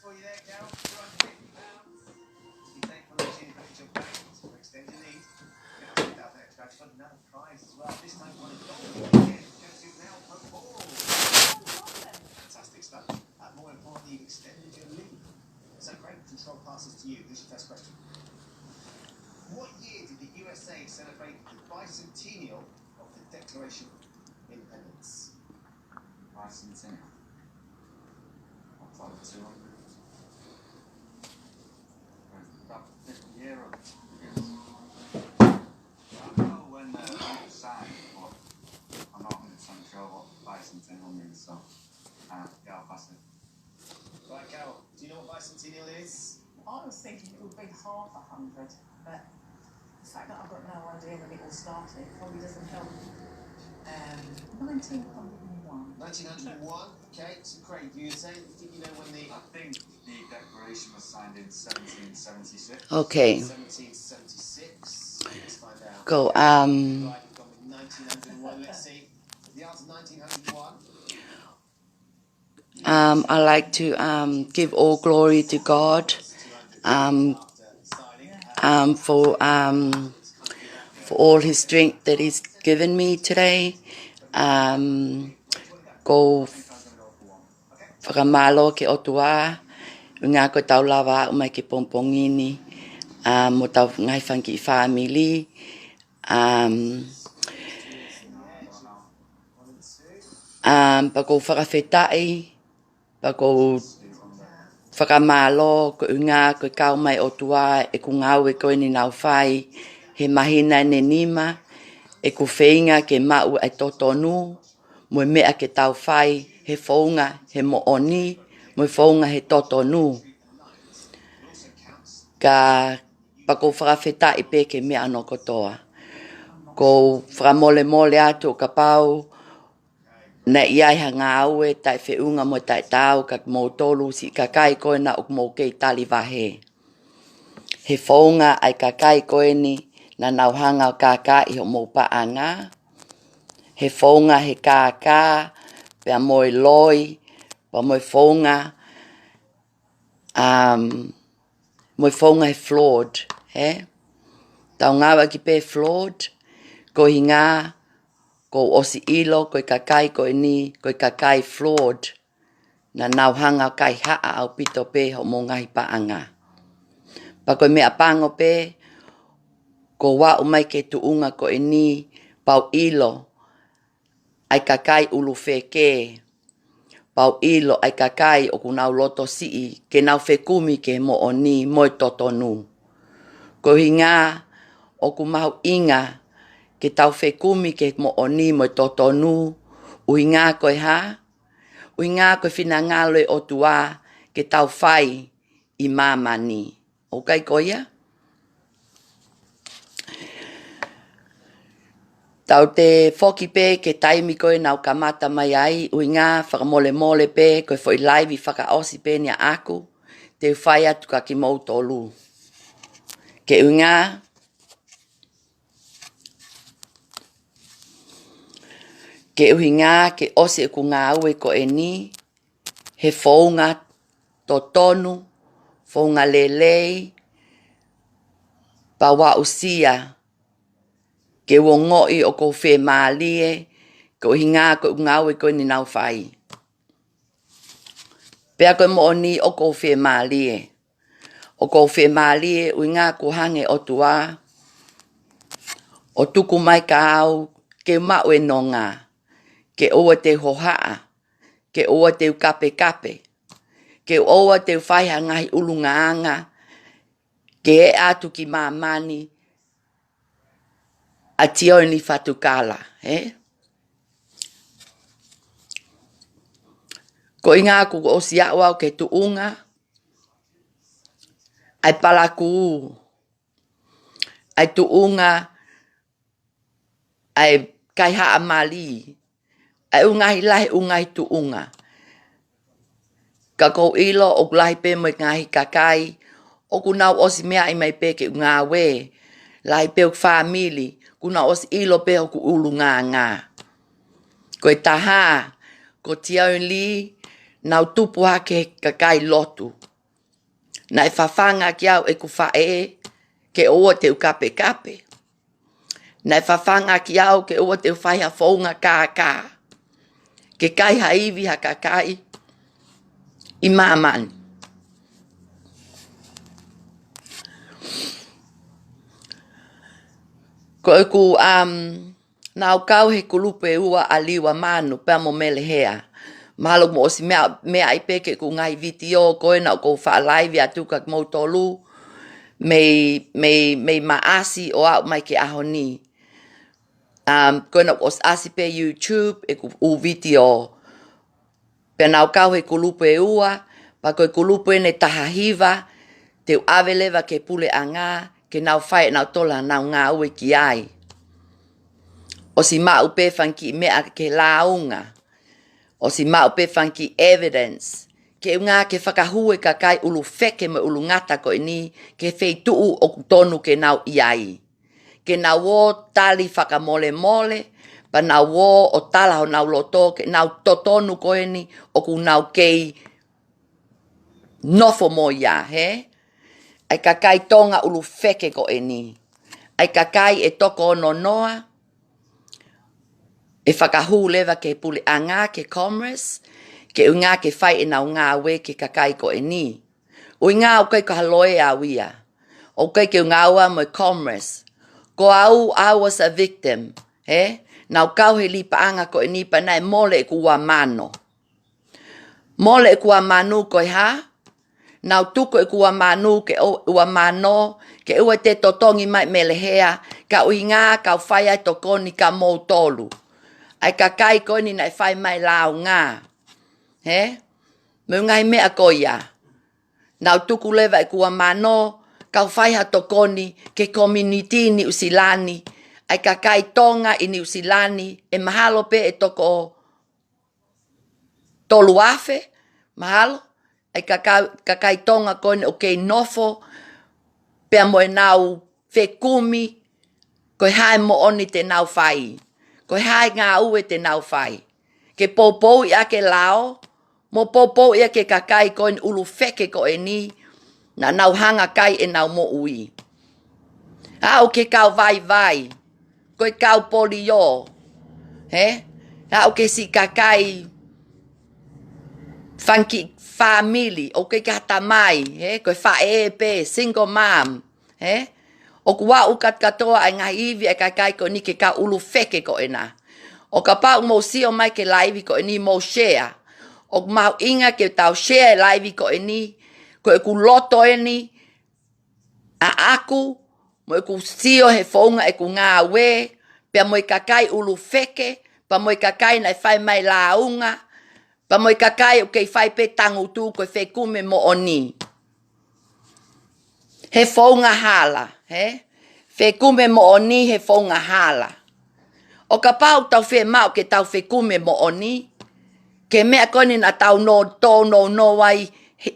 for you there, Carol. £250. You take from the machine, put it in your bank, extend your lead. Get that extra. I've got another prize as well. This time one is gold. Again, go to now, Pro Ball. Fantastic stuff. More importantly, you've extended your lead. So great, control passes to you. Here's your first question. What year did the USA celebrate the bicentennial of the Declaration of Independence? Bicentennial. October 200. About 50 year old. I don't know when it was signed, but I'm not 100% sure what bicentennial means, so yeah, I'll pass it. Right, Carol, do you know what bicentennial is? I was thinking it would be half 100, but the fact that I've got no idea when it all started probably doesn't help. 1901. 1901, okay, so Craig, do you think you know when the... I think the Declaration was signed in 1776. Okay. 1776, let's find out. Go, Right, you've gone with 1901, let's see. The answer 1901. I like to give all glory to God for all His strength that He's given me today. Ko whakamalo ke otua, ngā koe tau lawa umai ke pompongini, mo tau ngai whanki family, pa ko whakawhetai, pa ko whakamalo, ko unga, ko kau mai otua, e ko ngau e koe ni nau whai, he mahina ne nima, e ko whainga ke mau e totonu, mo mea ke tau whai, he whaunga, he mooni, mo whaunga he totonu. Ka pako whakawheta i pe ke mea no kotoa. Ko whakamole mole atu ka pau, na iai ha ngā aue, tai whiunga mo tai tau, ka mō tolu si ka kai koe na uk mō kei tali wahe. He whaunga ai ka kai koe ni, na nauhanga o ka kai ho mō paanga. He whaunga he ka, pia moe loi, pa moe whaunga, moe whaunga he flawed, he? Tau ngawa ki pe flawed, ko hi ngā, ko osi ilo, ko ka kai ko ni, ko ka kai flawed, na nauhanga kai haa au pito pe ho mō ngahi paanga. Pa koe mea pango pe, ko wa umai ke tuunga ko ni, pau ilo, ai ka kai ulu wheke, pau ilo ai ka kai o kunau loto sii, ke nau whekumi ke mo o ni moe totonu. Ko hi ngā, o ku mahu inga, ke tau whekumi ke mo o ni moe totonu, ui ngā koe ha, ui ngā koe whina ngāloe o tua, ke tau whai i māmani. Okay koia? Tau te whoki pe ke taimi koe nau kamata mai ai, ui ngā whakamole mole pe, koe whoi laivi whakaosi pe nia aku, te whai atu ka ki mou tolu. Ke ui ngā, ke ui ngā, ke osi e ku ngā ue ko e ni, he whaunga totonu, whaunga lelei, pa wa usia, ke wongoi o ko whe maalie, ko hinga ko ngawe ko ni nau whai. Pea koe mo ni o ko whe maalie. O ko whe maalie ui ngā ko hange o tua, o tuku mai ka au, ke mau e no ngā, ke oa te hohaa, ke oa te kape kape, ke oa te whaiha ngahi ulu ngāanga, ke e atu ki māmani, a tio ni fatukala, Ko inga ku o sia wau ke tuunga, ai palaku, ai tuunga, ai kai haa mali, ai ungahi lahi ungahi tuunga. Ka kou ilo o lahi pe mo ngahi kakai, o kunau osi mea i mai pe ke ngā we, lahi pe o family, kuna os ilo pe o ku ulu ngā ngā. Ko e taha, ko tiau li, nau tupu hake kakai lotu. Na e whawhanga ki au e ku whae ke oa te ukape kape. Na e whawhanga ki au ke oa te whaiha whaunga kā. Ke kai haiwi ha kakai i mamani. Ko e ku nau kau he kulupe ua aliwa manu pea mo mele hea. Mahalo mo osi mea i peke ku ngai vitio koe nau ko whaalaivi atuka mo tolu mei maasi o au mai ke ahoni. Koe nau os asi pe YouTube e ku u vitio. Pea nau kau he kulupe ua pa koe kulupe ne tahahiva te awelewa ke pule anga ke nau whae nau tola nau ngā ue ki ai. O si mau pe whanki mea ke launga. O si mau pe whanki evidence. Ke unga ke whakahue ka kai ulu wheke me ulu ngata ko ini ke wheituu o kutonu ke nau iai. Ke nau o tali whakamole mole pa nau o tala ho nau loto ke nau totonu ko ini o ku nau kei nofo mo ia, he? Ai kakai tonga ulu wheke ko ini. Ai kakai e toko ono noa. E whakahu lewa ke pule anga ke commerce. Ke unga ke whai e nau ngā we ke kakai ko ini. Ui ngā o kai ka haloe a wia. O kai ke unga ua mo commerce. Ko I was a victim. He? Nau kau he lipa anga ko ini pa nai mole e kua mano. Mole e kua manu ko ha? Nau tuko e kua manu ke ua mano, ke ua te totongi mai melehea, ka ui ngā kau whai ai tokoni ka mou tolu. Ai ka kai koni nai whai mai lao ngā. He? Me ngai mea koia. Nau tuku lewa e kua mano, kau whai ha tokoni ke community ni usilani. Ai ka kai tonga i ni usilani, e mahalo pe e toko tolu afe, mahalo. Ai kakai tonga kone o kei nofo, pea mo e nau whekumi, koe hae mo oni te nau whai. Koe hae ngā ue te nau whai. Ke popou i ake lao, mo popou i ake kakai kone ulu wheke ko e ni, na nau hanga kai e nau mo ui. Hao ke kau vai, koe kau polio, he? Hao ke si kakai whanki family, o ke kata mai, he? Koe whae pe, single mom, he? O kua ukat katoa ai ngā iwi e kai ko ni ke ka ulu wheke ko e nā. O ka pau mo si o mai ke laivi ko e ni mo share. O mau inga ke tau share laivi ko e ni, ko e ku loto e ni, a aku, mo e ku sio he whaunga e ku ngā we, pia mo e kakai ulu wheke, pa mo e kakai nai whai mai launga, pa mo i kakai o kei whai pe tangu tū koe whekume mo o ni. He whaunga hala, he? Whekume mo o ni he whaunga hala. O ka pau tau whe mau ke tau whekume mo o ni, ke mea koni na tau no wai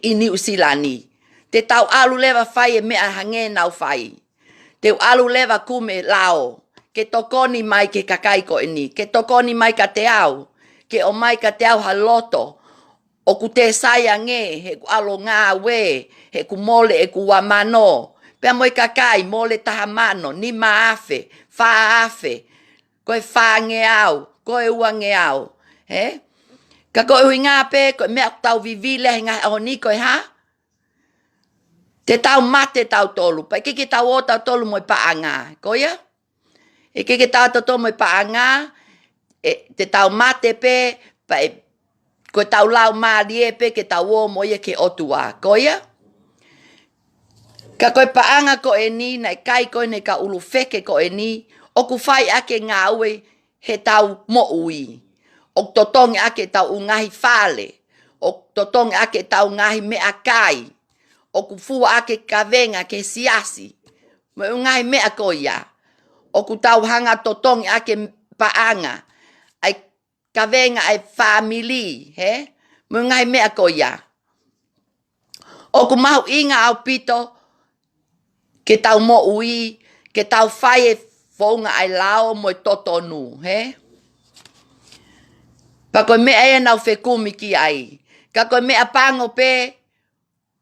i ni usilani. Te tau alu lewa whai e mea hange nau whai. Te alu lewa kume lao, ke tokoni mai ke kakai ko ini, ke tokoni mai ka te au. Ke o mai ka te au haloto, o ku te saia nge, he ku alo ngā we, he ku mole e ku wamano, pea moi kakai, mole taha mano, ni maafe, wha afe, koe wha nge au, koe ua nge au, he? Ka koe hui ngā pe, koe mea tau vivile, he ngā o ni koe ha? Te tau mate tau tolu, pa ke tau o tau tolu moi pa anga, koe ya? E ke tau tolu moi pa anga, te tau mate pe, pa e, koe tau lau maalie pe, ke tau o moia ke otua, koia? Ka koe paanga ko e ni, nai kai koe ne ka ulu wheke ko e ni, o ku whai ake ngā ue, he tau mo ui. O totongi ake tau ungahi whale, o totongi ake tau ngahi mea kai, o ku fua ake kawenga ke siasi, me ungahi mea koia, o ku tau hanga totongi ake paanga, ai kawenga ai family, he? Mo ngai mea koia. O ku mahu inga au pito, ke tau mo ui, ke tau whai e whaunga ai lao mo totonu, he? Pa koe mea e nau whekumi ki ai. Ka koe mea pango pe,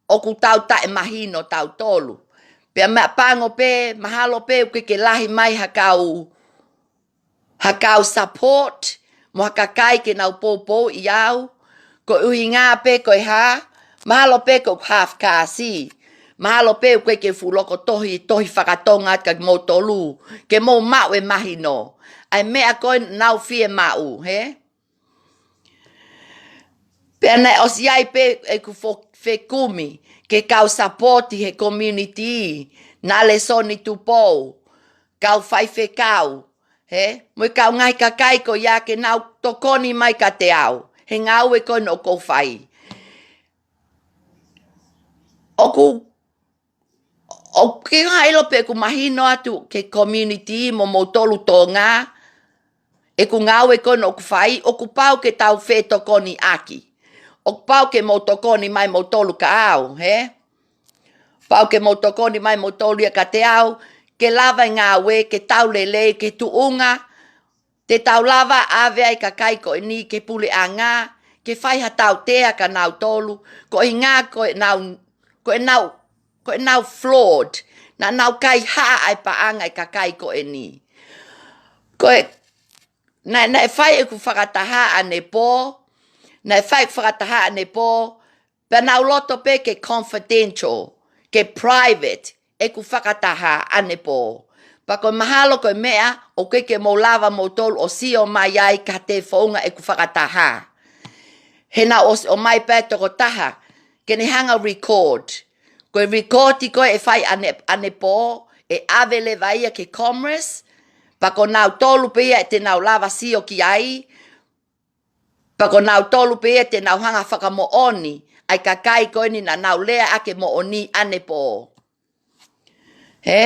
o ku tau tae mahino tau tolu. Pea mea pango pe, mahalo pe, uke ke lahi mai hakau support, mo hakakai ke nau popo i au, ko uhi ngā pe koe ha, mahalo pe ko half kasi, mahalo pe uke ke fuloko tohi whakatonga ka mo tolu, ke mo mau e mahino, ai mea koe nau fie mau, he? Pea nei osiai pe e ku whekumi, ke kau supporti he community, na le soni tupou, kau whai whekau, he? Moi kau ngai kakai ko ia ke nau tokoni mai ka te au, he ngau e koe no kou whai. O ke hailo pe ku mahino atu ke community mo tolu tō ngā, e ku ngau e koe no kou whai, o ku pau ke tau whe tokoni aki. O pau ke mo tokoni mai mo tolu ka au, he? Pau ke mo tokoni mai mo tolu ia ka te au, ke lava ngā we, ke tau lele, ke tuunga, te tau lava ave ai ka kai ko ni, ke pule a ngā, ke whaiha tau tea ka nau tolu, ko i ngā ko e nau flawed, na nau kai haa ai paanga i ka kai ko e ni. Ko e, na e whai e ku whakataha ane pō, na e whai whakataha ane pō, pe nau loto pe ke confidential, ke private, e ku whakataha ane pō. Pa koe mahalo koe mea, o ke mo lava mo tolu o si o mai ai ka te whaunga e ku whakataha. He na o mai pē toko taha, ke ne hanga record. Koe recordi koe e whai ane pō, e avele vaia ke commerce, pa ko nau tolu pe ia e te nau lava si o ki ai, pa ko nau tolu pe ia te nau hanga whakamo oni, ai ka kai koe ni na nau lea ake mo oni ane pō. He?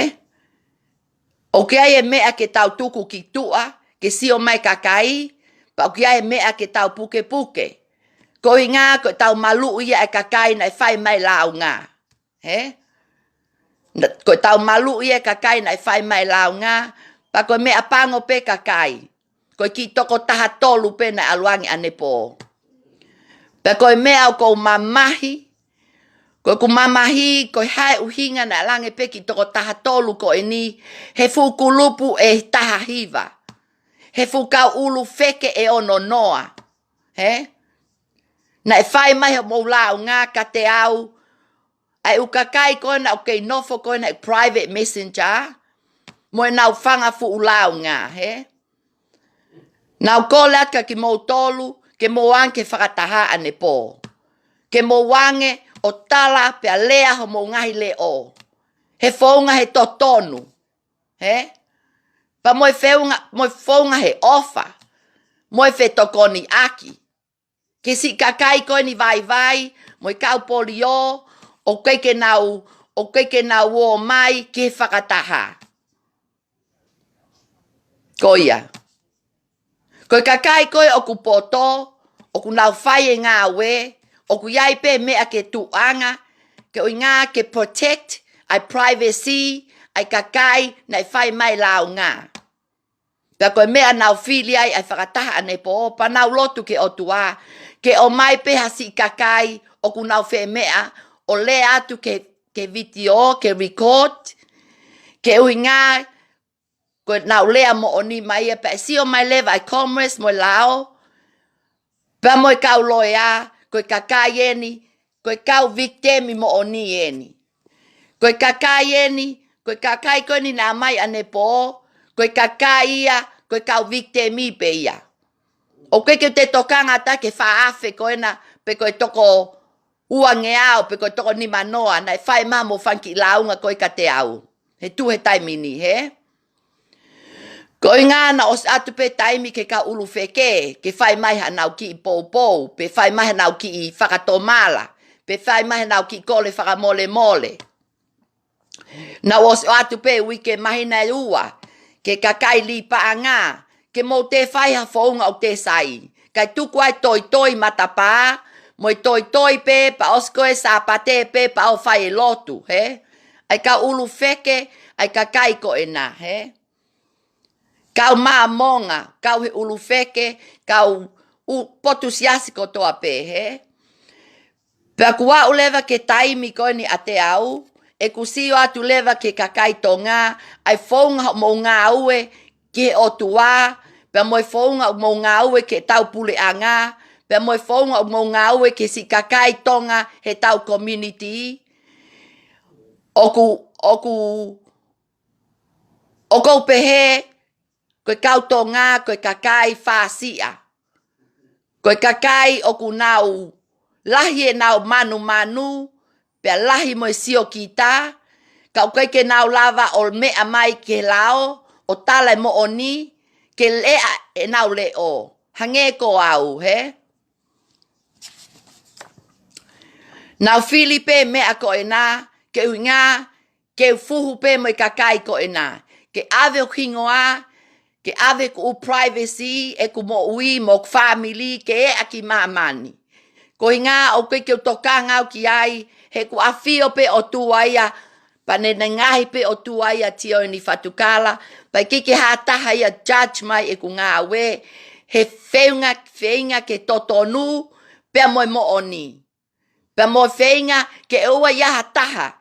O ke ai e mea ke tau tuku ki tua, ke si o mai kakai, pa o ke ai e mea ke tau puke puke. Ko i ngā, ko tau malu ia e kakai na e whai mai lau ngā. He? Ko tau malu ia e kakai na e whai mai lau ngā, pa ko mea pango pe kakai. Ko ki toko taha tolu pe na aluangi ane pō. Pa ko mea o ko mamahi, ko ku mamahi, ko hae uhinga na lange pe ki toko taha tolu ko e ni, he fukulupu e taha hiva. He fukau ulu feke e ono noa. He? Na e whai mai ho mo lau ngā ka te au, ai ukakai koe na o kei nofo koe na e private messenger, mo e nau whanga fu ulau ngā, he? Nau kōle aka ki mo tolu, ke mo anke whakataha ane pō. Ke mo wange, o tala pe a lea ho mo ngahi le o. He whaunga he totonu. He? Pa moe whaunga he ofa. Moe whe tokoni aki. Ke si kakai koe ni vai, moe kau poli o keike nau o mai ke whakataha. Koia. Koe kakai koe o ku poto, o ku nau whai e ngā we, o ku iai pe mea ke tuanga, ke oi ngā ke protect, ai privacy, ai kakai, na i whai mai lau ngā. Pea koe mea nau whili ai whakataha ane po, pa nau lotu ke o tua, ke o mai pe hasi kakai, o ku nau whe mea, o le atu ke video, ke record, ke ui ngā, koe nau lea mo o ni mai, pa si o mai lewa ai commerce mo lao, pa mo i kau loe a, koe kakai eni, koe kau victimi mo o ni eni. Koe kakai eni, koe kakai koe ni nā mai ane po, koe kakai ia, koe kau victimi pe ia. O koe ke te tokanga ta ke whaafe koe na, pe koe toko uange au, pe koe toko ni manoa, na e whai mamo whanki launga koe ka te au. He tu he taimini, he? Ko i ngā na os atu pe taimi ke ka ulu wheke, ke whai mai hanau ki i pou, pe whai mai hanau ki i whakatomala, pe whai mai hanau ki i kole whakamole mole. Na os atu pe wike mahina e ua, ke kakai li pa ngā, ke mo te whai ha whaunga o te sai. Kai tuku ai toi matapa, mo i toi pe pa os koe sa pate pe pa o whai e lotu, he? Ai ka ulu wheke, ai kakai ko e nā, he? Kau maa monga, kau he ulu wheke, kau potu siasi ko toa pe, he? Pea kua o lewa ke taimi koe ni a te au, e kusio atu lewa ke kakai tō ngā, ai whaunga mo ngā ue ke o tuā, pea moi whaunga mo ngā ue ke tau pule a ngā, pea moi whaunga mo ngā ue ke si kakai tonga he tau community. Oku pehe, koe kau tō ngā, koe kakai whāsia. Koe kakai oku nau lahi e nau manu, pea lahi mo sio ki tā, kau koe ke nau lava o mea mai ke lao, o tala mo oni, ke lea e nau leo. Hange ko au, he? Nau Filipe mea ko e nā, ke ui ngā, ke fuhu pe mo i kakai ko e nā. Ke ave o kingoa, ke ave ku privacy, e ku mo ui, mo family, ke e aki mamani. Ko i ngā o koe ke o toka ngau ki ai, he ku awhio pe o tuaia, pa ne ngahi pe o tuaia tio ni whatukala, pa ke hataha ia judge mai e ku ngā we, he whenga ke totonu, pe moi mo oni. Pe mo whenga ke ua ia hataha,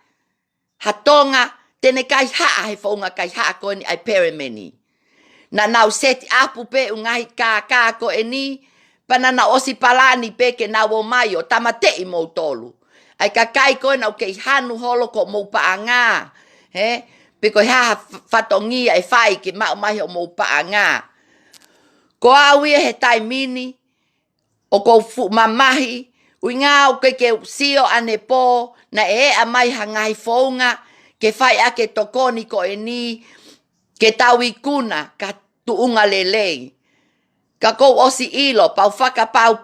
hatonga, tene kai haa he whaunga kai haa ko ni ai perimeni. Na nau seti apu pe ungahi kā ko e ni, pana na osi palani pe ke na wo mai o tamatei mo tolu. Ai kakai ko na ke hanu holo ko mo paanga, he? Pe ko ha fatongi ai fai ke mai o mo paanga. Ko awi he tai mini o ko fu mamahi, uinga o ke sio ane po na e a mai hangai fonga ke fai ake tokoni ko e ni ke tawi kuna ka tuunga lelei. Ka kou osi ilo, pau whakapau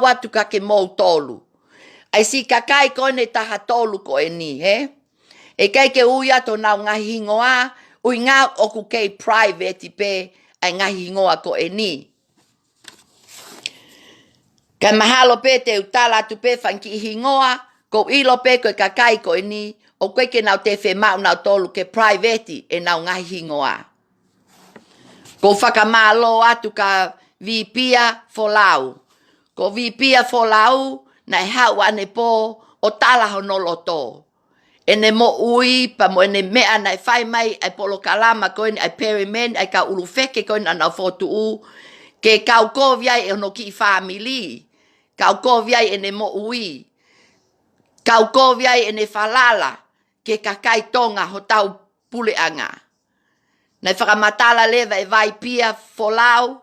atu ka ke mou tolu. Ai si kakai kone taha tolu ko e ni, he? E kei ke uia to nau ngahi hingoa, ui ngā oku kei private pe, ai ngahi hingoa ko e ni. Kai mahalo pe te utala atu pe whanki hingoa, ko ilo pe koe kakai ko e ni, o koe ke nau te whemau nau tolu ke private e nau ngahi hingoa. Ko whakamalo atu ka vipia folau. Ko vipia folau na e hau ane po o tala honolo to. Ene mo ui pa mo ene mea na e whai mai ai polo kalama koe ni ai perimen ai ka ulufeke koe na nau fotu u. Ke kau koviai e ono ki i family. Kau koviai ene mo ui. Kau koviai ene falala ke kakai tonga ho tau pule anga. Nai whakamatala lewa e vai pia folau,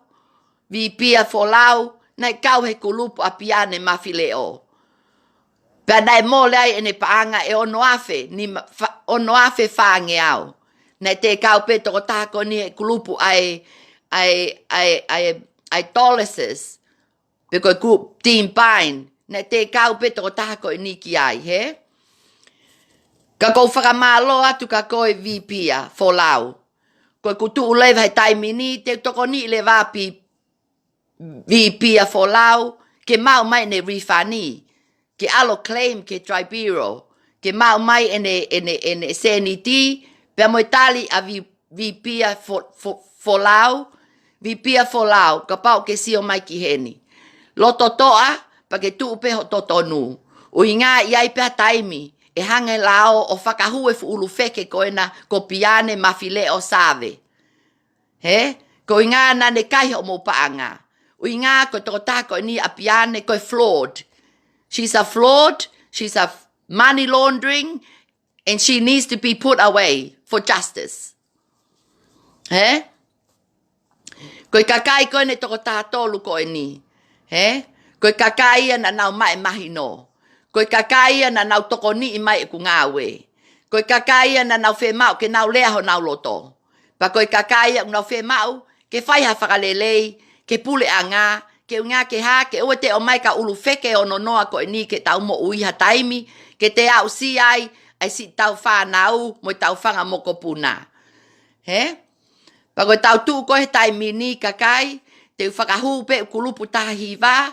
vi pia folau, nai kau he kulupu a piane mawhileo. Pea nai mō lei ene paanga e ono afe whange au. Nai te kau pe toko tāko ni he kulupu ai Dolysis, pe koe ku Team Pine, nai te kau pe toko tāko ni ki ai, he? Ka kou whakamalo atu ka koe vi pia folau. Koe kutu ulewa he taimini, te toko ni le wapi vipia folau, ke mau mai ne rifani, ke alo claim ke tribunal, ke mau mai ene seniti, pe mo tali a vipia folau, ka pau ke sio mai ki heni. Loto toa, pa ke tu upe ho totonu. Ui ngā iai pia taimi, e hange lao o whakahue fu ulu feke koena ko piane mawhile o save. He? Ko i ngā nane kai o mo paanga. Ui ngā ko toko tāko ni a piane koe flawed. She's a flawed, she's a money laundering, and she needs to be put away for justice. He? Koe kakai koe ne toko tātolu koe ni. He? Koe kakai na nau mai mahi no. Koe kakai na nau toko ni i mai e ku ngā we. Koe kakai na nau whemau ke nau lea ho nau loto. Pa koe kakai nau whemau ke whaiha whakalelei, ke pule a ngā, ke ngā ke hā, ke ua te o mai ka ulu wheke o no noa koe ni ke tau mo uiha taimi, ke te au si ai si tau whanau mo tau whanga moko puna. He? Pa koe tau tu koe taimi ni kakai, te whakahu pe ukulupu tahi wā,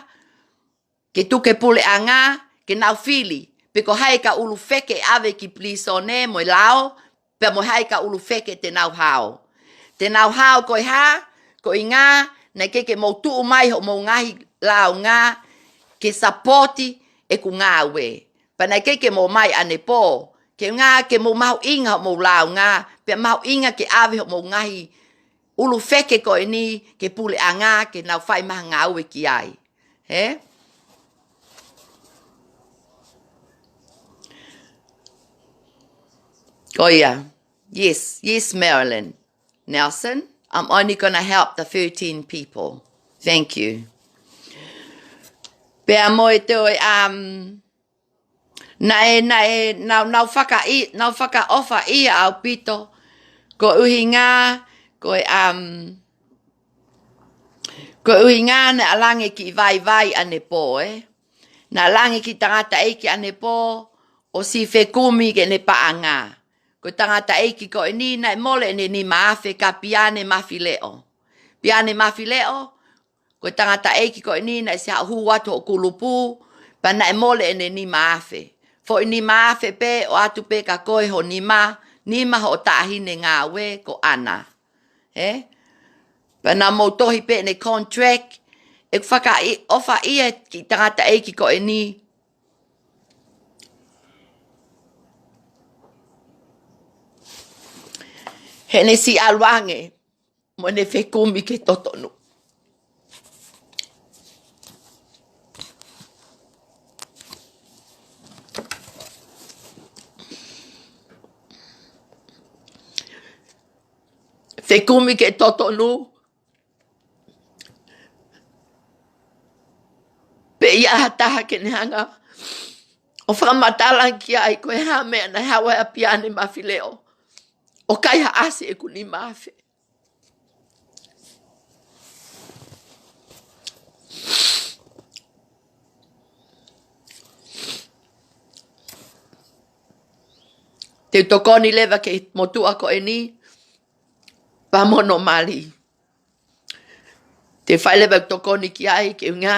ke tu ke pule a ngā, ke nau whili, pe ko hai ka ulu wheke ave ki plisone mo lao, pe mo hai ka ulu wheke te nau hao. Te nau hao koe hā, koe ngā, nei ke mo tu mai ho mo ngahi lao ngā, ke sapoti e ku ngā we. Pana ke mo mai ane pō. Ke ngā ke mo mau inga mo lau ngā. Pea mau inga ke awe mo ngahi. Ulu feke ko e ni ke pule a ngā ke nau whai maha ngā ue ki ai. He? Oh yeah. Yes, yes, Marilyn. Nelson, I'm only going to help the 13 people. Thank you. Pea moe toi, nau whaka ofa ia au pito, ko uhi ngā, ko uhi ngā ne alange ki vai ane pō, Na alange ki tangata eiki ane pō, o si whekumi ke ne paa ngā. Ko tangata eiki ko ni nai mole ni maafe ka piane mawhileo. Piane mawhileo, ko tangata eiki ko ni nai se hu watu o kulupu, pa nai mole ni maafe. Fo ni maafe pe o atu pe ka koe ho nima ho tahine ngā we ko ana. Pa na mautohi pe ne contract, e whaka ofa ia ki tangata eiki ko ni, he ne si aluange, mo ne whekumi ke totonu. Whekumi ke totonu, pe ia hataha ke nehanga, o whakamatalang ki ai koe ha mea na hawa a piane mawhileo. O kai ha ase e kuni mawhe. Te tokoni lewa ke motua ko e ni, pamono mali. Te whai lewa tokoni ki ai ke ngā,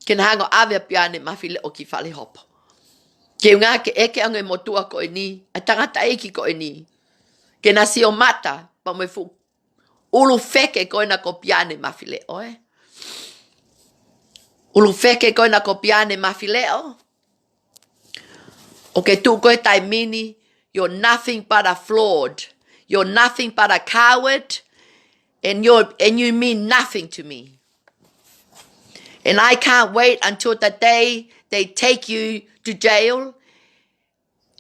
ke nahango awe a piane mawhileo ki whale hopo. Ke ngā ke eke ange motua ko e ni, a tangata eiki ko e ni. Ke na si o mata, pa me fu ulu feke koe na ko piane mawhileo, Ulu feke koe na ko piane mawhileo. O ke tu koe tai mini, you're nothing but a fraud. You're nothing but a coward. And you mean nothing to me. And I can't wait until the day they take you to jail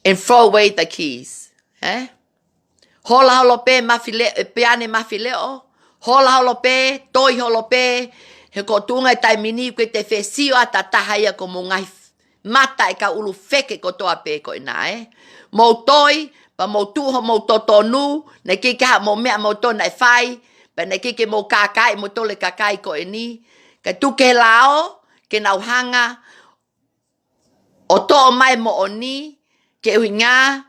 and throw away the keys. Hola holo pe piane mawhileo. Hola holo pe, toi holo pe. He ko tunga tai mini koe te whesio a tatahaya ko mo ngai mata e ka ulu feke ko toa pe ko ina, Mo toi, pa mo tuho mo totonu, ne kike ha mo mea mo tona e whai, pa ne kike mo kakai, mo tole kakai ko e ni. Ka tuke lao, ke nauhanga, o toa mai mo o ni, ke ui ngā,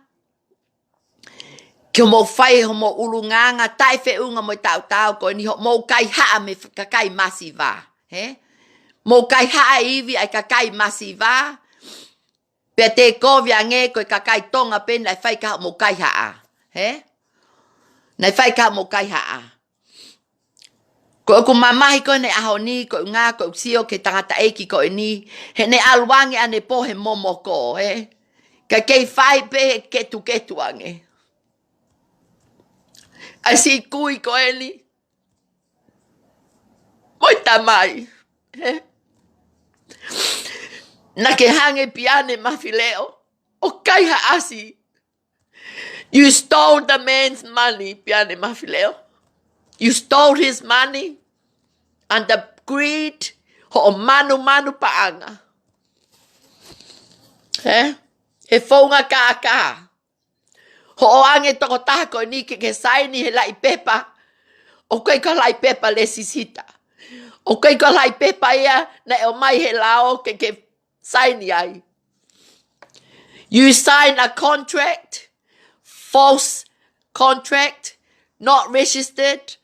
ke mo whai ho mo ulu nganga, tai whe unga mo tau ko e ni ho mo kai haa me kakai masiva. Mo kai haa iwi ai kakai masiva, pia te kovia nge koe kakai tonga pe nai whai ka mo kai haa. Nai whai ka mo kai haa. Ko ku mamahi ko ne aho ni, ko ngā, ko sio ke tangata eiki ko ni, he ne aluange ane po he momo ko, Ka kei whai pe ketu ange. Asi kui ko ni. Moi tamai. Na ke hange piane mawhileo. O kai ha asi. You stole the man's money, piane mawhileo. You stole his money under greed ho manu paanga. He whaunga ka. Ho o ange toko taha ko ni ke saini he lai pepa. O koe ko lai pepa le sisita. O koe ko lai pepa ia na e o mai he lao ke saini ai. You sign a contract, false contract, not registered.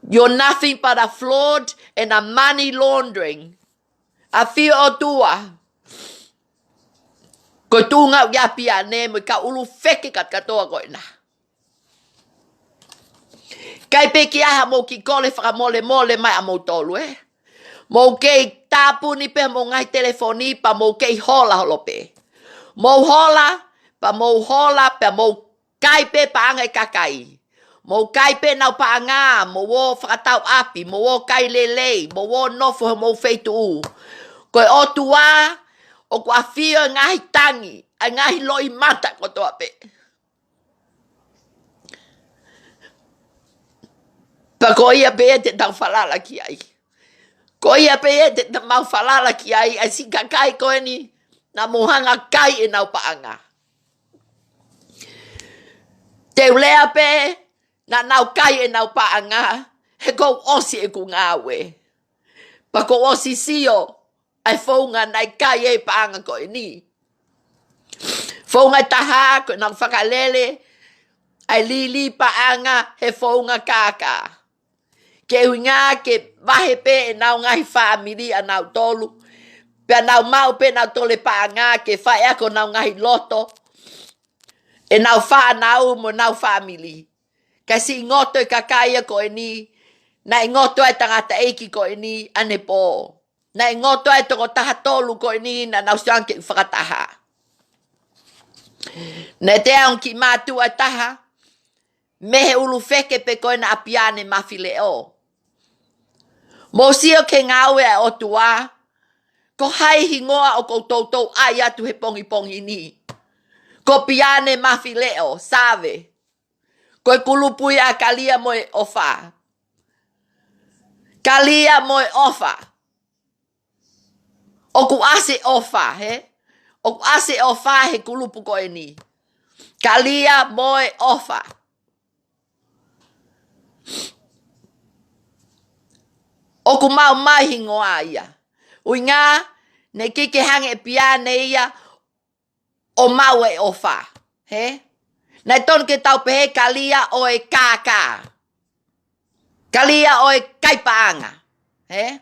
You're nothing but a fraud and a money laundering. A whio o tua. Ko tunga ya pia ne mo ka ulu feke kat katoa ko ina. Kai pe ki aha mo ki kole whakamole mole mai a mo tolu, Mo kei tapu ni pe mo ngai telefoni pa mo kei hola holope. Mo hola, pa mo hola, pa mo kai pe pa angai kakai. Mo kai pe nau pa anga, mo wo whakatau api, mo wo kai lelei, mo wo nofo mo feitu u. Koe o tua, o kua fio ngahi tangi, a ngahi loi mata ko toa pe. Pa ko ia pe te tau whalala ki ai. Ko ia pe te mau whalala ki ai, a si kakai koe ni, na mohanga kai e nau pa anga. Te ulea pe, na nau kai e nau pa anga, he kou osi e ku ngāwe. Pa ko osi sio, ai whaunga nai kai e pa anga koe ni. Whaunga taha, koe nau whakalele, ai lili pa anga, he whaunga kāka. Ke huinga ke wahe pe e nau ngahi whaamiri a nau tolu, pe nau mau pe nau tole pa anga, ke whae ako nau ngahi loto, e nau wha nau mo nau whaamiri. Kasi ngoto e kakaia ko e ni, na ngoto e tangata eiki ko e ni, ane po. Na ngoto e toko taha tolu ko e ni, na nau sianke u whakataha. Ne te aon ki mātua taha, mehe ulu feke pe koe na apiane mawhile o. Mo sio ke ngawe a o tua, ko hai hingoa o ko tautou ai atu he pongi pongi ni. Ko piane mawhile o, save. Koe kulupui a kalia moe ofa. Kalia moe ofa. O ku ase ofa, he? O ku ase ofa he kulupu koe ni. Kalia moe ofa. O ku mau mai hingoa ia. Ui ngā, ne kike hange piane ia, o mau e ofa, he? Nai ton ke tau pehe kalia o e kākā. Kalia o e kaipaanga. He?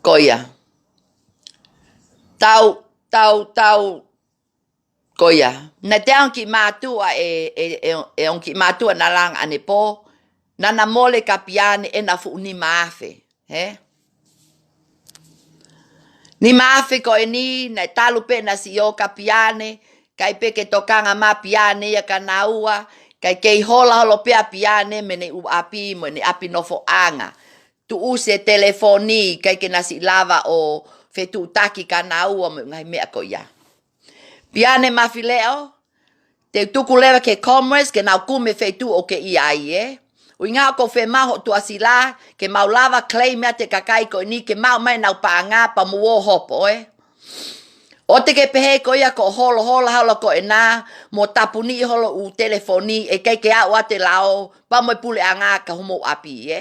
Koia. Tau. Koia. Nai te anki mātua e onki mātua na lang ane po. Nana mole ka piane e na fu ni maafe. He? Ni maafe ko e ni, nai talu pe na si o ka piane, kai pe ke tokanga ma piane ia ka naua, kai kei hola holo pe a piane me ne u api mo ne api nofo anga. Tu use telefoni, kai ke nasi lava o fetu taki ka naua mo ngai mea ko ia. Piane mawhileo, te tuku lewa ke commerce, ke nau kume fetu o ke iai e. Ui ngā ko whe maho tu asila, ke mau lava clay mea te kakai ko ni, ke mau mai nau pa ngā pa muo hopo e. O te ke pehe ko ia ko holo ko e nā, mo tapuni holo u telefoni, e kei ke au ate lao, pa mo pule a ngā ka humo api e.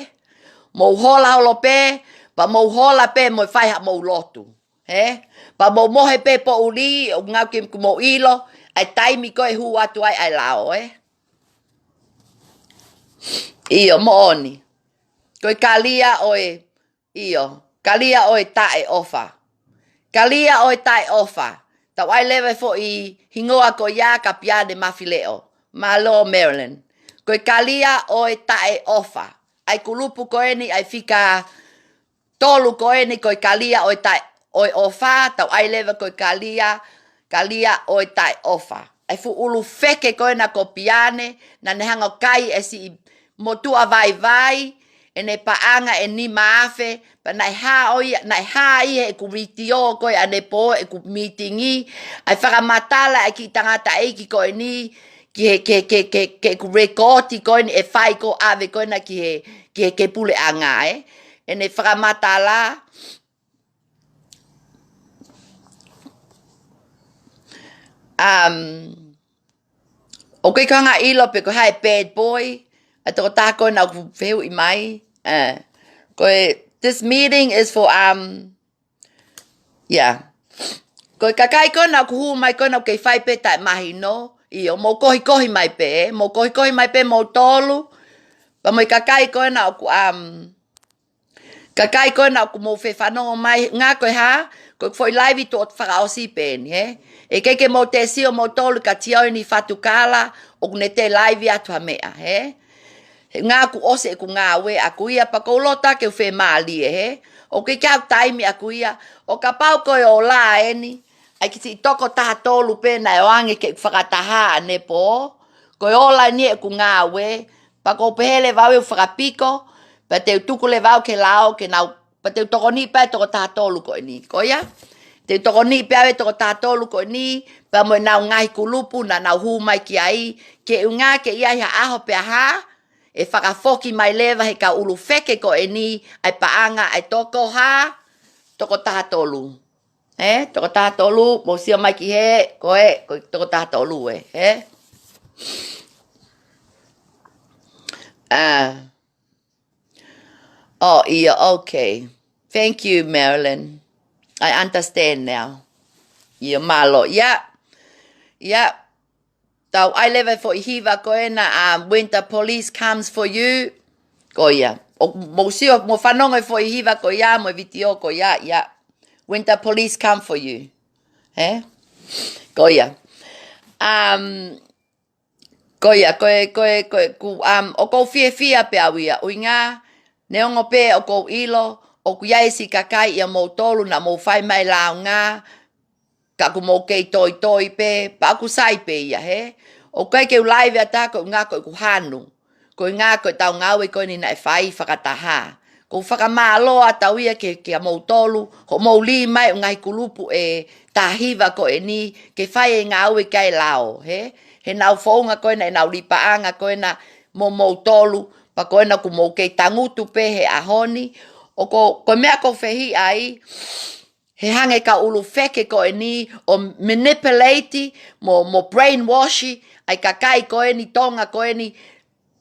Mo hola holo pe, pa mo hola pe mo whaiha mo lotu. He? Pa mo mohe pe po uli, o ngau ke mo ilo, ai taimi ko e hu atu ai lao e. Iyo, mo oni. Koe kalia oe, kalia oe tae ofa. Kalia oe tae ofa. Tau ai lewe fo i hingoa ko ia ka piane mawhileo. Malo, Maryland. Koe kalia oe tae ofa. Ai kulupu koe ni, ai fika tolu koe ni, koe kalia oe tae oe ofa. Tau ai lewe koe kalia oe tae ofa. Ai fu ulu feke koe na ko piane, na nehango kai e si motua vai, e ne paanga e ni maafe, pa nai haa i e ku miti o koe ane po, e ku mitingi, ai whakamatala e ki tangata eiki koe ni, ke ku rekoti koe ni e whai ko ave koe na ki he pule anga e. E ne whakamatala, o koe kanga ilo pe koe hai bad boy, a toko tāko na ku wheu i mai. This meeting is for, Koe kakai ko na ku hu mai ko na kei whai pe tai mahi no. Iyo, mo kohi mai pe, mo kohi mai pe mo tolu. Pa mo kakai ko na ku, kakai ko na ku mo whe whanongo mai. Ngā koe ha, ko foi live to whakaosi pen, he? E keke mo te sio mo tolu ka tiau ni fatukala, o ne te live atu ha mea, he? Ngā ku ose ku ngā we a kuia pa koulota ke whe maali e he. O ke kia taimi a kuia, o ka pau koe o la eni, ai ki ti toko taha tolu pēna e oange ke whakataha ne po, koe ola ni e ku ngā we, pa ko pehele vau e whakapiko, pa te tuku le vau ke lao, ke nau, pa te toko ni pa e toko taha tolu koe ni, koia? Te toko ni pe awe toko taha tolu koe ni, pa mo nau ngahi kulupu na nau hu mai ki ai, ke unga ke ia ha aho pe aha, e whakafoki mai lewa he ka ulu wheke ko e ni ai paanga ai toko ha, toko taha tolu. Toko taha tolu, mo sia mai ki he, koe toko taha tolu he. Oh, yeah, okay. Thank you, Marilyn. I understand now. Yeah, malo. Yeah. Tau ai lewe for hiva koe na when the police comes for you, ko ia. O mo sio mo whanonga for hiva ko ia, mo vitio ko ia, ia. When the police come for you. Ko ia. Ko ia, o kou fia pe awia. Uinga, neongo pe o kou ilo, o kuiai si kakai ia mo tolu na mo whai mai lao ngā, ka ku mo kei toi pe, pa aku sai pe ia, he? O kai ke ulaive ata ko ngā ko ku hanu. Ko ngā ko tau ngawe ko ni nai whai whakataha. Ko whakamalo atau ia ke mo tolu, ho mo li mai ngai kulupu e tahiva ko e ni, ke whai e ngāwe kai lao, he? He nau whaunga ko e nau lipaanga ko e na mo tolu, pa ko e na ku mo kei tangutu pe he ahoni, o ko mea ko whehi ai, he hange ka ulu wheke ko e ni, o manipulate, mo brainwashi, ai ka kai ko e ni tonga ko e ni,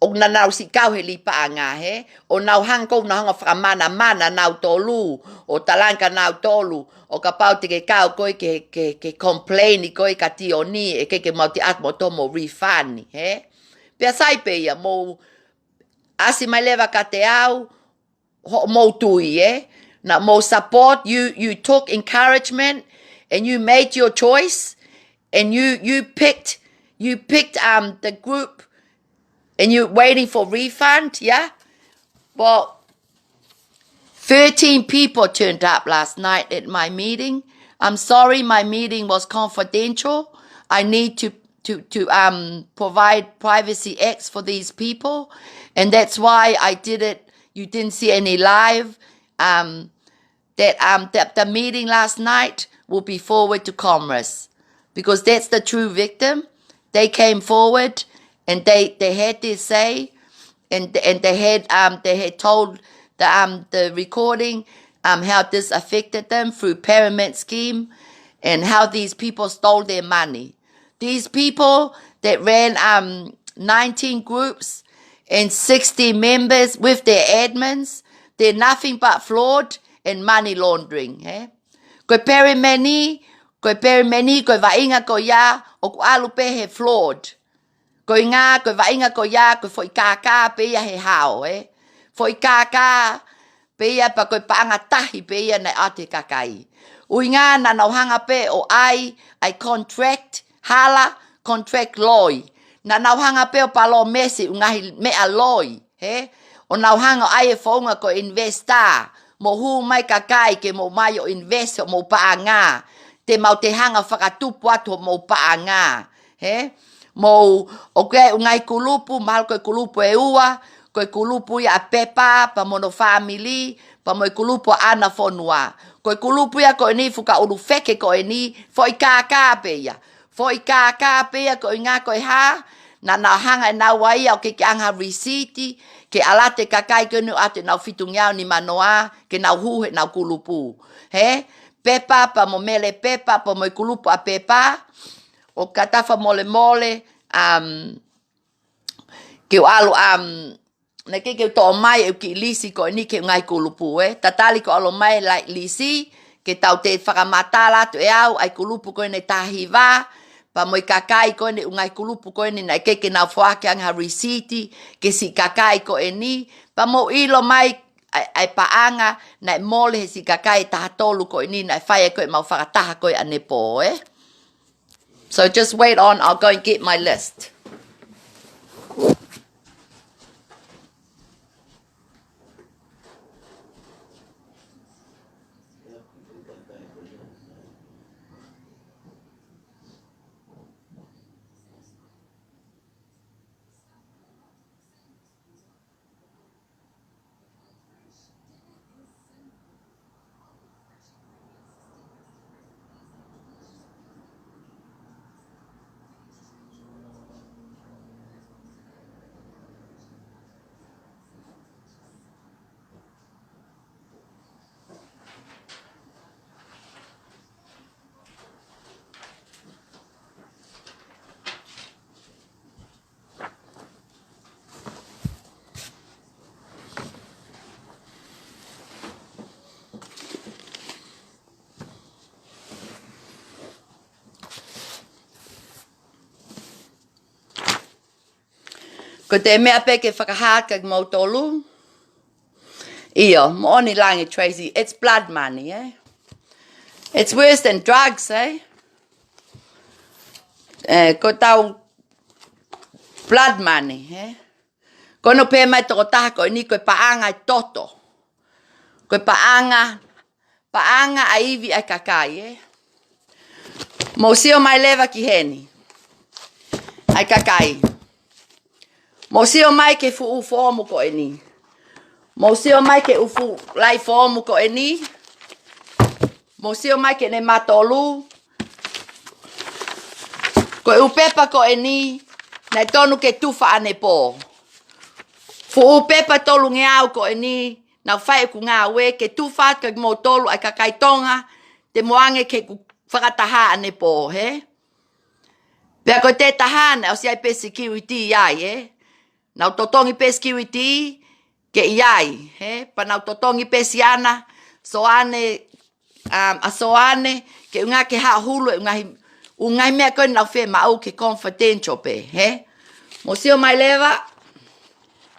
o na nau si kau he lipa anga he, o nau hanga kou na hanga whakamana mana nau tolu, o talanka nau tolu, o ka pau te ke kau koe ke complaini koe ka tio ni, e ke mauti atmo to mo refund, he? Pea sai pe ia, mo asi mai lewa ka te au, ho mo tui, na mo support, you took encouragement, and you made your choice, and you picked the group, and you're waiting for refund, yeah? Well, 13 people turned up last night at my meeting. I'm sorry, my meeting was confidential. I need to provide privacy acts for these people, and that's why I did it. You didn't see any live. The meeting last night will be forward to Commerce, because that's the true victim. They came forward and they had their say, and they had told the recording how this affected them through pyramid scheme, and how these people stole their money. These people that ran 19 groups and 60 members with their admins, they're nothing but fraud and money laundering. Koe perimeni, koe vainga ko ia, o ku alu pe he fraud. Koe vainga ko ia, koe foi kaka pe ia he hao. Foi kaka pe ia pa koe paanga tahi pe ia nei ate kakai. Ui ngā na nauhanga pe o ai contract loi. Na nauhanga pe o palo mesi ungahi mea loi. O nauhanga ai e whaunga ko investor. Mo hu mai kakai ke mo mai o invest o mo paanga. Te mau te hanga whakatupu atu mo paanga. Mo o ke ungai kulupu, mahal koe kulupu e ua, koe kulupu ia pepa, pa mono family, pa mo kulupu ana fonua. Koe kulupu ia koe ni fuka ulu feke koe ni, foi kaka pe ia. Foi kaka pe ia koe ngā koe ha, na hanga e nā wai au ke anga risiti, ke alate kakai ke nu ate nau fitungiau ni manoa, ke nau huhe nau kulupu. Pepa, pa mo mele pepa, pa mo kulupu a pepa, o katafa mole, ke alu na ke to mai e ki lisi ko ni ke ngai kulupu tatali ko alo mai like lisi ke tau te whakamatala tu e au ai kulupu ko ne tahiva pa mo kakai ko ne ngai kulupu ko ne na ke na foake anga risiti ke si kakai ko ni pa mo ilo mai ai paanga na mole he si kakai taha tolu ko ini na whai ko mau whakataha ko ane po, eh? So just wait on, I'll go and get my list. Ko te mea pe ke whakahaka ki mau tolu. Iyo, mo oni langi Tracy, it's blood money, eh? It's worse than drugs, eh? Ko tau blood money, eh? Ko no pe mai toko taha ko ni koe paanga I toto. Koe paanga a iwi ai kakai, eh? Mo sio mai lewa ki heni. Ai kakai. Mo sio mai ke fu ufomu ko eni. Mo sio mai ke ufu lai fomu ko eni. Mo sio mai ke ne matolu. Ko upepa ko eni. Na tonu ke tufa ane po. Fu upepa tolu ngeau ko eni. Na whai ku ngā we ke tufa ka mo tolu ai kakai tonga. Te moange ke ku whakataha ane po, he? Pea ko te tahana o si ai pe security ai, eh? Nau totongi pe security ke iai, he? Pa nau totongi pe siana, soane, a soane, ke unga ke haa hulu, ungai mea koe nau whee mau ke confidential pe, he? Mo sio mai lewa,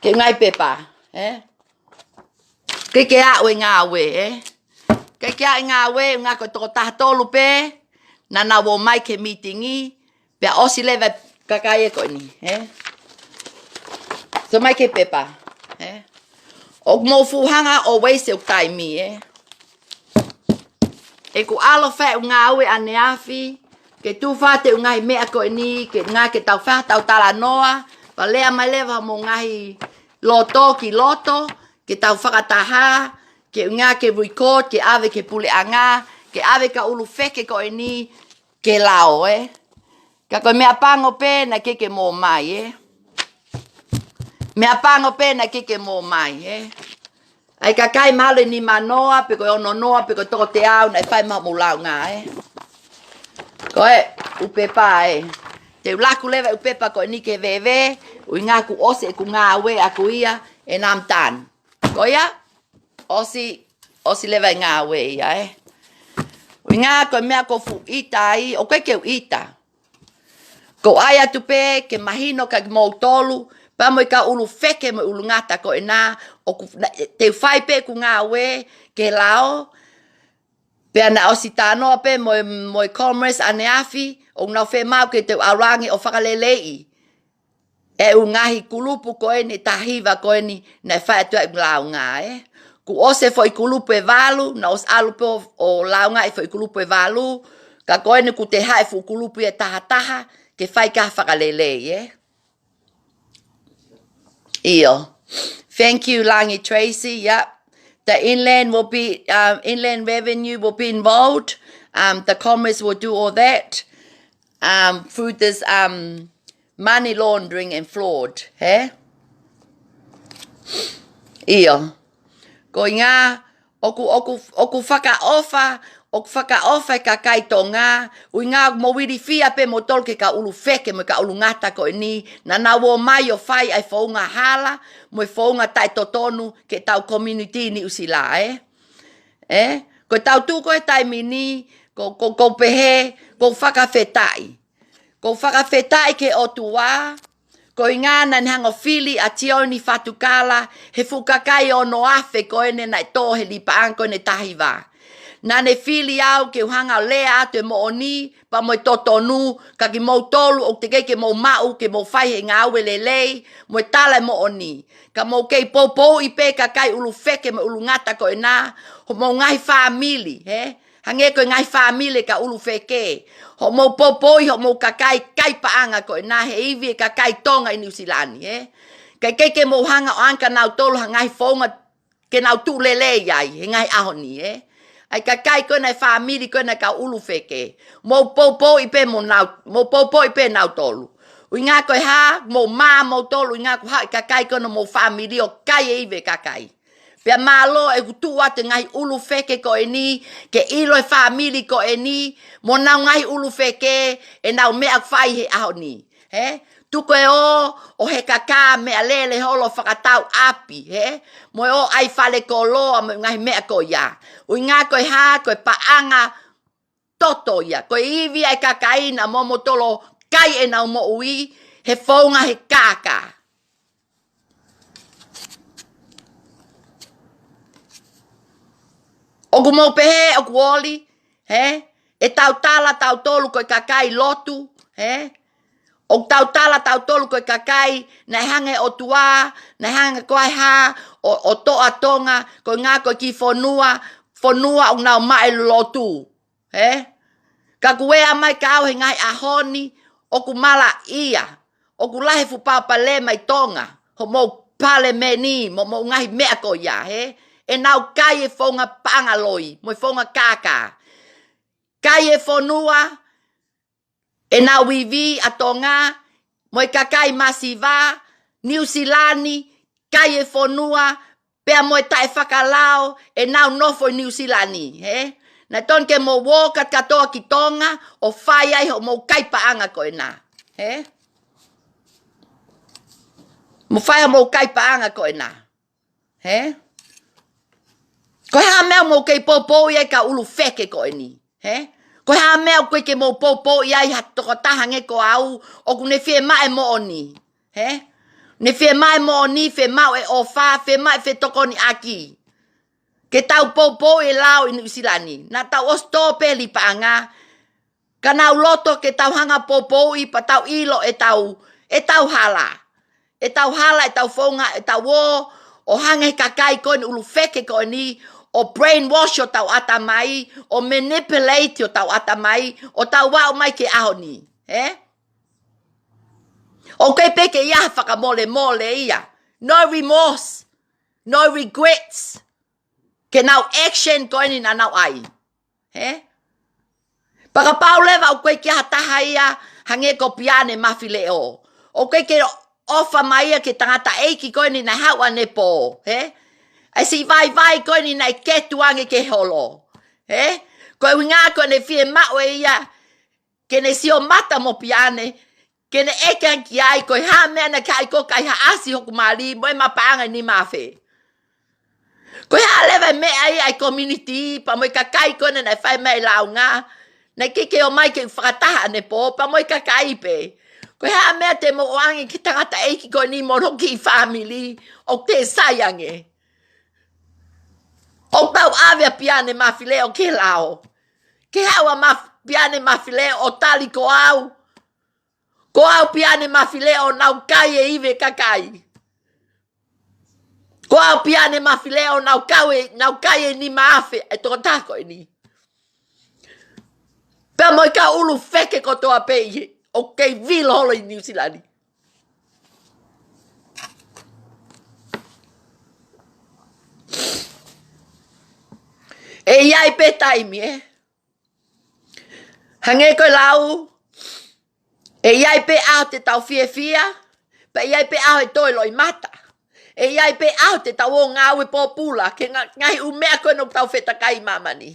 ke ungai pepa, he? Ke a ue ngā we, he? Ke a ngā we, unga koe toko taha tolu pe, na nau wo mai ke meetingi, pea osi lewa kakai e koe ni, he? So mai ke pepa, eh? O mo fuhanga o weise o taimi, eh? E ku alo whai o ngā ue ane awhi, ke tūwhate o ngahi mea koe ni, ke ngā ke tau whā tau tala noa, pa lea mai lewa mo ngahi loto ki loto, ke tau whakataha, ke ngā ke record, ke awe ke pule anga, ke awe ka ulu wheke koe ni, ke lao, eh? Ka koe mea pango pe na keke mō mai, eh? Mea pango pe na keke mō mai, eh? Ai ka kai malo ni manoa, pe koe ono noa, pe koe toko te au, na whai mau mulau ngā, eh? Koe, upepa, eh? Te ulaku lewa upepa koe ni ke vewe, ui ngā ku ose ku ngā ue aku ia, e nam tan. Koe ia, osi lewa ngā ue ia, eh? Ui ngā koe mea ko fu ita ai, o koe keu ita. Ko ai atu pe, ke mahino ka mou tolu, pa mo ka ulu feke mo ulu ngata ko ena o te whai pe ku ngā we ke lao pe ana ositano pe mo commerce ane afi o ngā whe mau ke te arangi o whakalelei e u ngahi kulupu ko eni tahiva ko eni na whai atu ai lao ngā ku ose foi kulupu e valu na os alu pe o lao ngā e foi kulupu e valu ka ko eni ku te hae fu kulupu e taha ke whai ka whakalelei Eo. Thank you, Langi Tracy. Yep. The inland will be, inland revenue will be involved. The commerce will do all that. Through this money laundering and fraud. He? Eo. Ko ngā, oku whakaofa, oku whakaofa ka kai tō ngā, ui ngā mowiri fia pe mo tolke ka ulu wheke mo ka ulu ngata ko ni, na nā wō mai o whai ai whaunga hala, mo i whaunga tai totonu ke tau community ni usila, Ko tau tūko e tai mini, ko pehe, ko whakawhetai. Ko whakawhetai ke o tuā, ko ingana ni hango fili a tioni fatukala he fukakai o no afe ko ene na to he lipaang ko ne tahiwa. Na ne fili au ke hanga lea te mo oni pa mo totonu ka ki mo tolu o te ke mo mau ke mo fai he ngā welelei mo tala mo oni. Ka mo kei popo i pe ka kai ulu feke mo ulu ngata ko ena ho mo ngai family he. Hange ko ngai family ka ulu feke. Ho mo popoi ho mo kakai kai paanga ko na he iwi kakai tonga i New Zealand he. Kai ke mo hanga o anka nau tolu hangai fonga ke nau tu lele yai he ngai ahoni he. Ai kakai ko na family ko na ka ulu feke. Mo popoi pe mo popoi pe nau tolu. Uinga ko ha mo ma mo tolu inga ko ha kakai ko no mo family o kai iwi kakai. Pea malo e kutua te ngai ulu feke ko e ni, ke ilo e family ko e ni, mo nau ngai ulu feke, e nau mea whai he aho ni. He? Tuko e o he kaka mea lele holo whakatau api. He? Mo e o ai whale ko loa mo ngai mea ko ia. Ui ngā koe ha, koe paanga toto ia. Koe iwi ai kakaina mo mo tolo kai e nau mo ui, he whaunga he kaka. Oku mo pehe, oku oli, he? E tau tala, tau tolu koe kakai lotu, he? O tau tala, tau tolu koe kakai, nei hange o tua, nei hange koe ha, o toa tonga, koe ngā koe ki whonua o nau mai lotu, he? Ka kuea mai kau he ngai ahoni, oku mala ia, oku lahe fupapa le mai tonga, ho mo pale meni, mo ngai mea ko ia, he? E nau kai e whaunga pangaloi, mo e whaunga kaka. Kai e whanua, e nau wiwi atonga, mo e kakai masiva, New Zealandi, kai e whanua, pea mo e tae whakalao, e nau nofo i New Zealandi, he? Na ton ke mo wokat katoa ki tonga, o whai ai ho mo kai paanga ko e nā, he? Mo whai mo kai paanga ko e nā, he? Ko ha mea mo kei popo ia ka ulu feke ko ni, he? Ko ha mea koe ke mo popo ia ha toko tahange ko au o ku ne fie mai mo oni, he? Ne fie mai mo oni fe mau e ofa fe mai fe toko ni aki. Ke tau popo e lao i New Zealand na tau ostope li panga. Ka nau loto ke tau hanga popo i pa tau ilo e tau hala. E tau hala e tau fonga e tau o hange kakai ko ni ulu feke ko ni o brainwash o tau ata mai, o manipulate o tau ata mai, o tau wau mai ke aho ni. O kei peke ia whakamole mole ia. No remorse. No regrets. Ke nau action ko ni na nau ai. Pakapau lewa o kei ke hataha ia hange ko piane mawhile o. O kei ke ofa mai ia ke tangata eiki ko ni na hawa ne po. Ai si vai ko ni na ke tuange ke holo. Ko winga ko ne fie mawe ia ke ne sio mata mo piane ke ne ekan ki ai ko ha me na kai ko kai ha asi hoku mali mo ma panga ni mafe. Ko ha leve me ai community pa mo ka kai ko na fai mai launga na ke o mai ke frata ne po pa mo ka kai pe. Ko ha me te mo wangi ki tangata eiki ko ni mo ki family o te sayange. O tau avea piane mawhile o ke lao. Ke hawa piane mawhile o tali ko au. Ko au piane mawhile o nau kai e iwe kakai. Ko au piane mawhile o nau kai e ni maafe e toko tako e ni. Pea moi ka ulu feke ko toa pei o kei vil holo i New Zealand. E iai pe taimi, Hange koe lau. E iai pe au te tau fia. Pe iai pe au e toi loi mata. E iai pe au te tau o ngāwe pōpula. Ke ngai umea koe no tau whetakai mamani.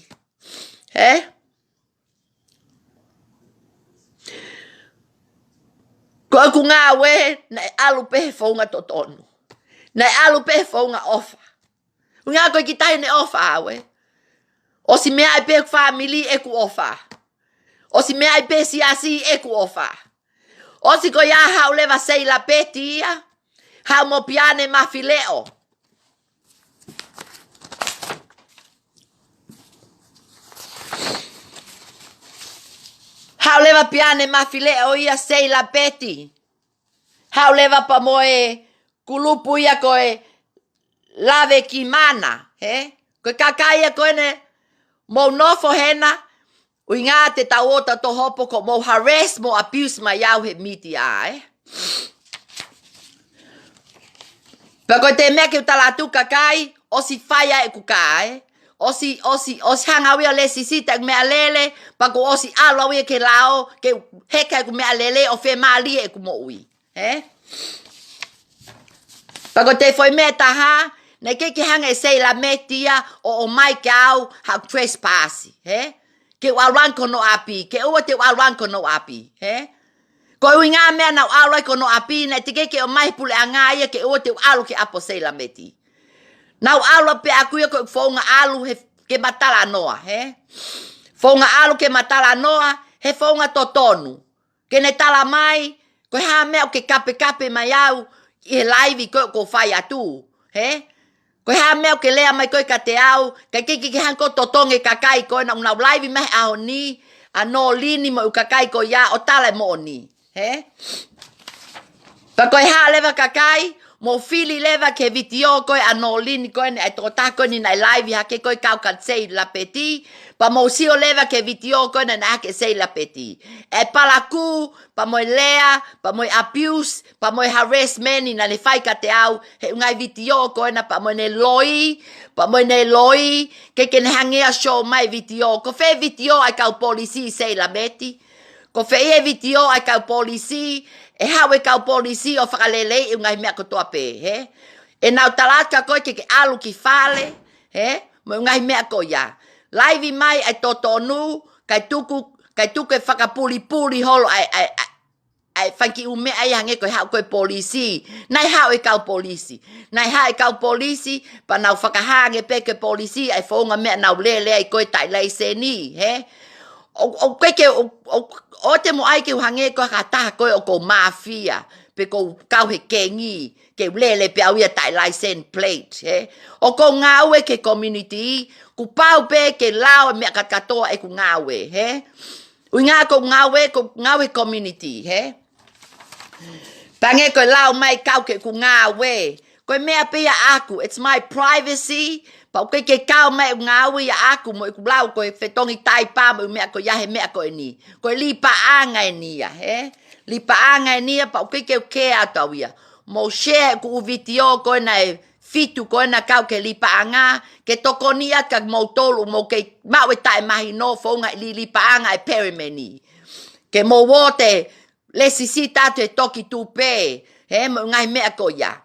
Koe ku ngāwe, nei alu pehe whaunga totonu. Nei alu pehe whaunga ofa. Ngā koe ki tahi ne ofa awe. O si mea i pe family e ku ofa. O si mea i pe siasi e ku ofa. Osi ko ia hau leva sei la peti ia. Hau mo piane mafileo. Hau leva piane mafileo ia sei la peti. Hau leva pa moe kulupu ia koe lave ki mana. He? Koe kakaia koe ne mo nofo hena. Ui ngā te tauota to hopo ko mo harass mo abuse ma iau he miti a. Pako te mea ki utalatu kakai, osi whaia e kukai. Osi hangawia le sisita ku mea lele, pako osi alawia ke lao, ke heka ku mea lele o whe maalia e ku mo ui. Pako te foi mea taha, ne ke hanga e sei la metia o mai ke au hau trespassi. Ke waruan kono api, ke ua te waruan kono api. Ko ui ngā mea nau alai kono api, ne te ke o mai pule a ngāia ke ua te alu ke apo sei la meti. Nau alu pe akuia ko whaunga alu he ke matala noa. Whaunga alu ke matala noa, he whaunga totonu. Ke ne tala mai, ko hā mea o ke kape mai au, i he laivi ko whai atu. Ko hā mea o ke lea mai koe ka te au, ka kiki ke hanko totonge kakai koe na unau laivi mai aho ni, a no lini mo u kakai ko ia o tala mo ni. Pa koe hā leva kakai, mo fili leva ke vitio koe a no lini koe ne ai tōtā koe ni nai laivi hake koe kau katsei la peti, pa mo sio leva ke vitio koe na hake sei la peti. E palaku, pa moe lea, pa moe abuse, pa moe harassment na le whai ka te au, he ungai vitio koe na pa moe ne loi, ke ne hangea show mai vitio. Ko whē vitio ai kau polisi sei la meti. Ko whē vitio ai kau polisi, e hau e kau polisi o whakalele i ungai mea kotoa pē. E nau talaka koe ke alu ki whale, mo ungai mea ko ia. Laivi mai ai totonu, kai tuku e whakapuli holo ai whanki ume ai hange koe hau koe polisi. Nai hau e kau polisi. Nai hau e kau polisi, pa nau whakahange pe ke polisi ai whaunga mea nau lele ai koe tai lei se ni. O te mo ai ke uhange koe kataha koe o ko mafia. Pe ko kau he kengi, ke lele pe au ia tai license plate. O ko ngāue ke community, ku pau pe ke lao mea katoa e ku ngāue. Ui ngā ko ngāue community. Pange koe lao mai kau ke ku ngāue. Koe mea pia aku, it's my privacy. Pa koe ke kau mai ngāue ia aku, mo i ku lau koe whetongi tai pā mo mea koe iahe mea koe ni. Koe li pa anga e nia. Li pa anga e nia, pa koe ke kea atau ia. Mo share ku uvitio koe na e fitu koe na kau ke li pa anga, ke toko nia ka mo tolu, mo ke mau e tae mahi no whaunga li pa anga e perimeni. Ke mo wote, le sisi tatu e toki tupe, mo ngai mea ko ia.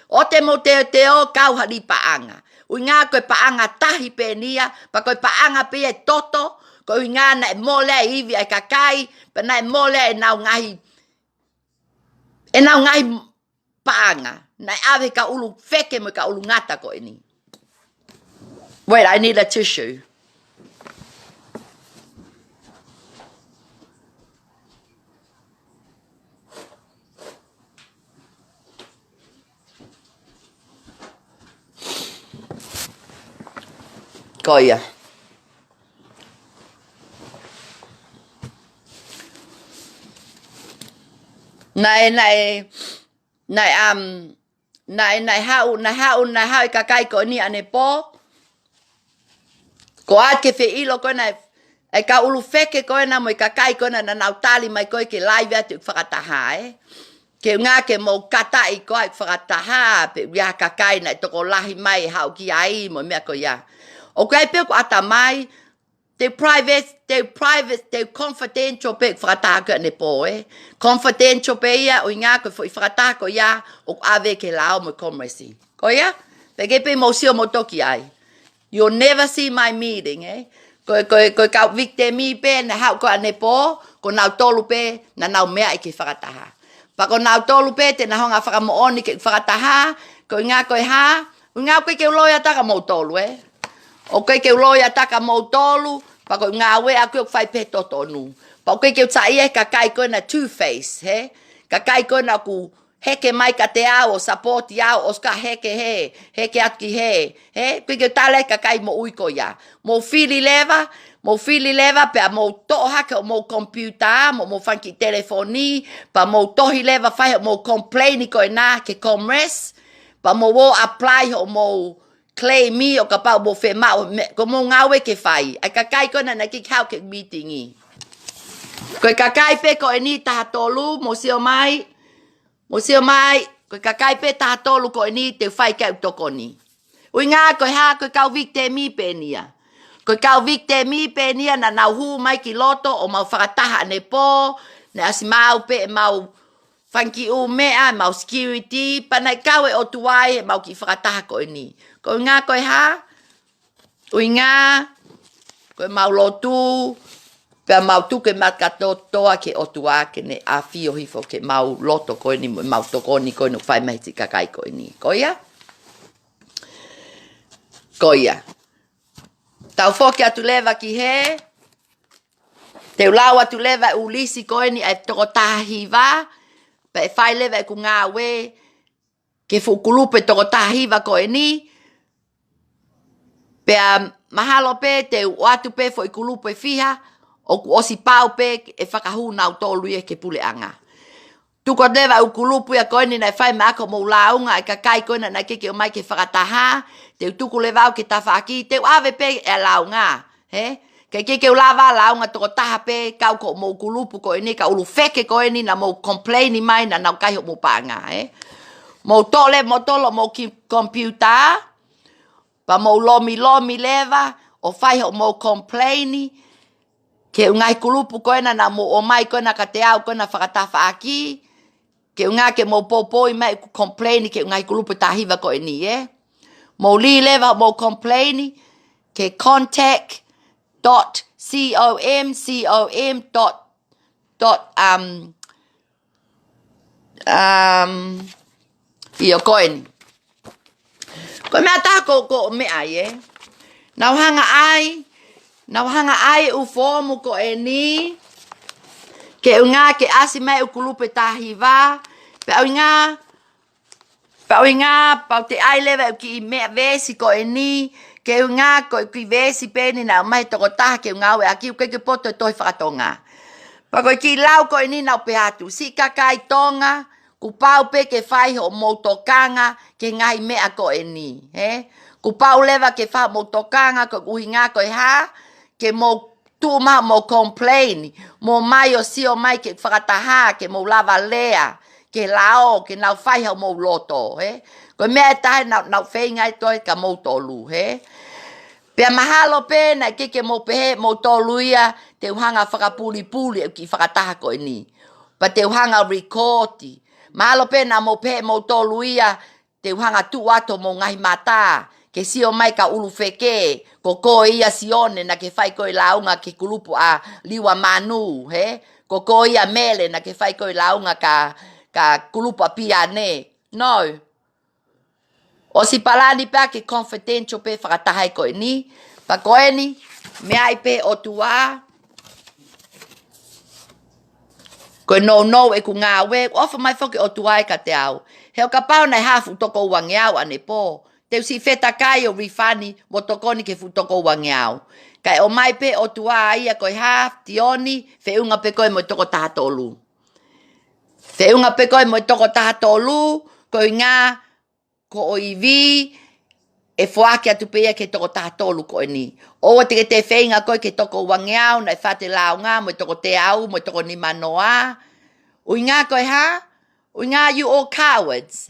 O te mo te o kau ha li pa anga. Ui ngā koe pa anga tahi pe nia, pa koe pa anga pe e toto, ko ui ngā na e mole e iwi ai kakai, pa na e mole e nau ngahi paanga. Na e awe ka ulu feke mo ka ulu ngata ko e ni. Wait, I need a tissue. Ko ia. Nai hau i kakai ko ni ane po. Ko ake fe ilo ko na e ka ulu feke ko na mo i kakai ko na nau tali mai ko ke live atu whakataha Ke ngā ke mo kata i ko ai whakataha pe ria kakai na toko lahi mai hau ki ai mo mea ko ia. O kai pe ko ata mai te confidential pe whakataha ko ne po Confidential pe ia o ngā ko whakataha ko ia o ave ke lao mo komresi. Ko ia? Pe ke pe mo sio mo toki ai. You'll never see my meeting, Ko kau victimi pe na hau ko ane po, ko nau tolu pe na nau mea i ke whakataha. Pa ko nau tolu pe te na honga whakamooni ke whakataha, ko ngā koe ha, ngā koe ke uloia taka mou tolu, O koe ke uloia taka mou tolu, pa ko ngā we a koe whai pe totonu. Pa koe ke utai e ka kai koe na two-face, he? Ka kai koe na ku heke mai ka te ao, sapoti ao, o ska heke atu ki he? Koe ke tale ka kai mo ui ko ia. Mo fili leva, pe a mo to'o hake o mo computer, mo funky telefoni, pa mo tohi leva whai o mo complaini koe nā ke comres, pa mo wo apply o mo claimi o ka pau mo whe mao, ko mo ngawe ke whai. Ai ka kai koe na ki hau ke meeting i. Koe ka kai pe koe ni taha tolu, mo sio mai, koe ka kai pe taha tolu koe ni te whai kau toko ni. Ui ngā koe ha, koe kau vikte mi pe nia. Koe kau vikte mi pe nia na nau hu mai ki loto o mau whakataha ne po, ne asi mau pe mau whanki u mea, mau security, panai kau e o tuai e mau ki whakataha koe ni. Koe ngā koe ha, ui ngā, koe mau lotu, pea mau tuke mat katoa ke otua ke ne a fio hifo ke mau loto koe ni mau toko ni koe no whai mai tika kai koe ni. Koia? Koia. Tau whoke atu lewa ki he. Te ulau atu lewa ulisi koe ni e toko tahi wa. Pa e whai lewa e ku ngā we. Ke whukulupe toko tahi wa koe ni. Pea mahalo pe te uatu pe fo i kulupe fiha. O ku osi pau pe e whakahu nau tolu e ke pule anga. Tuko lewa u kulupu ia koe ni nei whai mako mo launga e ka kai koe na keke o mai ke whakataha. Te tuku lewa au ke tawhaki. Te ave pe e launga. Ke keke u lawa launga toko taha pe kau ko mo kulupu koe ni. Ka ulu feke koe ni na mo complaini mai na nau kai ho mo panga. Mo tole mo tolo mo ki computer. Pa mo lomi lewa. O whai ho mo complaini. Ke ungai kulupu koe na mo o mai koe na ka te au koe na whakatafa aki. Ke unga ke mo popoi mai ku complaini ke ungai kulupu tahiwa koe ni, Mo li lewa mo complaini ke iyo koe ni. Koe mea taha ko mea, Nau hanga ai u fomu ko e ni. Ke unga ke asi mai u kulupe tahiwa. Pe au inga, pau te ai lewa u ki mea vesi ko e ni. Ke unga ko ki vesi pe ni na mai toko taha ke unga ue aki u keke poto e toi whakatonga. Pa koe ki lau ko e ni nau pe hatu. Si kakai tonga, ku pau pe ke whai ho motokanga ke ngai mea ko e ni. Ku pau lewa ke wha motokanga ko uhinga ko e ha. Ke mo tuma mo complain, mo mai o sio mai ke whakataha, ke mo lava lea, ke lao, ke nau whaiha mo loto, Koe mea tahe nau whaingai toi ka mo tolu, Pea mahalo pe na ke mo pehe mo tolu ia, te uhanga whakapuli ki whakataha koe ni. Pa te uhanga recordi. Mahalo pe na mo pehe mo tolu ia, te uhanga tu ato mo ngahi mata. Ke sio mai ka ulu feke, ko koe ia sione na ke whai koe launga ke kulupu a liwa manu, Ko koe ia mele na ke whai koe launga ka kulupu a piane. No. O si palani pa ke confidential pe whakatahai koe ni. Pa koe ni, mea i pe o tua. Koe no e ku ngā we, ofa mai whoke o tua e ka te au. Heo ka pau nei hafu toko uangi au ane po. Te usi feta kai o rifani mo tokoni ke futoko wangi au. Kai o mai pe o tua ia koe haf, tioni, whiunga pe koe mo toko taha tolu. Whiunga pe koe mo toko taha tolu, koe ngā, ko o iwi, e whaake atu pe ia ke toko taha tolu koe ni. Owa te whainga koe ke toko wangi au, nai whate lao ngā, mo toko te au, mo toko ni manoa. Ui ngā koe ha? Ui ngā you all cowards,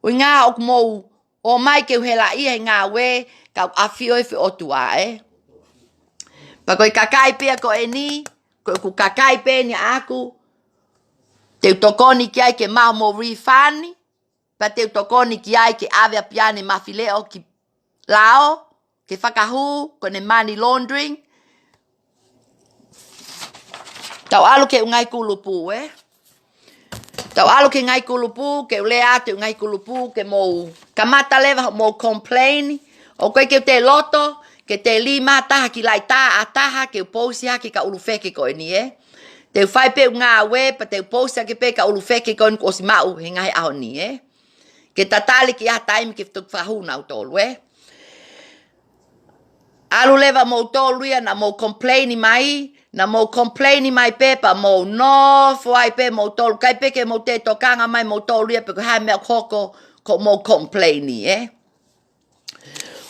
Ui ngā ok mou, o mai ke uhela ia ngā we, ka awhio e o tua, Pa koe kakai pia ko e ni, koe ku kakai pe ni aku, te utokoni ki ai ke maho mo rifani, pa te utokoni ki ai ke ave a piane mawhileo ki lao, ke whakahu, kone money laundering. Tau alu ke ungai kulupu, Tau alu ke ngai kulupu, ke ule ate ngai kulupu, ke mo kamata lewa mo complain, o koe ke te loto, ke te lima taha ki lai tā ataha ke upousi hake ka ulufeke ko ni te whai pe ngā we pa te upousi hake pe ka ulufeke ko ni ko si mau he ngai aho ni ke tatali ki a taimi ke tuk whahuna u tolu alu leva mo tolu ia na mo complaini mai na mo complaini mai pe pa mo no fwai pe mo tolu kai pe ke mo te tokanga mai mo tolu ia pe ko hai mea koko ko mo complaini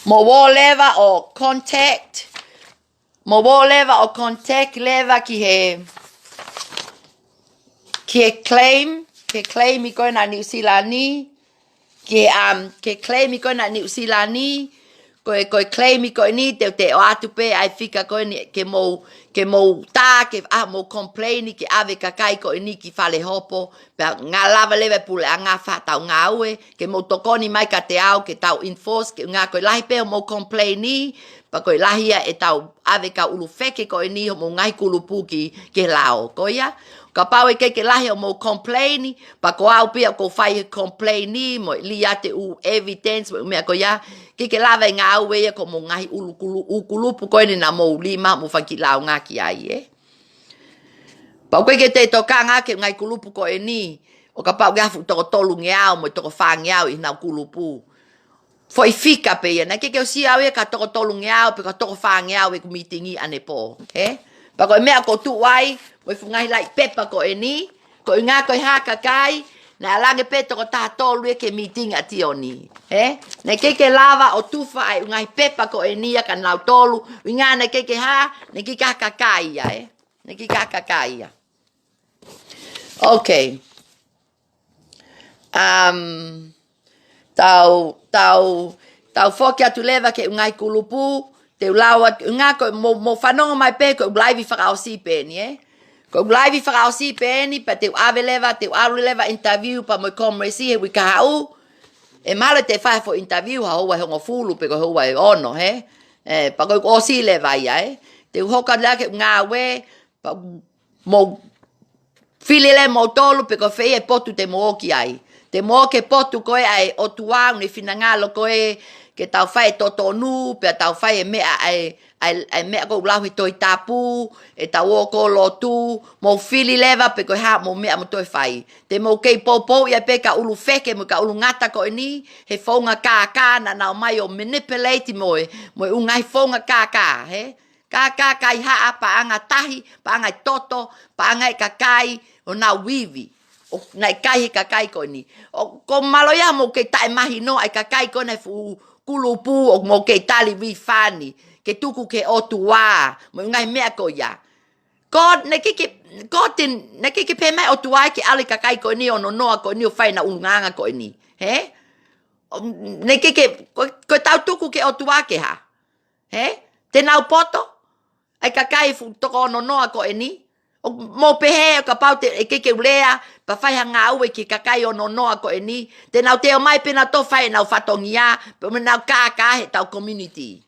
mo wo leva o contact mo wo leva o contact leva ki he claim I koe na New Zealand ni ke claim I koe na New Zealand ni koe claim I koe ni te o atu pe ai fika koe ni ke mo tā ke mo complaini ke ave kakai koe ni ki fale hopo pe ngā lava leve pule a ngā whatau ngā ue ke mo tokoni mai ka te au ke tau enforce ke ngā koe lahi pe mo complaini pa koe lahia e tau ave ka ulu feke koe ni mo ngai kulupu ke lao koe ia ka pau e ke lahi o mo complaini pa ko au pia ko fai complaini mo li ate u evidence mo mea ko ia ke lava ngā au e ko mo ngai kulupu koe ni na mo lima mo whaki lao ngā ki ai pa koe ke te toka ngā ke ngai kulupu koe ni o ka pau gafu toko tolu ngeau mo toko wha ngeau I nau kulupu foi fika pe ia na ke o si au e ka toko tolu ngeau pe ka toko wha ngeau e ku meetingi ane po pa koe mea ko tu wai mo fungai lai pepa ko ni ko ngā koe haka kai na alange pe toko tātolu ke meeting ati oni na ke lava o tufa ai ngai pepa ko ni ka nau tolu ngā na ke ha na ke haka kai ia na ke haka kai ia okay tau foki atu leva ke ngai kulupu te ulawa ngā ko mo whanonga mai pe ko live whakao si pe ni ko live whakao si pe ni pa te ave leva te aru leva interview pa mo komresi he wika hau e male te whae for interview ha hoa hongo fulu pe ko hoa ono pa ko o si leva ia te hoka lea ke ngā we pa mo fili le mo tolu pe ko whee potu te mooki ai te mooke potu koe ai o tuau ni finangalo koe ke tau whae totonu pe tau whae mea ai mea ko ulahi toi tapu e tau o ko lotu mo fili leva pe ko ha mo mea mo toi whae te mo kei popo ia pe ka ulu feke mo ka ulu ngata ko ni he fonga ka na nau mai o manipulate mo ungai fonga ka ka kai ha pa anga tahi pa anga toto pa anga kakai o na wivi o nai kai kakai ko ni o ko maloya mo ke tai mahi no ai kakai ko na fu kulupu o mo ke tali wi fani ke tuku ke o tua mo ngai mea ko ya god ne ke pe mai o tua ke ali kakai ko ni o no ko ni o fai na unganga ko ni ne ke ko tau tuku ke o tua ke ha te nau poto ai kakai fu toko no ko ni o mo pehe ka pau te ke ulea pa fai hanga ue ki kakai o no ko ni te nau te o mai pena to fai nau fatongia pe me nau ka he tau community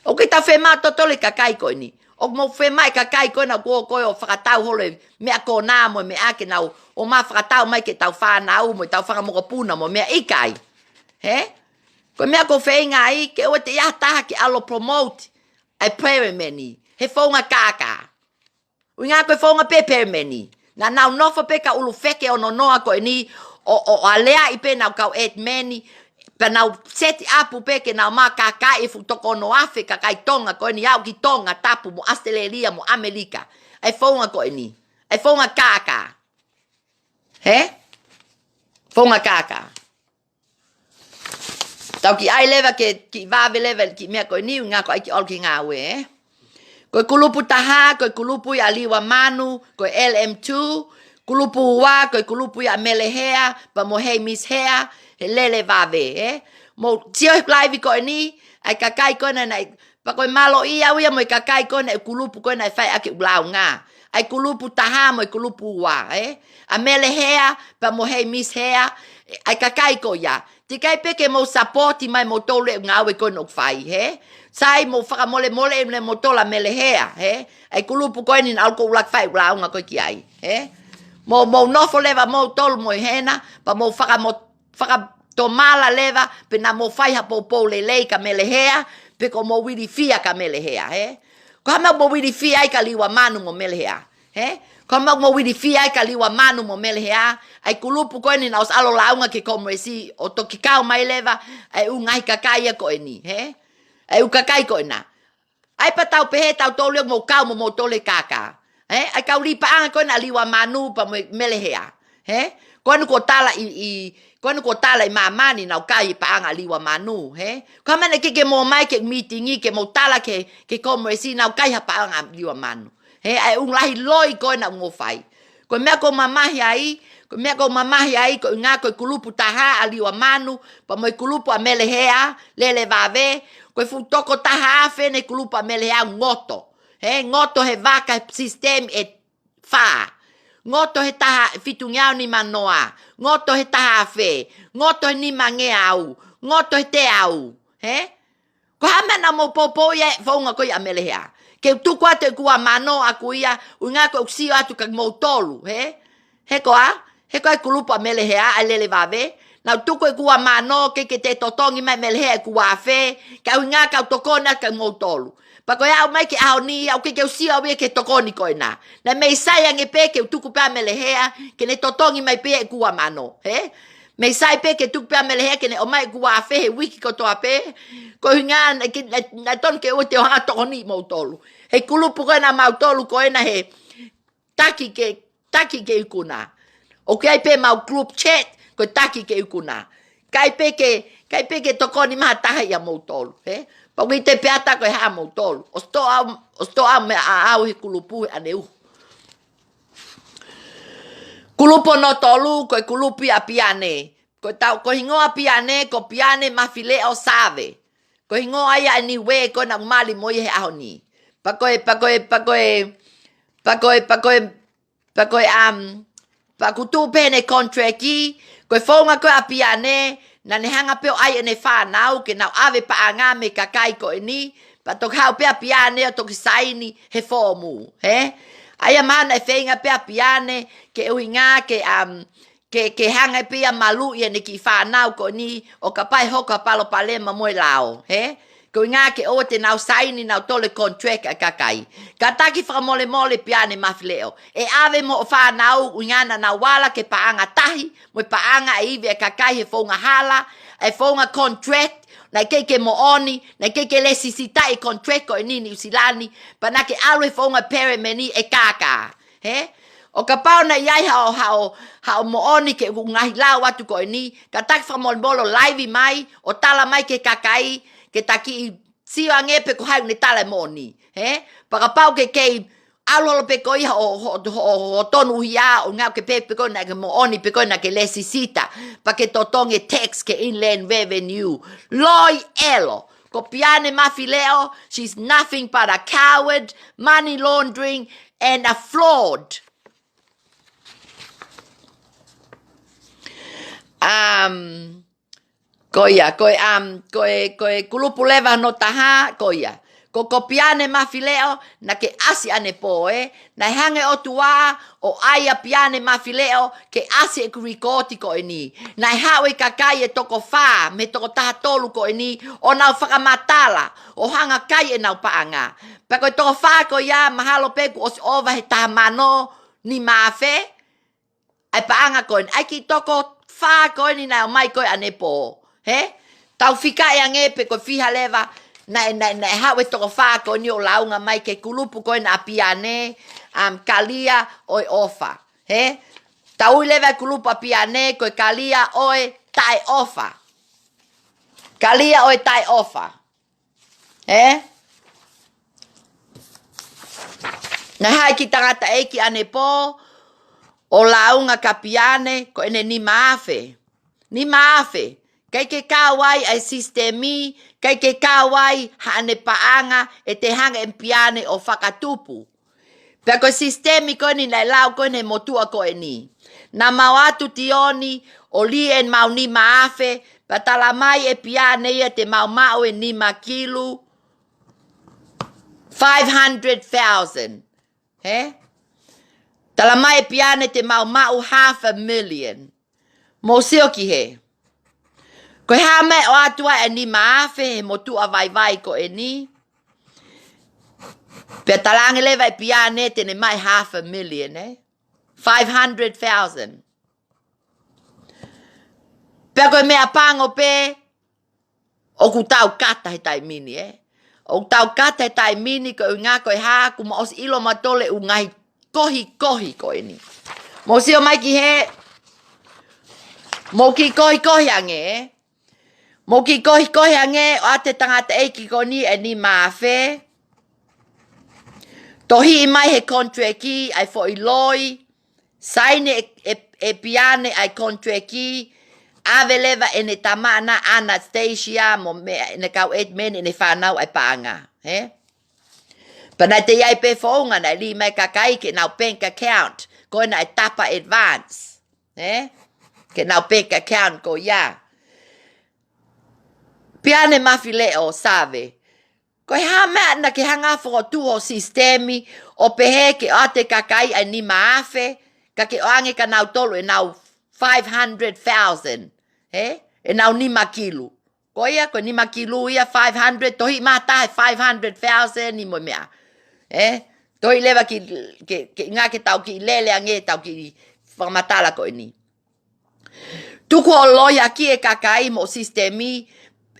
o ke tau fe ma to le kakai ko ni o mo fe mai kakai ko na ko o whakatau hole mea ko nā mo me ake nau o ma whakatau mai ke tau whanau mo tau whakamokopuna mo mea ikai ko mea ko fe inga i ke o te ia taha ki alo promote ai peremeni he whaunga kaka Winga koe whaunga pe peremeni. Na nau nofa pe ka ulu feke o nonoa koe ni o alea i pe nau kau et meni. Pa nau seti apu pe ke nau maa kaka e fu toko no afe kakai tonga koe ni au ki tonga tapu mo Australia mo Amerika. Ai whaunga koe ni. Ai whaunga kaka. Whaunga kaka. Tau ki ai leva ke ki vave leva ki mea koe ni ngā koe ai ki ol ki ngā ue Koe kulupu taha, koe kulupu ia liwa manu, koe LM2, kulupu ua, koe kulupu ia melehea, pa mo hei mishea, he lele vave, Mo tio laivi koe ni, ai kakai koe na, pa koe malo ia uia mo i kakai koe na, e kulupu koe na, e whai ake ulau ngā. Ai kulupu taha mo i kulupu ua, A melehea, pa mo hei mishea, ai kakai koe ia. Tikai peke mo sapoti mai mo tole ngā ue koe no whai, Sai mo whakamole le mo tola melehea, Ai kulupu koe ni na alko ulak whai ulaunga koe ki ai, Mo nofo leva mo tolu mo hena, pa mo whakatomala leva, pe na mo whai hapopo le lei ka melehea, pe ko mo wiri fia ka melehea, he? Ko hama mo wiri fia ai ka liwa manu mo melehea, he? Ko hama mo wiri fia ai ka liwa manu mo melehea, ai kulupu koe ni na os alo launga ke komresi, o toki kau mai leva, ai ungai kakai koe ni, he? Ai ukakai koe na. Ai pa tau pehe tau tole mo kau mo tole kaka. Ai kau li paanga koe na liwa manu pa melehea. He? Koe nu ko tala koe nu ko tala i mamani na ukai paanga liwa manu. He? Koe mene ke mo mai ke meetingi ke mo tala ke komresi na ukai ha paanga liwa manu. He? Ai unglahi loi koe na ngofai. Koe mea ko mamahi ai, ko ngā koe kulupu taha a liwa manu, pa mo kulupu a melehea, lele vave, koe futoko taha afe ne kulupu a melehea ngoto. He, ngoto he vaka system e wha. Ngoto he taha fitungiau ni manoa. Ngoto he taha afe. Ngoto he ni mange au. Ngoto he te au. He? Ko hamana mo popo ye fonga koe a melehea. Ke tukua te kua mano a kuia, unga koe uksio atu kak mo tolu. He? He koa? He koe kulupu a melehea a lele vave. Nau tuko e kua mano ke te totongi mai melehea e kua afe. Ka unga kau tokona kak mo tolu. Pa koe au mai ke au ni, au ke usio au ke tokoni koe na. Na mei sai ange pe ke tuku pea melehea, ke ne totongi mai pe e kua mano. He? Mei sai pe ke tuku pea melehea, ke ne o mai kua afe he wiki kotoa pe. Ko hinga na ton ke ue te oha tokoni mo tolu. He kulupu koe na mau tolu koe na he taki ke ukuna. O ke ai pe mau group chat, koe taki ke ukuna. Kai pe ke tokoni maha taha ia mo tolu. He? Pa ui te peata koe haa mo tolu. O sto au me a au he kulupu ane uhu. Kulupu no tolu koe kulupi a piane. Ko hingoa piane, ko piane mafile o save. Ko hingoa ia ni we koe na umali moi he aho ni. Pa kutu pene kontraki, koe fonga koe a piane, na ne hanga peo ai ene whanau, ke nau ave pa anga me kakai koe ni, pa tok hau pea piane o toki saini he fomu, he? Aia mana e whenga pea piane, ke uinga, ke hanga pea malu i ene ki whanau koe ni, o ka pai hoka palo palema moe lao, he? Ko ngā ke o te nau saini nau tole contract a kakai. Ka taki whakamole mole piane mawhileo. E ave mo o whanau ngana na wala ke paanga tahi, mo paanga e iwe a kakai he whaunga hala, e whaunga contract, na ke mo oni, na ke lesi sita e contract ko e nini usilani, pa na ke alu e whaunga pere meni e kaka. He? O ka pao na iai hao mo oni ke ngahi lau atu ko e ni, ka taki whakamole molo live mai, o tala mai ke kakai, ke taki sio angepe ko hau ne tala moni, he? Paka pau ke alolo pe ko iha o tonu hia o ngau ke pepe ko na ke mo oni pe ko na ke lesi sita, pa ke totonge tax ke inland revenue. Loi elo, ko piane mafileo, she's nothing but a coward, money laundering, and a fraud. Koia, koe kulupu leva no taha, koia. Ko piane mafileo, na ke asi ane poe, na hange o tua, o aia piane mafileo, ke asi e kurikoti ko e ni. Na hawe kakai e toko wha, me toko taha tolu ko e ni, o nau whakamatala, o hanga kai e nau paanga. Pa koe toko wha ko ia, mahalo peku o si ova he taha mano, ni mafe, ai paanga ko e ni. Ai ki toko wha ko e ni na o mai ko e ane po. He? Tau whika e angepe ko whiha leva na hawe toko wha ko ni o launga mai ke kulupu ko na piane kalia oi ofa. He? Tau leva kulupu a piane ko kalia oi tai ofa. Kalia oi tai ofa. He? Na hai ki tangata eki ane po o launga ka piane ko ene ni maafe. Ni maafe. Kai ke kawai ai sistemi, kai ke kawai hane paanga e te hanga empiane o whakatupu. Pea ko sistemi ko ni lai lau ko ne motua ko e ni. Na mawatu tioni o li en mau ni maafe, pa tala mai e piane ia te mau e ni makilu, 500,000. He? Tala mai e piane te mau 500,000. Mo sio ki he. Koe hame o atua e ni maafe he mo tua vai ko e ni. Pea talange lewa e pia ne tene mai $500,000, eh? 500,000. Pea koe mea pango pe, o ku tau kata he tai mini, eh? O tau kata he tai mini ko ngā koe hā, ku ma os ilo matole u ngai kohi ko e ni. Mo sio mai ki he, mo ki kohi ange, eh? Mo ki kohi ange, o ate tangata eiki ko ni e ni maafe. Tohi mai he kontreki, ai fo i loi, saine e piane ai kontreki, ave leva e ne tamana Anastasia, mo me ne kau et meni ne whanau ai paanga. Pana te iai pe whaunga na li mai kakai ke nau bank account, ko na e tapa advance. Ke nau bank account ko ia. Piane mafile o save. Ko ha mea na ke hanga tu o sistemi o pehe ke ate kakai ai ni maafe ka ke oange ka nau tolu e nau 500,000 e nau ni makilu ko ia ko ni makilu ia 500 tohi mata 500,000 ni mo mea tohi leva ki nga ke tau ki lele ange tau ki whamatala ko ni tuku o loya ki e kakai mo sistemi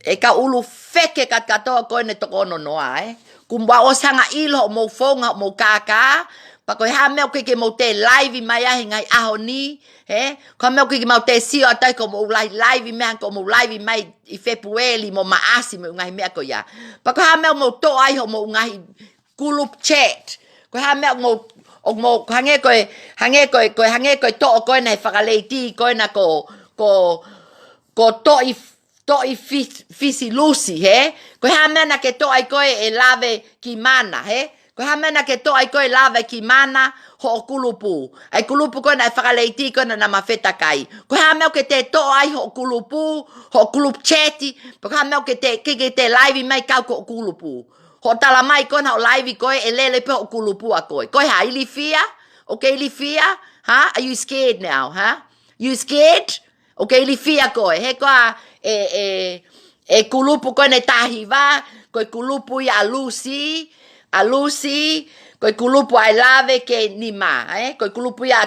e ka ulu feke kat katoa koe ne toko ono noa, Kumba o sanga ilo mo fonga mo kaka, pa koe ha meo ke mo te live mai ahi ngai aho ni, Ko meo ke mo te sio atai ko mo live mea ko mo live mai I February mo maasi mo ngai mea ko ya. Pa koe ha meo mo to ai ho mo ngai kulup chat. Koe ha meo mo hange koe to o koe na whakaleiti koe na ko to I fisi lusi, Koe ha mea na ke to ai koe e lave ki mana, Koe ha mea na ke to ai koe lave ki mana ho o kulupu. Ai kulupu koe na e whakaleiti koe na mawheta kai. Koe ha mea ke te to ai ho o kulupu, ho o kulup chati, koe ha mea ke te live mai kau ko o kulupu. Ho tala mai koe na o live koe e lele pe o kulupu a koe. Koe ha ili fia? Okay, ili fia? Are you scared now, You scared? Okay, ili fia koe. He koa e kulupu koe ne tahiwa, koe kulupu I a Lucy, koe kulupu ai lave ke nima, Koe kulupu I a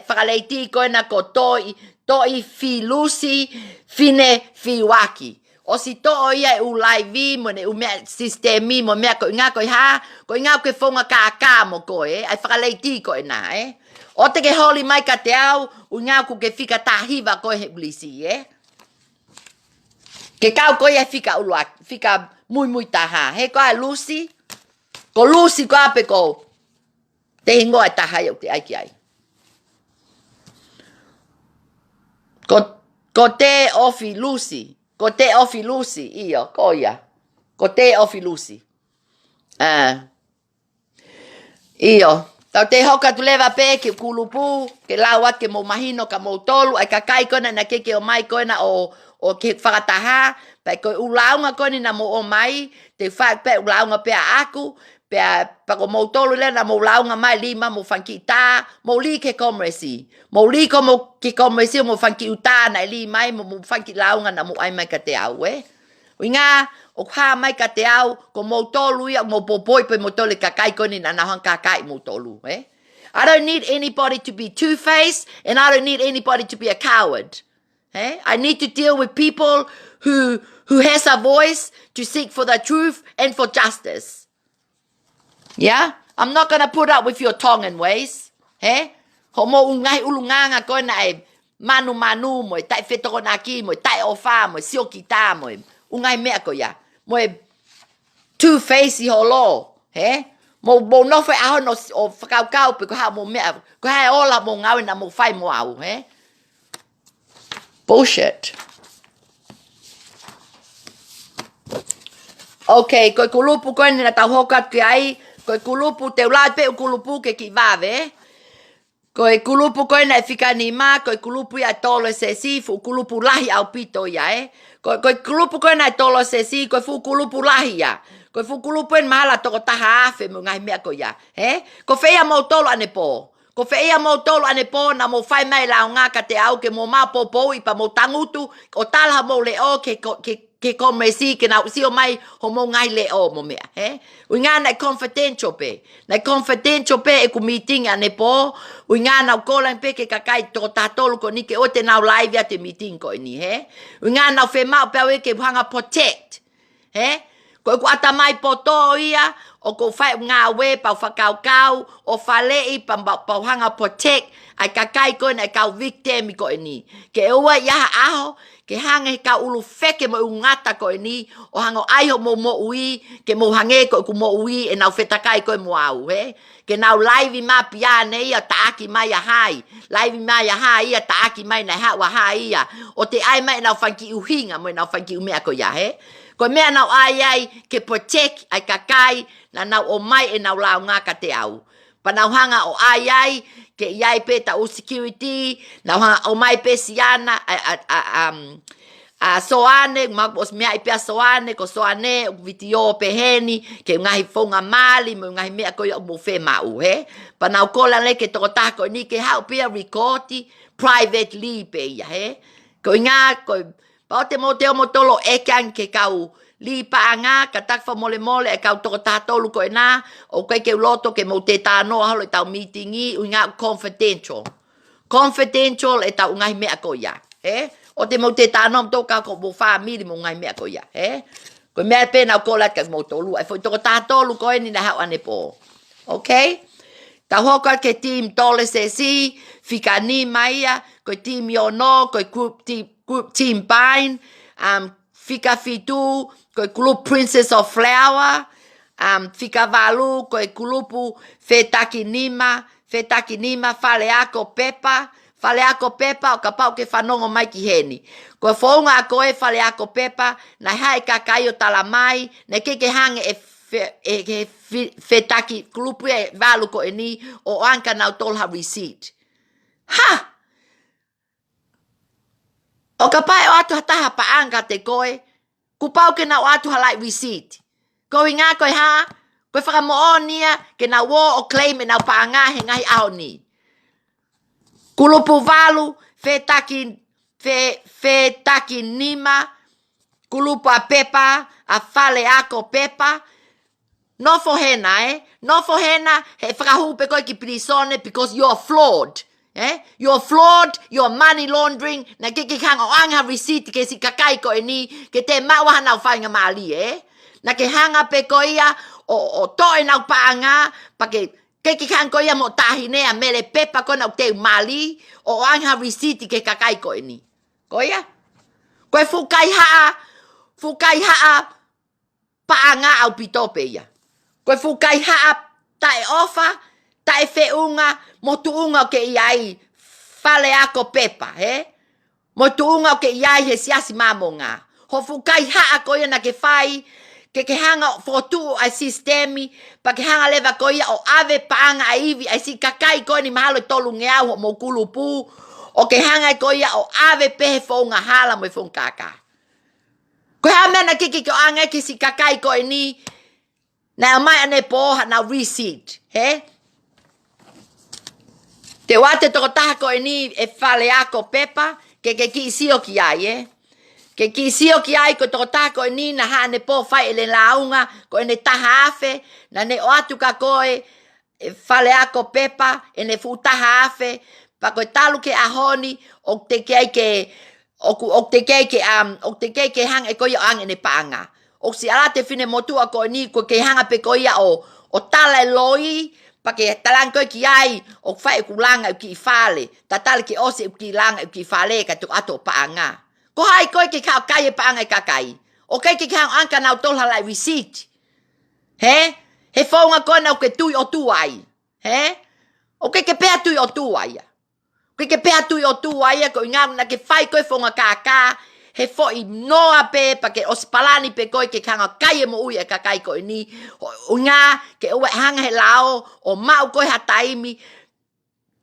whakaleiti koe na ko toi fi Lucy, fine fi waki. O si to ia u live mo ne u mea sistemi mo mea koe ngā koe whonga ka mo koe, ai whakaleiti koe na, O te ke holi mai ka te au, u ngā ku ke whika tahiwa koe he ulisi, Ke kau koe e whika mui taha. He koe Lucy. Ko Lucy ko ape ko. Te hingoa taha iau te aiki ai. Ko te ofi Lucy. Ko te ofi Lucy. Iyo, ko ia. Ko te ofi Lucy. Iyo. Tau te hoka tu lewa pe ke kulupu. Ke lauat ke mo mahino ka mo tolu. Ai ka kai kona na keke o mai kona o ke whakataha, pai koe ulaunga koe ni na mo o mai, te whaak pe ulaunga pe a aku, pe a pako mo tolu le na mo ulaunga mai lima mo whanki tā, mo li ke komresi. Mo li ko mo ke komresi mo whanki uta na li mai, mo whanki launga na mo ai mai ka te au, Winga, o ha mai ka te au, ko mo tolu ia, mo popoi pe mo tolu kakai koe ni na nahang kakai mo tolu, I don't need anybody to be two-faced, and I don't need anybody to be a coward. I need to deal with people who has a voice to seek for the truth and for justice. Yeah? I'm not going to put up with your tongue and ways. Ho mo ungai ulunganga koe na e manu mo, tai whetoko naki mo, tai ofa mo, sio kita mo, ungai mea ko ya. Mo e two-faced ho lo. Mo no whai aho no o whakau pe ko ha mo mea, ko ha ola mo ngawe na mo whai mo au. Bullshit. Okay, koe kulupu koe nina tau hokat ki ai, koe kulupu te ulai pe kulupu ke ki vave, koe kulupu koe na e whika ni ma, koe kulupu ia tolo se si, fu kulupu lahi au pito ia, Koe kulupu koe na e tolo se si, koe fu kulupu lahi ia, koe fu kulupu en mahala toko taha afe mo ngai mea ko ia, Ko whea mo tolo ane po, Ko whaia mō tolo ane pōna mō whai mai lao ngā ka te au ke mō māpōpō i pa mō tangutu o talaha mō le o ke komesi ke nau sio mai ho mō ngai le o mō mea. Ui ngā nei confidential pe. Nei confidential pe e ku meeting ane pō. Ui ngā nau kōlang pe ke kakai tō tātolu ko ni ke o te nau live a te meeting ko ni. Ui ngā nau whemau pēo e ke hanga protect. Ko ku ata mai poto ia o ko fai ngā we pau whakaukau o whalei pau hanga protect ai kakai ko nei kau victim ko ni. Ke ua iaha aho ke hanga he kau ulu wheke mo ungata ko ni o hango aiho mo ui ke mo hange ko ku mo ui e nau whetakai ko mo au. Ke nau live ma pia nei ia taaki mai a hai. Live mai a hai ia taaki mai nei hawa hai ia. O te ai mai nau whanki uhinga mo nau whanki umea ko ia Ko mea nau ai ke protect ai kakai na nau o mai e nau lau ngā ka te au. Pa nau hanga o ai ke iai pe ta o security, nau hanga o mai pe siana soane, magos mea i pia soane, ko soane, vitio pe heni, ke ngahi fonga mali, mo ngahi mea ko ia mo whe mau, Pa nau kola le ke toko tako ni ke hau pia recordi, privately pe ia, Ko ngā, ko pa o te mo te o mo tolo ekan ke kau li paanga ka takfa mole mole e kau toko tātolu ko e nā o kai ke uloto ke mo te tānoa halo e tau meetingi u ngā confidential. Confidential e tau ngai mea ko ia. O te mo te tānoa mto ka ko mo whamiri mo ngai mea ko ia. Ko mea pēnau ko lat ka mo tolu. E fo toko tātolu ko e ni na hau ane po. Okay? Ta hoka ke team tole se si, fika ni maia, ko team yono, ko group team Pine, fika fitu, ko group Princess of Flower, fika valu, ko grupu fetaki nima, faleako pepa, o ka pau ke whanongo mai ki heni. Ko whaunga a koe faleako pepa, na hae kakai o talamai, na ke hange e fetaki grupu e valu ko e ni, o anka nau tolha receipt. Ha! O ka pai o atu hataha paanga te koe, ku pau ke nau atu halai receipt. Ko i ngā koe ha, koe whakamoonia ke nau wo o claim e nau paanga he ngahi aho ni. Kulupu valu, fetaki nima, kulupu a pepa, a fale ako pepa, no for hena, No for hena, he whakahupe koe ki prisone because you're flawed. You're flawed, you're money laundering, na ke hanga o anga receipt ke si kakai ko e ni, ke te mawaha nau whainga mali, Na ke hanga pe ko ia, o toe nau paanga, pa ke hanga ko ia mo tahinea, mele pepa ko nau te mali, o anga receipt ke kakai ko e ni. Ko ia? Koe fukai haa, paanga au pitope ia. Koe fukai haa, tae ofa, tae whiunga, mo tuunga ke iai fale ako pepa, Mo tuunga ke iai he siasi mamonga. Ho fukai haa ko ia na ke whai, ke hanga fotu ai sistemi, pa ke hanga lewa ko ia o ave paanga a iwi, ai si kakai ko ni mahalo tolu ngeau ho mo kulupu, o ke hanga ko ia o ave pehe whaunga hala mo i whaungkaka. Ko hea mena ke o anga ke si kakai ko ni, na mai ane poha na receipt, Te wate toko taha ko ni e whale ako pepa, ke ki sio ki ai, Ke ki sio ki ai ko toko taha ko ni na hane po whai ele launga, ko ne taha afe, na ne o atu ka koe, e whale ako pepa, e ne fu taha afe, pa koe talu ke ahoni, o te kei ke hanga e koe o ang ene paanga. O si ala te whine motua ko ni, ko ke hanga pe koe o tala e loi, pa ke talang koe ki ai, o whae kulanga u ki whale, ta tala ke ose u ki langa u ki whale, ka tu ato paanga. Ko hai koe ke kao kai e paanga e kakai. O kai ke kao anka nau tolha lai receipt. He whaunga koe nau ke tui o tu ai. O kai ke pēa tui o tu ai. Koe ke pēa tui o tu ai, ko inga na ke whai koe whaunga kākā, he fo i noa pe, pa ke ospalani pe koe ke kanga kai e mo ui e kakai koe ni, o ngā ke ue hanga he lao, o mau koe ha taimi,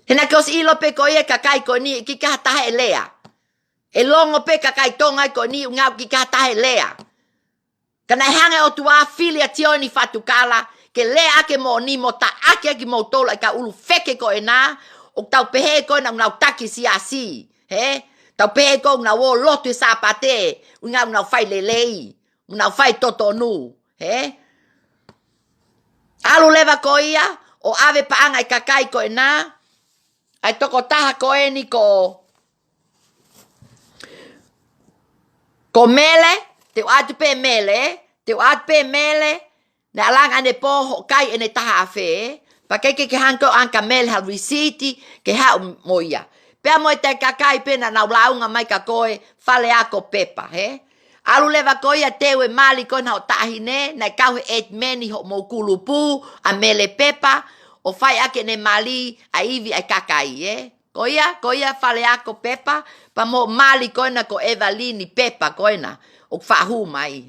he na ke os ilo pe koe e kakai koe ni, ki ka hataha e lea. E longo pe kakai tonga koe ni, ngā ki ka hataha e lea. Kana hanga o tua filia tioni fatukala, ke le ake mo ni mo ta ake ki mo tolo ka ulu feke ko ena o tau pehe ko na taki siasi he tau pehe ko na wo lotu sa pate unga na fai lelei una fai totonu he alu leva ko ia o ave paanga i kakai ko ena ai toko taha ko eni ko mele te atu pe mele na alang ane po ho kai ene taha afe pa ke hanko anka mele ha risiti ke ha moia pe mo te kakai pe na launga mai ka koe fale ako pepa he alu leva ko ia tewe mali ko na tahine na kau et meni ho mo kulupu a mele pepa o fai ake ne mali a ivi a kakai ko ia fale ako pepa pa mo mali ko na ko Evalini pepa ko na o fa hu mai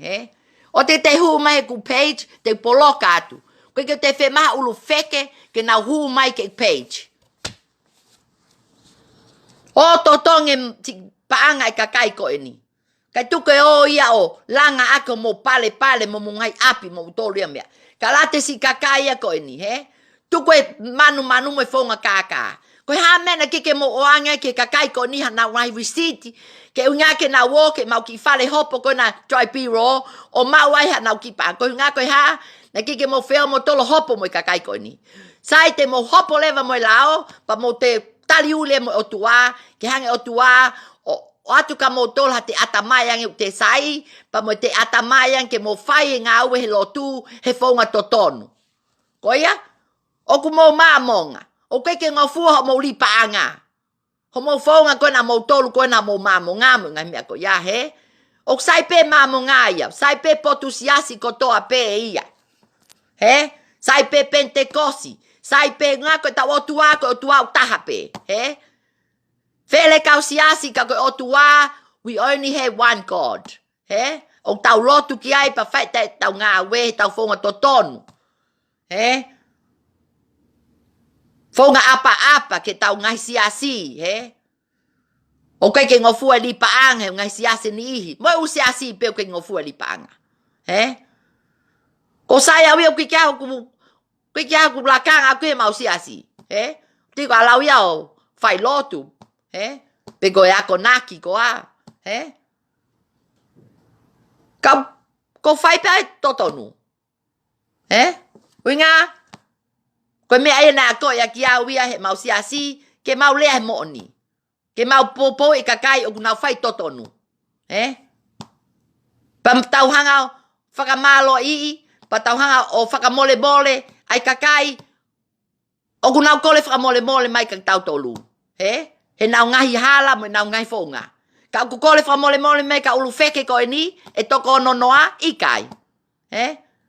o te hu mai ku page te poloka atu ko ke te fe ma ulu feke ke na hu mai ke page o to tonge paanga i kakai ko ni kai tuke o ia o langa ako mo pale mo mungai api mo tolia mea kalate si kakai ko ni tukwe manu me fonga kaka ko ha mena ke mo oanga ke kakai ko ni na wai receipt ke unga ke na wo ke mau ki fale hopo ko na try piro o mau ai na ki pa ko unga ko ha na ke mo feo mo tolo hopo mo kakai ko ni sai te mo hopo leva mo lao pa mo te tali ule mo otua ke hange otua o atu ka mo tolo te atamayang te sai pa mo te atamayang ke mo fai nga we lotu he fonga totonu ko ia o ku mo mamonga o ke nga fuha mo li paanga ho mo fonga ko na mo tolu ko na mo mamonga mo nga mea ko ya he o sai pe mamonga ia sai pe potusiasi ko to ape ia he sai pe pentecosi sai pe nga ko ta otua ko tua taha pe he fele kausiasi ka ko otua we only have one god he o tau lotu ki ai pa fai tau nga we tau fonga totonu he fonga apa ke tau ngai siasi o ke ngofu ali paanga ngai siasi ni mo u siasi pe ke ngofu ali paanga ko saya wi o ke ku belakang aku e mau siasi ti ko alau ya o fai lotu pe go ya konaki ko ko fai pe totonu winga ko me ai na ko ya kia wia he mau siasi ke mau le mo ni ke mau popo e kakai o na fai totonu pam tau hanga whakamalo i pa tau hanga o whakamole ai kakai o na kole whakamole mai ka tau tolu he nau ngahi hala mo nau ngai fonga ka ku kole whakamole mai ka ulu feke ko ni e toko no noa i kai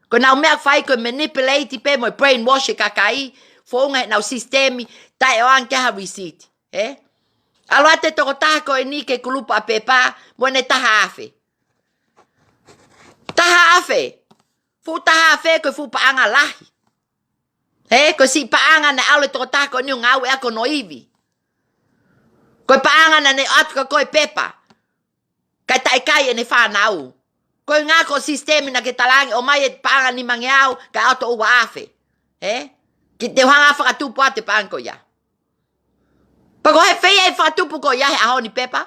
ko nau mea fai ko manipulate pe mo brainwash kakai fonga nau sistemi tai o anke ha receipt alo te toko taha ko ni ke kulupa pepa mo ne taha afe fu taha afe ko fu paanga lahi ko si paanga na alo toko taha ko ni ngau e ako noivi ko paanga na ne atu ko pepa kai ne fa nau ko nga ko sistemi na ke talangi o mai paanga ni mangiao ka auto o afe ki te hanga fa tu pa te panko ya pa ko he fe fa tu ko ya ha ni pepa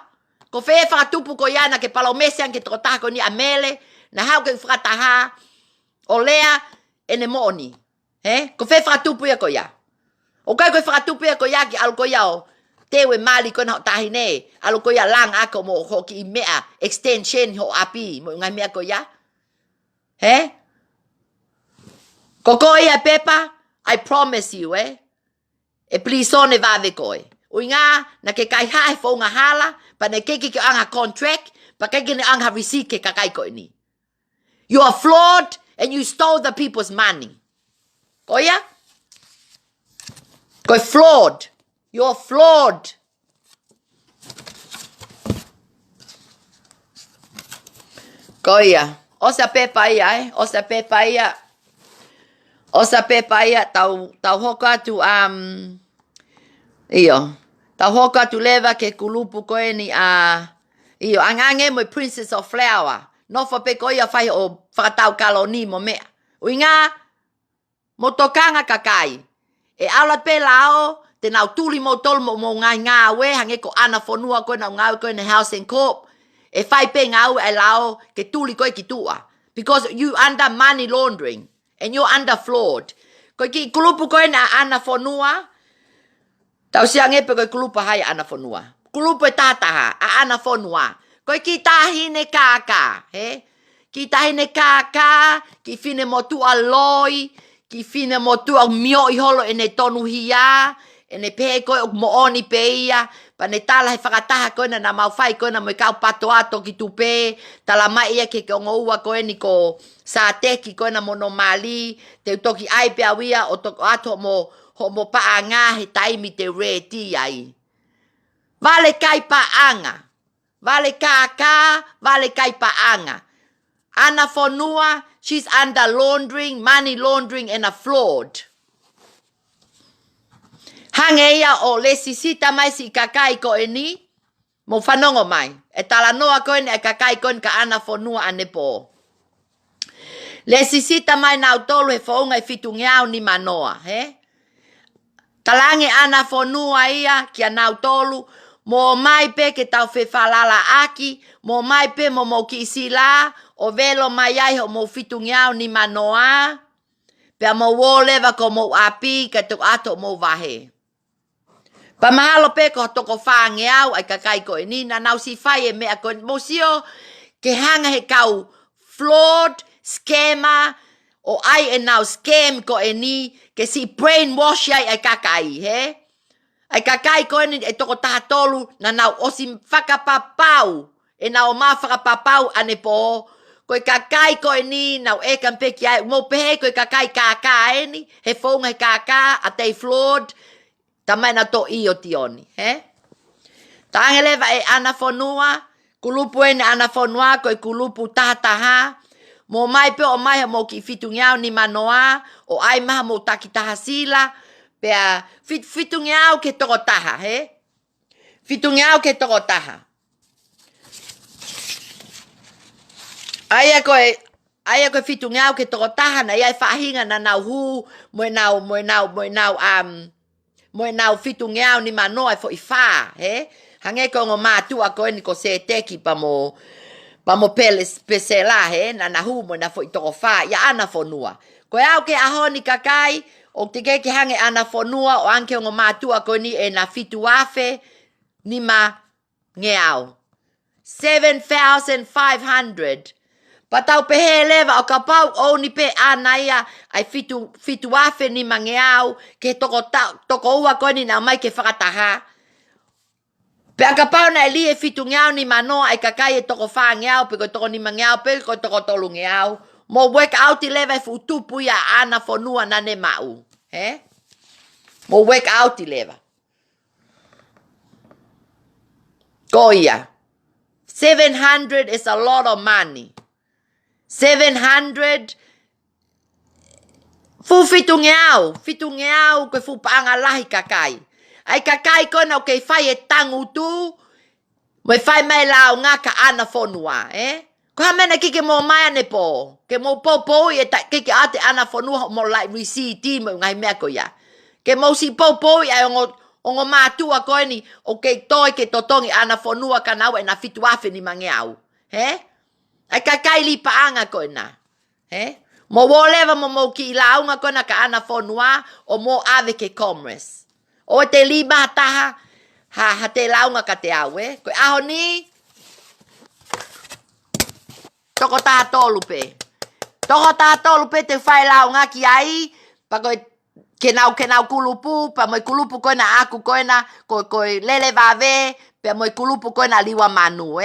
ko fe fa tu ko ya na ke palomese an ke trota ko ni amele na ha ke frata ha o lea ene moni ko fe fa tu ya ko ya o kai ko fa tu ya ko ya ki al ko ya o tewe mali ko na tahine alo ko ya lang ako mo ho ki mea extension ho api mo ngai mea ko ya ko ya pepa I promise you e please on va ve ko uinga na ke kai ha fo nga hala pa ne ke anga contract pa ke ne anga receipt ke kai ko ni you are flawed and you stole the people's money ko ya ko flawed. You're flawed. Koia. Osa pepa ia, Osa pepa ia. Osa pepa ia tau hoka tu iyo. Tau hoka tu leva ke kulupu koe ni iyo angange mo Princess of Flower. No fa pe koia fai o whakatau kaloni mo mea. Uinga mo tokanga kakai. E ala pe lao, te nau tuli mo tol mo ngai ngā we, hange ko ana fonua koe na ngau koe na House and Corp. E whai pe ngau e lao, ke tuli koe ki tua. Because you under money laundering, and you're under fraud. Koe ki kulupu koe na ana fonua, tau sia ngepe koe kulupu hai ana fonua. Kulupu e tātaha, a ana fonua. Koe ki tahine kāka, he? Ki tahine kāka, ki fine mo tua loi, ki fine mo tua mio I holo e ne tonu hia, e ne pehe koe o mo oni pe ia, pa ne tala he whakataha koe na mau whai koe na mo kau pato ato ki tupe, tala mai ia ke ongo ua koe ni ko sa teki koe na mono mali, te utoki ai pe awia o toko ato mo paa ngā he taimi te re ti ai. Vale kai paanga, vale kāka, vale kai paanga. Ana fonua, she's under laundering, money laundering and a fraud. Hange ia o le sisita mai si kakai ko e ni, mo whanongo mai. E tala noa koe ni e kakai koe ka ana fonua ane po. Le sisita mai nau tolu he whaunga e fitu ngiau ni manoa, he? Talange ana fonua ia kia nau tolu, mo mai pe ke tau whewhalala aki, mo mai pe mo ki isi la, o velo mai ai ho mo fitu ngiau ni manoa, pea mo woleva ko mo api ka tuk ato mo vahe. Pa mahalo pe ko toko whangeau ai kakai ko e ni, na nau si whai e mea ko mo sio ke hanga he kau fraud, scammer, o ai e nau scam ko e ni, ke si brainwash ai kakai, he? Ai kakai koe ni e toko tahatolu na nau osi whakapapau. E nau mā whakapapau ane po. Koe kakai koe ni nau e kampeki ai. Mo pehe koe kakai kaka e ni. He whaunga he kaka a tei fraud. Tamai na to i o tioni. He? Tāngeleva e ana whanua. Kulupu e ni ana whanua koe kulupu tahataha. Mo mai pe o mai mo ki fitu ngiau ni manoa. O ai maha mo takitaha sila. Pea fitu ngiau ke toko taha, he? Fitu ngiau ke toko taha. Aia koe fitu ngiau ke toko taha na iai whahinga na nau hu, moe nau fitu ngiau ni manoa e fo I wha, he? Hange ko ngo mātua koe ni ko se teki pa mo pesela, he? Na hu moe na fo I toko wha, ia ana fonua. Koe au ke aho ni kakai, o te keke hange ana fonua o anke o ngō mātua ko ni e na fitu afe ni ma ngeau. 7,500. Patau pehe leva o ka pau o ni pe anaia ai fitu afe ni ma ngeau ke toko ua ko ni na mai ke whakataha. Pe a ka pau na e li e fitu ngeau ni manoa ai kakai e toko wha ngeau pe ko toko ni ma ngeau pe ko toko tolu ngeau. Mo work out I leva e futupu ia ana fonua na ne mau. He? Mo work out I leva. Ko ia. 700 is a lot of money. 700 fu fitu ngeau koe fu paanga lahi kakai. Ai kakai kona o kei whai e tangu tu, mo e whai mai lao ngā ka ana fonua, Ko hamena kike mo mai ane po. Ke mo po I e kike ate ana fonua mo like receipt mo ngai mea ko ia. Ke mo si po I ongo mātua koe ni o kei toi ke totongi ana fonua ka nau e na fitu afe ni mangeau. He? Ai kakai li paanga koe na. He? Mo woleva mo ki ilaunga koe na ka ana fonua o mo ave ke commerce. O te li mahataha ha te launga ka te au, Koe aho ni toko taha tolu pe. Toko taha tolu pe te whai lau ngā ki ai. Pa koe ke nau kulupu. Pa moi kulupu koe na aku koe na. Koe lele vave. Pa moi kulupu koe na liwa manu,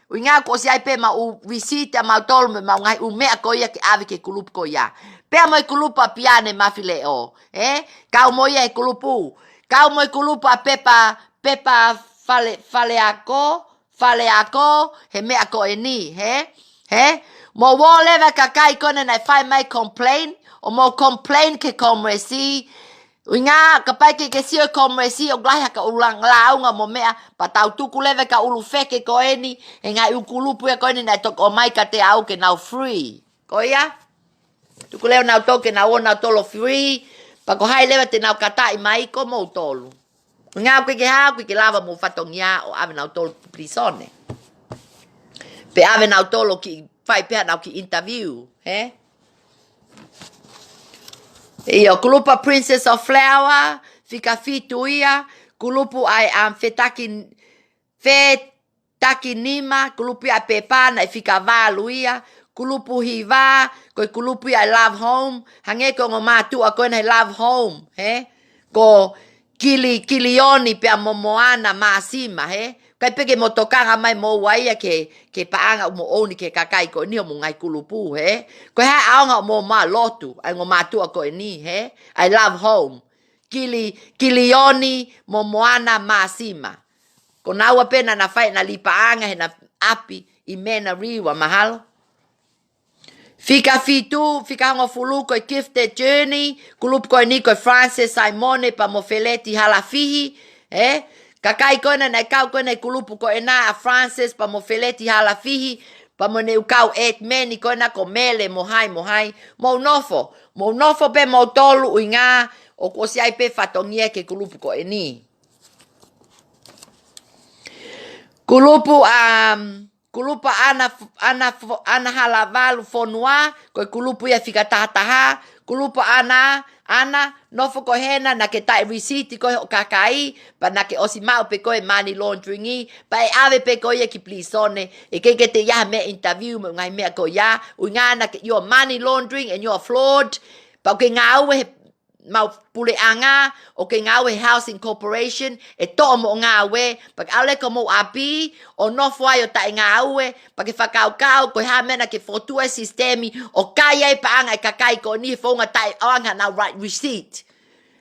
Ui ngā ko si ai pe ma u visita ma tolu me ma ngai u mea koe ia ke ave ke kulupu koe ia. Pea moi kulupu a piane mafile o. Kau moi e kulupu. Kau moi kulupu a pepa fale ako. He mea koe ni, He? Mo woleva kakai kone na whai mai complain. O mo complain ke komresi. Ui ngā kapai ke sio komresi o glai haka ulang launga mo mea. Pa tau tuku leve ka ulu feke koe ni. E ngā ukulupu e koe ni na toko o mai ka te au ke nau free. Ko ia? Tuku leo nau toke nau o nau tolo free. Pa ko hai lewa te nau katai mai ko mou tolu. Ngā koe ke hao koe ke lava mo whatongia o ave nau tolo prisone. Pe ave nau tolo ki whai pēr nau ki interview. He? Iyo, kulupa Princess of Flower, fika fitu ia, kulupu ai fetaki nima, kulupu ai pepana, fika valu ia, kulupu hiva, koi kulupu ai love home, hange ko ngo mātua koe nei love home, he? Ko kilioni pia momoana maasima, he? Kai peke mo tokanga mai mo waia ke paanga mo oni ke kakai ko ni o mo ngai kulupu, he? Ko hai aonga mo ma lotu, ai ngo matua ko ni, he? I love home. Kilioni mo moana maasima. Ko naua pena na fai na lipaanga he na api i mena riwa mahalo. Fika fitu, fika hongo fulu koe Gifted Journey, kulupu koe ni koe Frances Simone pa mo feleti halafihi, eh? Kakai koe na kau koe na kulupu koe na a Frances pa mo feleti halafihi, pa mo ne ukau meni koe na ko mele mohai. Mo nofo pe mo tolu uinga, o ko si ai pe fatongia ke kulupu koe ni. Kulupa ana halavalu fonua, koe kulupu ia fika tahataha, kulupa ana nofo ko hena na ke tai risiti koe o kakai, pa na ke osi mau pe koe money launderingi, pa e ave pe koe ki plisone, e ke te ya me interview me ngai mea ko ya, uinga na ke you're money laundering and you're flawed, pa ke ngau mau pule anga o ke ngawe housing corporation e to mo ngawe pa ale ko mo api o no foi o ta ngawe pa ke fakau ko ha mena ke fotu sistemi o kaya e pa anga ka kai ko ni fonga tai anga na right receipt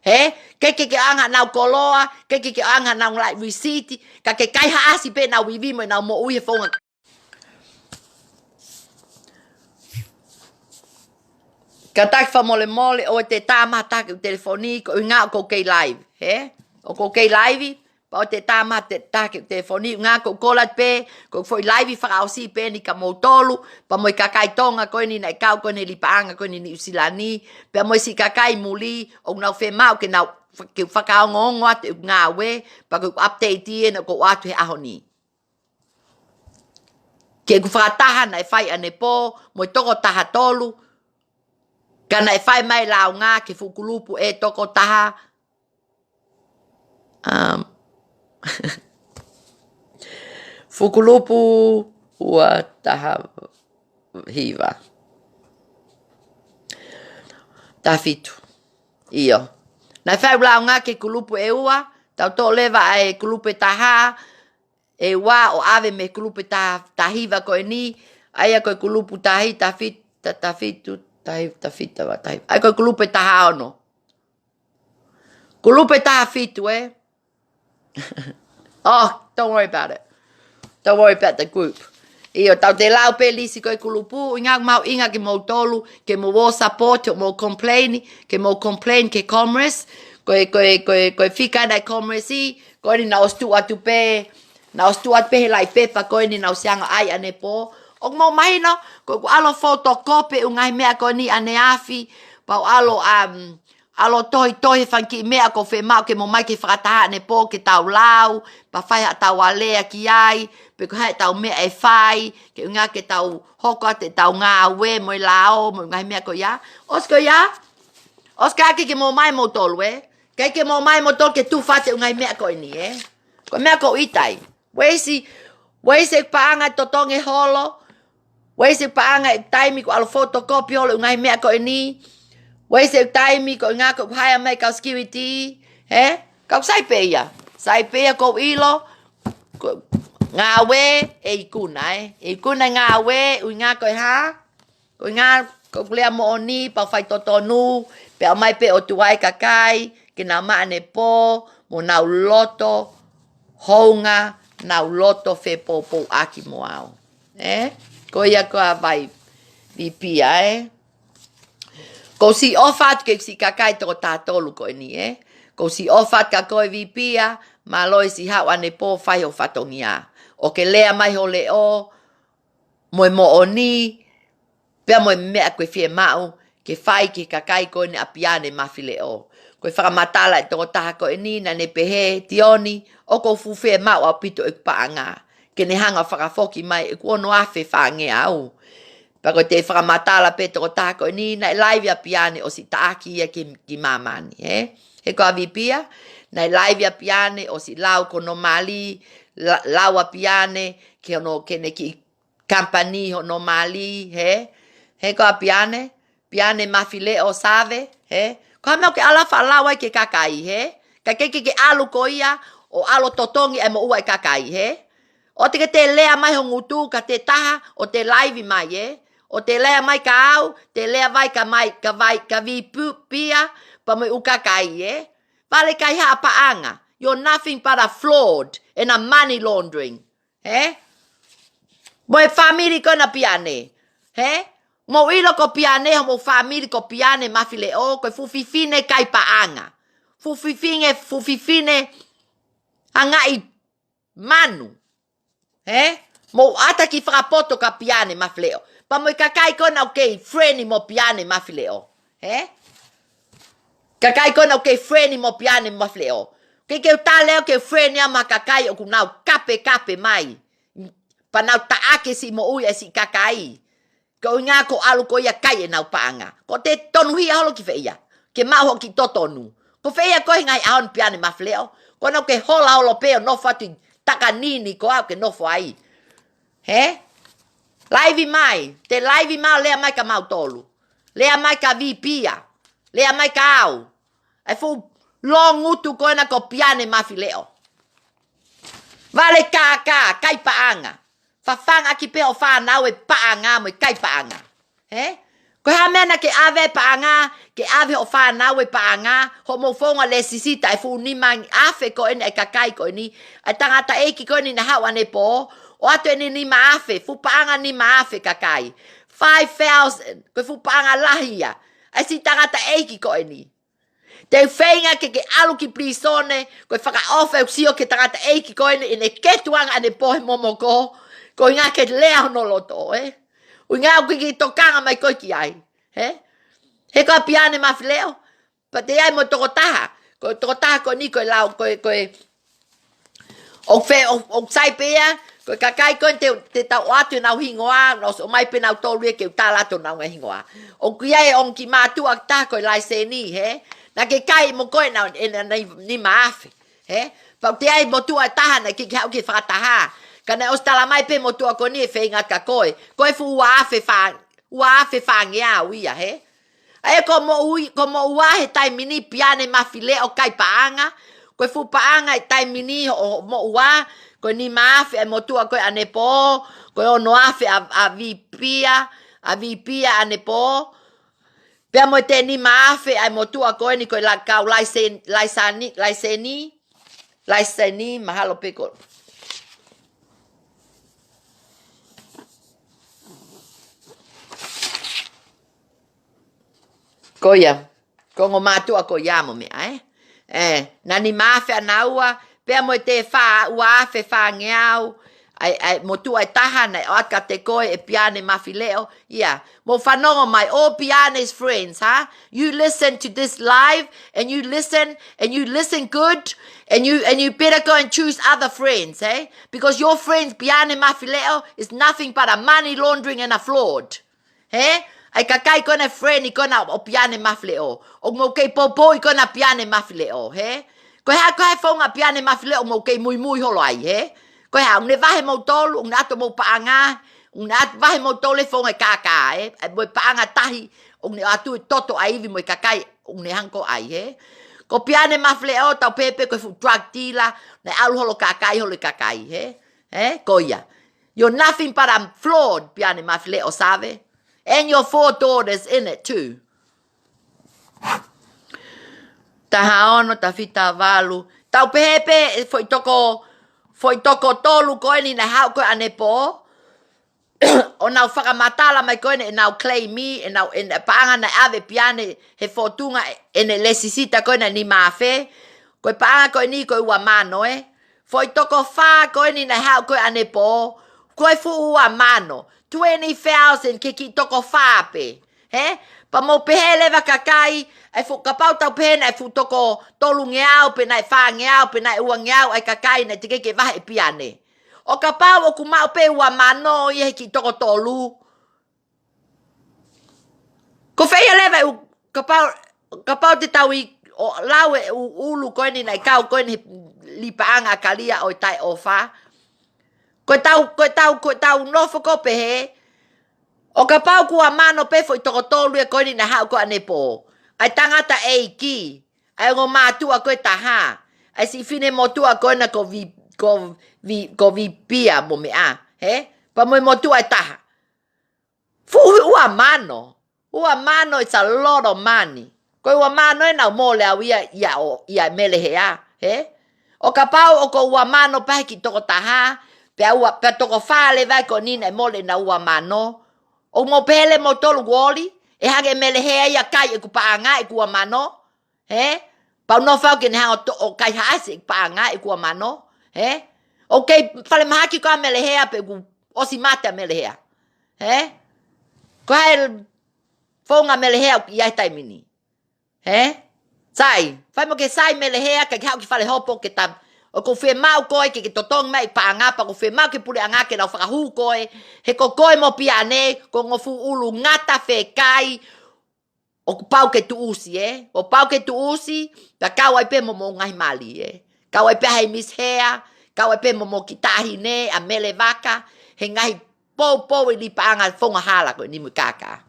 he ke anga na koloa ke anga na right receipt ka ke kai ha asi pe na wivi mo na mo u fonga Katak fa mole o te tama tak telefoni ko nga ko kei live, he? O ko kei live pa o te tama te tak telefoni nga ko kolat pe ko foi live fa au si pe ni ka motolu pa mo kakai tonga ko ni na kau ko ni lipaanga ko ni usilani pe mo si kakai muli o na fe mau ke na ke fa ka ngongo at nga we pa ko update ni ko atu he ahoni. Ke ku fa taha na fai ane po mo toko taha tolu Kana e whai mai lau ngā ke whukulupu e toko taha. Whukulupu ua taha hiva. Tā whitu. Iyo. Nai whai lau ngā ke kulupu e ua. Tau tō lewa e kulupu e taha. E wā o ave me kulupu ta hiva koe ni. Aia koe kulupu tahi ta whitu. Ta fita wa tahi. Ai koe kulupe taha ono. Kulupe taha fitu, eh? Oh, don't worry about it. Don't worry about the group. Iyo, tau te lau pe lisi koe kulupu. Inga mau inga ke mau tolu. Ke mau wo support, mau complain. Ke mau complain ke commerce. Koe fika nai commerce i. Koe ni na ostu atu pe. Na ostu atu pe he lai pepa. Koe ni na osianga ai ane po. O mo mai no ko alo photocopy ungai mea ko ni ane afi pa alo toi fanki mea ko fe mau ke mo mai ke frata ne po ke tau lau pa fai tau alea ki ai pe ko hai tau mea e fai ke unga ke tau hoko te tau nga we mo lao mo ngai mea ko ya oska ke mo mai mo tolwe ke mo mai mo tol ke tu fate ungai mea ko ni ko mea ko itai Weisi paanga totonge holo. Weisi paanga taimi ko alo photocopy holo ngai mea ko ni. Weisi taimi ko nga ko haya mai ka security. He? Kau sai peia. Sai peia ko ilo. Ngawe e ikuna ngawe u nga ko ha. Ko nga ko lea mo oni pa fai totonu. Pe mai pe o tuai kakai. Ke na maane po. Mo nau loto. Honga. Nau loto fe popo aki moao. Ko ia ko vai vipia, Ko si ofat ke si kakai to tatolu ko ni, Ko si ofat ka ko vipia, maloi si hau ane po fai o fatongia. O ke lea mai ho leo, mo oni, pea mo mea koe fie mau, ke whai ke kakai koe ne apiane mawhile o. Koe whakamatala e toko taha koe ni na ne pehe tioni o ko fuwhea mau au pito e paanga. Ke ne hanga whakafoki mai e kuono awhi whange au. Pako te whakamatala pe toko taha koe ni na live apiane o si taaki ia ki mamani. He ko avipia na live apiane o si lau kono mali lau apiane ke ono kene ki company no mali he ko apiane piane mafile o save ko me ke ala fa lawa ke kakai ka ke alu ko ia o alo totongi e mo ua kakai o te lea mai ho ngutu ka te taha o te live mai o te lea mai ka au te lea vai ka mai ka vai ka vi pia pa mo u kakai vale kai ha paanga you're nothing but a fraud and a money laundering mo e family ko na piane mo ilo ko piane mo family ko piane mafile o ko fufifine kai paanga fufifine angai manu mo ata ki frapoto ka piane mafile o pa mo kakai ko na okay friend mo piane mafile o kakai ko na okay friend mo piane mafile o ke tale ke friend ya makakai o kunau kape mai pa nau taake si mo ui e si kakai. Ko inga ko alu ko ia kai e nau paanga. Ko te tonu hia holo ki whaia. Ke maho ki totonu. Ko whaia ko ngai aon piane mawhleo. Ko nau ke hola holo peo no fatu taka nini ko au ke nofo ai. Laivi mai. Te laivi mai lea mai ka mau tolu. Lea mai ka vipia. Lea mai ka au. E fu long utu ko na ko piane mawhleo. Vale kai paanga. Fafanga ki pe o whanau e paanga mo kai paanga. Ko ha mena ke ave paanga, ke ave o whanau e paanga, ho mo fonga le sisita e fu ni mang afe ko ene e kakai ko ni, e tangata eki ko ni na hawa ne po, o ato ene ni ma afe, fu paanga ni ma afe kakai. 5,000, ko fu paanga lahia, e si tangata eki ko ni. Te whainga ke alu ki plisone, ko whaka ofa usio ke tangata eki ko ene ketuanga ane pohe momoko, ko inga ke lea no loto, O inga au ki tokanga mai koe ki ai, He ko piane mawhileo, pa te ai mo toko taha, ko ni koe lau, o saipea, ko kakai koe te tau atu nau hingoa, no so mai pe nau tolu e ke utalato nau hingoa. O kiai on ki mātua taha koe lai se ni, Na ke kai mo koe nau ni maafe, Pa te ai mo tua taha na ki hau ki whakataha, Kana ostala mai pe mo tua ko ni e whainga ka koe. Koe fu ua afe whangia uia, Ae ko mo ua he tai mini piane mawhile o kai paanga. Koe fu paanga e tai mini o mo ua. Koe ni maafe e mo tua koe ane po. Koe ono afe a vipia ane po. Pea mo te ni maafe e mo tua koe ni koe la kau laiseni mahalo peko. Koia, kongo mātua ko iamo mea, Nani maafe anaua, pea mo te uafe whangeau, mo tua e taha na oaka te koe e piane mawhileo, mo whanongo mai, all piane's friends, You listen to this live, and you listen good, and you better go and choose other friends, Because your friends piane mawhileo is nothing but a money laundering and a fraud, Ai kakai kona friend I kona o piane mawhileo. O mo kei popo I kona piane mawhileo, Koe hea whaunga piane mawhileo mo kei mui holo ai, Koe hea, unge vahe mo tolu, unge ato mo paanga, unge ato vahe mo tolu whaunga kaka, Mo paanga tahi, unge atu toto aivi mo kakai, unge hanko ai, Ko piane mawhileo tau pepe koe fu drug dealer, ne alu holo kakai, Koia. You're nothing but a fraud, piane mawhileo, save? And your 4 daughters in it too. Taha ono, ta fita valu. Tau pepe, foi toko tolu koe ni na hau koe ane po. O nau whakamatala mai koe ne nau claim me, e nau paanga na ave piane he fortunga e ne lesisita koe na ni mawhe. Koe paanga koe ni koe ua mano, Foi toko wha koe ni na hau koe ane po. Koe fu ua mano. 20,000 ke ki toko whape. he? Pa mo pehe lewa kakai, ai fu kapau tau pehe na fu toko tolu ngeau, pe na wha ngeau, pe na ua ngeau, ai kakai na tike ke wahe piane. O kapau o kumau pe ua mano, i ki toko tolu. Ko whaia lewa kapau te tau i o lawe ulu koe ni nai kau koe ni lipaanga kalia o tai ofa. Koe tau nofo ko pehe. O kapau kua mano pe foi toko tolu e koe ni na hau ko ane po. Ai tangata e ki. Ai ngo mātua koe taha. Ai si fine motua koe na ko vi pia mo me a. He? Pa mo motua e taha. Fuhi ua mano. Ua mano, it's a lot of money. Koe ua mano e nau mole au ia mele hea. He? O kapau o ko ua mano pahe ki toko taha. Pe toko whale vai ko nina e mole na ua mano. O mo pele mo tolu woli. E hage mele hea ia kai e ku paanga e kua mano. He? Pau no whau ke ne hanga o kai haase e paanga e kua mano. He? O kei whale mahaki koa mele hea pe ku osi mata mele hea. He? Ko hai fonga mele hea i ai taimini. He? Sai. Whai mo ke sai mele hea ka hau ki whale hopo ke tam. O ko whe mau koe ke totong mai paanga pa ko whe mau ke pule anga ke lau whakahu koe. He ko koe mo piane ko ngofu ulu ngata whe kai. O pau ke tu usi, O pau ke tu usi, pa kau ai pe mo ngahi mali, Kau ai pe hai mis hea, kau ai pe mo kitahi ne, a mele vaka, he ngahi pou i li paanga fonga hala koe ni mu kaka.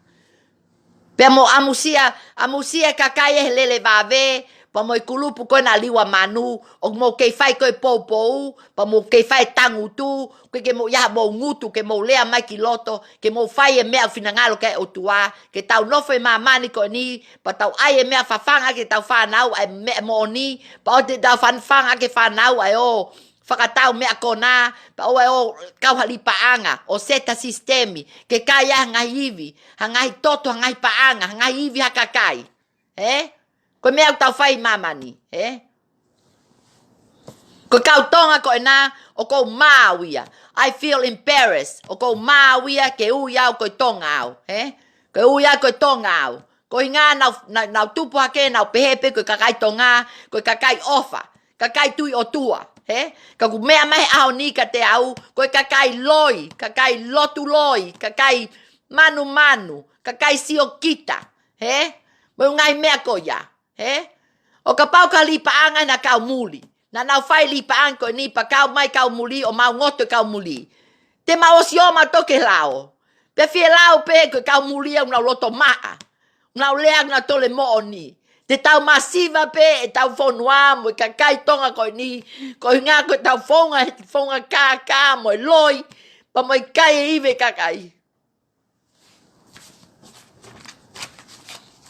Pe mo amusia kakai e lele vave, pa mo i kulupu koe na liwa manu, o mo kei fai koe pou, pa mo kei fai tangu tu, koe ke mo yaha mo ngutu, ke mo lea mai ki loto, ke mo fai e mea finangalo kai o tua, ke tau nofo e mamani koe ni, pa tau ai e mea fafanga ke tau whanau, ai mea mo ni, pa o te tau whanfanga ke whanau, ai o whakatau mea kona, pa o ai o kau hali paanga, o seta sistemi, ke kai a ngai iwi, hangai toto, hangai paanga, hangai iwi hakakai, Koe mea tau whai mamani, Koe kau tonga koe nā, o kou māwia. I feel embarrassed. O kou māwia ke ui au koe tonga au, Koe ui au koe tonga au. Koe ngā nau tupu hake, nau pehepe, koe kakai tonga, koe kakai ofa, kakai tui o tua, Ka ku mea mahe au ni ka te au, koe kakai loi, kakai lotu loi, kakai manu, kakai sio kita, Mo ngai mea koe ya, O ka pau ka li paanga na kau muli. Na nau whai li paanga koe ni pa kau mai kau muli o mau ngoto kau muli. Te mao si o ma toke lao. Pe fie lao pe koe kau muli au nau loto maa. Nau lea na tole mo o ni. Te tau masiva pe e tau whonua mo i kakai tonga koe ni. Koe ngā koe tau whonga kā mo i loi. Pa mo i kai e iwe kakai.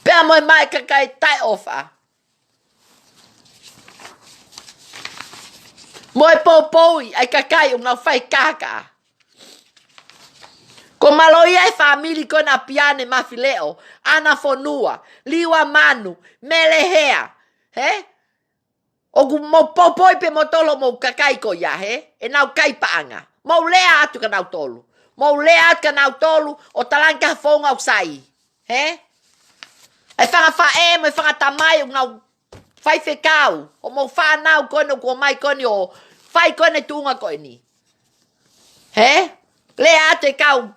Pea mo i mai kakai tai ofa. Mo e popoi ai kakai ngā whai kaka. Ko maloi ai famili ko na piane mafileo. Ana fonua. Liwa manu. Mele hea. O mo popoi pe mo tolo mo kakai ko ya, E nau kai paanga. Mo lea atu ka nau tolu. Mo lea atu ka nau tolu. O talanka fonga usai. Ai whanga whae mo e whanga tamai o ngau whai whekau. O mo whanau kono ko mai koni o whai kone tunga koe ni. Lea atu e kau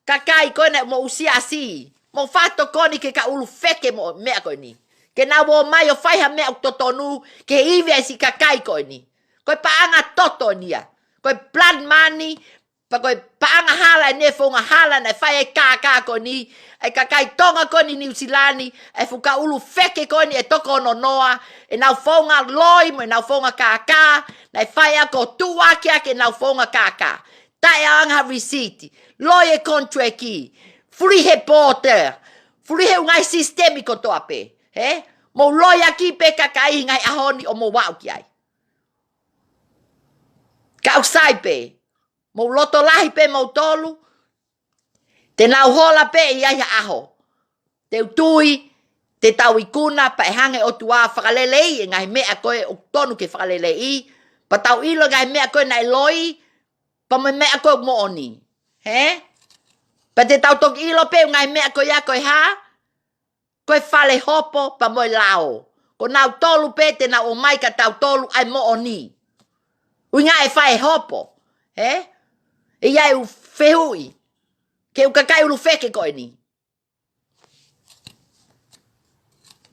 kakai kone mo usia asi. Mo whato koni ke ka ulu wheke mo mea koe ni. Ke nau o mai o whaiha mea totonu ke iwi ai si kakai koe ni. Koe paanga toto nia. Koe blood money. Pa koe paanga hala ne whonga hala na whai e kaka koe ni. E kakai tonga koe ni New Zealandi. E fuka ulu wheke koe ni e toko no noa. E nau whonga loi mo e nau whonga kaka. Na e whai ako tuwaki ake nau whonga kaka. Tai anga risiti. Loi e kontraki. Free he porter. Free he ungai sistemiko toa pe. Mo loi aki pe kakai ngai ahoni o mo wau ki ai. Kau sai pe. Mo loto lahi pe mo tolu. Te nau hola pe i ai aho. Te utui. Te tau ikuna pa e hange o tua whakalelei. E ngai mea koe o tonu ke whakalelei. Pa tau ilo ngai mea koe nai loi. Pa me mea koe mo oni. Pa te tau tok ilo pe ngai mea ko ia koe ha. Koe fale hopo pa moe lao. Ko nau tolu pe te na o mai ka tau tolu ai mo o ni. Uinga e whae hopo. He? E iai u whehui. Ke u kakai ulu wheke koe ni.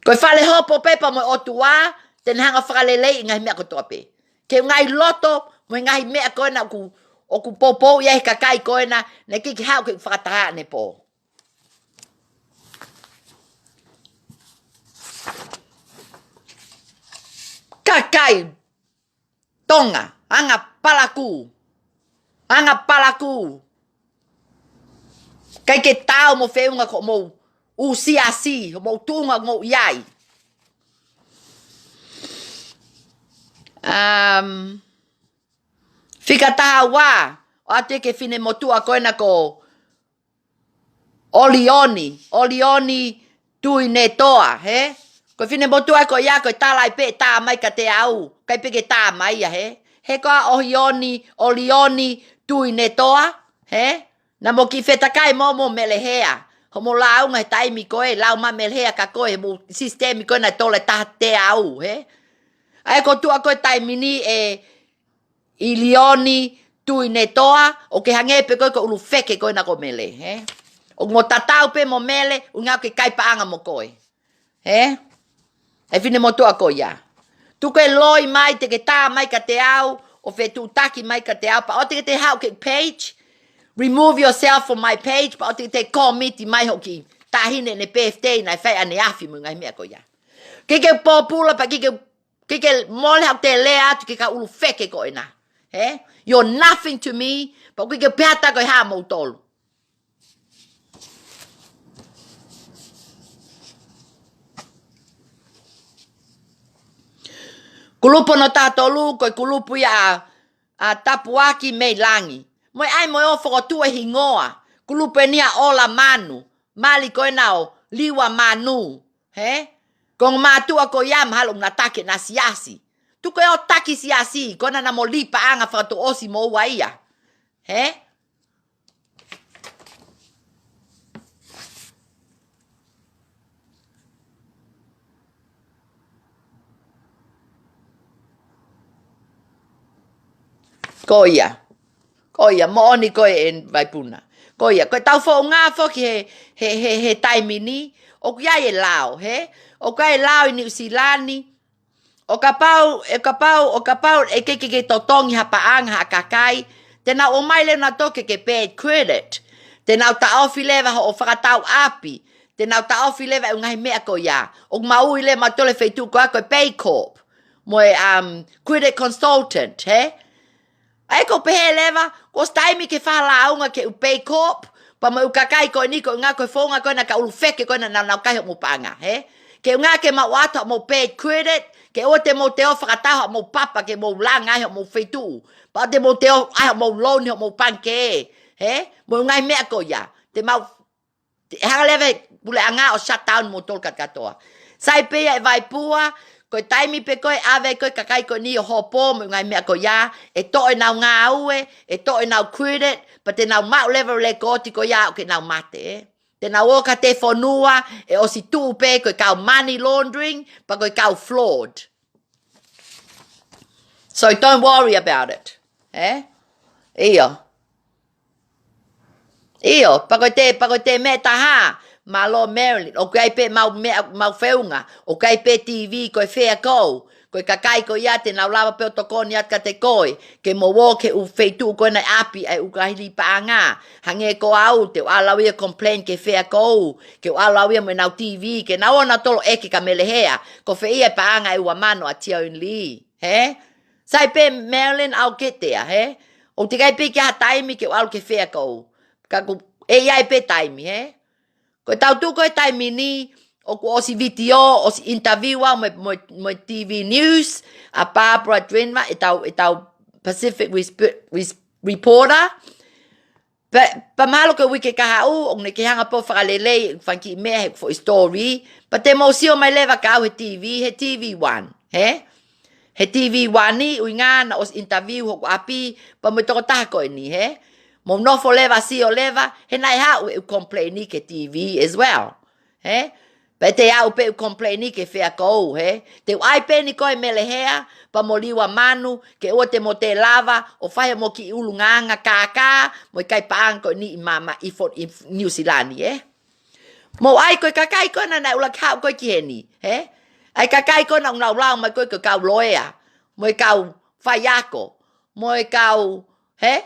Koe whale hopo pe pa moe otua. Te hanga whakalelei ngai mea ko toa pe. Ke ngai loto moe ngai mea koe na o ku popo ia he kakai koe na. Ne kiki hao ke whakataha ne po. Kakai. Tonga. Anga palaku. Anga palaku. Kai ke tau mo whiunga ko mo usiasi. Mo tunga mo iai. Whika taha wā. O ate ke whine motua koe na ko Olioni. Olioni tui ne toa. He? Ko whine motua ko ia koe talai pe tā mai ka te au. Kai pe ke tā mai ya he. He koa Olioni tui ne toa. He? Na mo ki whetakai mo melehea. Ho mo launga he taimi koe. Lau ma melehea ka koe. Mo sistemi koe na tole taha te au. He? Ai ko tua koe taimi ni Ilioni tui ne toa. O ke hange pe koe ko ulu wheke koe na ko mele. He? O mo tatau pe mo mele. O ngau ke kaipaanga mo koe. He? E whine mo tua koe ia. Tu koe loi mai te ke tā mai ka te au. O whe tu taki mai ka te au. Pa o te ke te hau ke page. Remove yourself from my page. Pa o te ke te komiti mai hoki. Tahine ne PFT na whai ane afi mo ngai mea koe ia. Kike popula pa kike mole hau te lea atu ke ka ulu wheke koe na. He? You're nothing to me. Pa kike peata koe haa mou tolu. Kulupo no tātolu, koe kulupu ia a tapuaki mei langi. Moi ai moi o whakatua hingoa. Kulupu e nia ola manu. Mali koe nao liwa manu. He? Kong mātua ko ia mahalo na take na siasi. Tu koe o taki siasi. Kona na mo lipa anga whakatu osi mo ua ia. He? Ko ia. Ko ia. Mo oni koe e vaipuna. Ko ia. Koe tau fo ngā foki he taimi ni. O kia e lao. He? O kia e lao i New Zealandi. O ka pau e ke totongi ha paanga ha kakai. Tena o mai le na toke ke bad credit. Tena o ta ofi lewa ho o whakatau api. Tena o ta ofi lewa e ngahi mea ko ia. O maui le matole feitu ko a koe Pay Corp. Moe credit consultant. He? Ai ko pehe lewa, ko staimi ke whala aunga ke Pay Corp, pa mo ukakai ko ni ko ngā koe whonga koe na ka ulu wheke koe na nau kai ho mo panga, he? Ke ngā ke ma wata mo bad credit, ke o te mo te o whakataho mo papa ke mo langa ho mo whetu, pa te mo te o ai mo loan ho mo panke, he? Mo ngai mea ko ia, te mau, hanga lewa pule anga o shutdown mo tolkat katoa. Sai pea e vai pua, koe taimi pe koe ave koe kakai koe ni o hopo mo ngai mea ko ia e to e nau ngā ue e to e nau credit pa te nau mau level le koti ko ia o ke nau mate te nau oka te whanua e o si tu pe koe kau money laundering pa koe kau fraud. So don't worry about it. Iyo pa koe te me taha Malo Maryland, o kai pe mau whiunga, o kai pe TV koe whea kou, koe kakai ko ia te nau lawa pe o tokoni at ka te koe, ke mo wō ke u wheitu koe nei api ai ukahili pa ngā, hange ko au te o alawia complain ke whea kou, ke o alawia mo nau TV, ke nau ona tolo eke ka melehea, ko whea pa ngā e ua mano a tia un li, he? Sai pe Maryland, I'll get there, he? O te kai pe ki ha taimi ke o alu ke whea kou, ka e iai pe taimi, he? Koe tau tu koe taimi ni, o ko osi video, osi interviewa mo TV News, a Barbara Drenma, e tau Pacific Reporter. Pa malo ke wike kaha u, o ne ke hanga po whakalelei, whanki mea he for story, pa te mo sio mai lewa ka au he TV1, he? He TV1 ni, ui ngā na os interview hoko api, pa mo toko taha koe ni, he? Mo nofo leva si o leva, he nai hau e u complaini ke TV as well. He? Pe te au pe u complaini ke whea kou, he? Te ai peni koe melehea, pa mo liwa manu, ke ua te mo te lava, o whaia mo ki ulu nganga kākā, mo i kai paang koe ni i mama i New Zealand, he? Mo ai koe kakai koe na nai ula kau koe ki heni, he? Ai kakai koe na unau lau mai koe kau loea, mo i kau whaiako, mo i kau, he?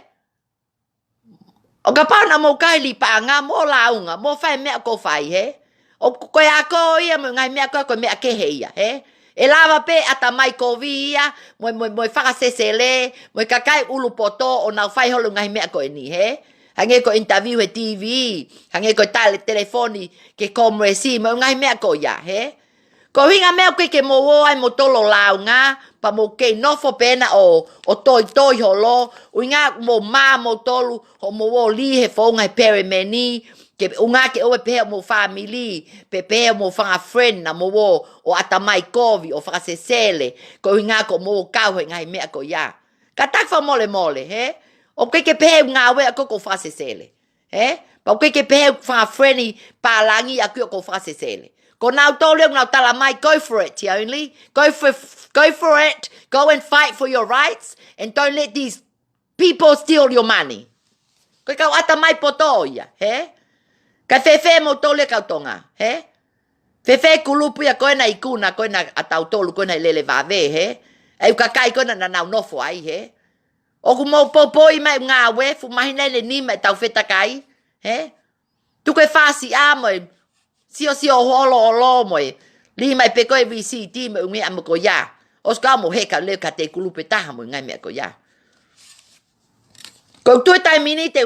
O ka pāna mo kai li pānga, mo launga, mo whai mea ko whai, he? O koe a ko ia, mo ngai mea koe mea kehe ia, he? E lava pe ata mai ko vi ia, mo whakasesele, mo i kakai ulu poto, o nau whai holo ngai mea koe ni, he? Hange ko interview he TV, hange ko tale telefoni ke komresi, mo ngai mea ko ia, he? Ko hinga mea koe ke mo ai mo tolo launga, pa mo kei nofo pena o toi holo, uinga mo ma mo tolu, ho mo wo li he whaunga he pere meni, ke unga ke oe pehe mo family, pehe mo whanga friend na mo wo o atamai kovi, o whakasesele, ko hinga ko mo kau he ngai mea ko ia. Ka takwa mole mole, he? O ke pehe ngā wea ko whakasesele, he? Pa o ke pehe whanga friendly pālangi a ko whakasesele. Ko nau tōleo nau tala mai, go for it, Te Only. Go for it. Go and fight for your rights. And don't let these people steal your money. Koe kau ata mai poto ia, he? Ka whewhe mo tōleo kau tonga, he? Whewhe kulupu ia koe na ikuna, koe na atau tōlu, koe na lele vāwe, he? Ei kakai koe na nau nofo ai, he? Oku mo popoi mai ngā we, fu mahina le ni mai tau whetakai, he? Tuke whasi a moi, sio holo moi. Li mai pe koe VCT mo ungi amo ko ya. Os ka mo heka leo ka te kulupe taha mo ngai mea ko ya. Ko tui tai mini te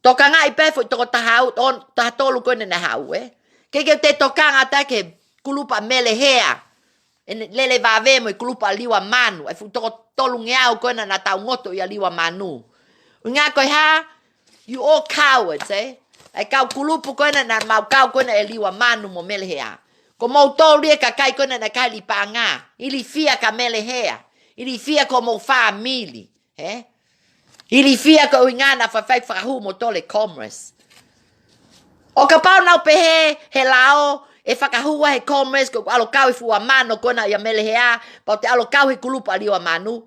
toka ngai pe fo toko tahau on tahatolu koe na hau, Ke te toka ngata ke kulupa mele hea. Lele vave mo kulupa liwa manu. Ai fu toko tolu ngeau koe na tau ngoto ia liwa manu. Unga koe ha, you all cowards, Ai kau kulupu koe na mau kau koe na e liwa manu mo mele hea. Ko mau tōru e ka kai koe na kai li pāngā. Ili fia ka mele hea. Ili fia ko mau whāmili. Ili fia ko inga na whawhai whakahu mo tole commerce. O ka pau nau pehe he lao e whakahua he commerce ko alo kau i fua mano koe na ia mele hea. Pau te alo kau he kulupu a liwa manu.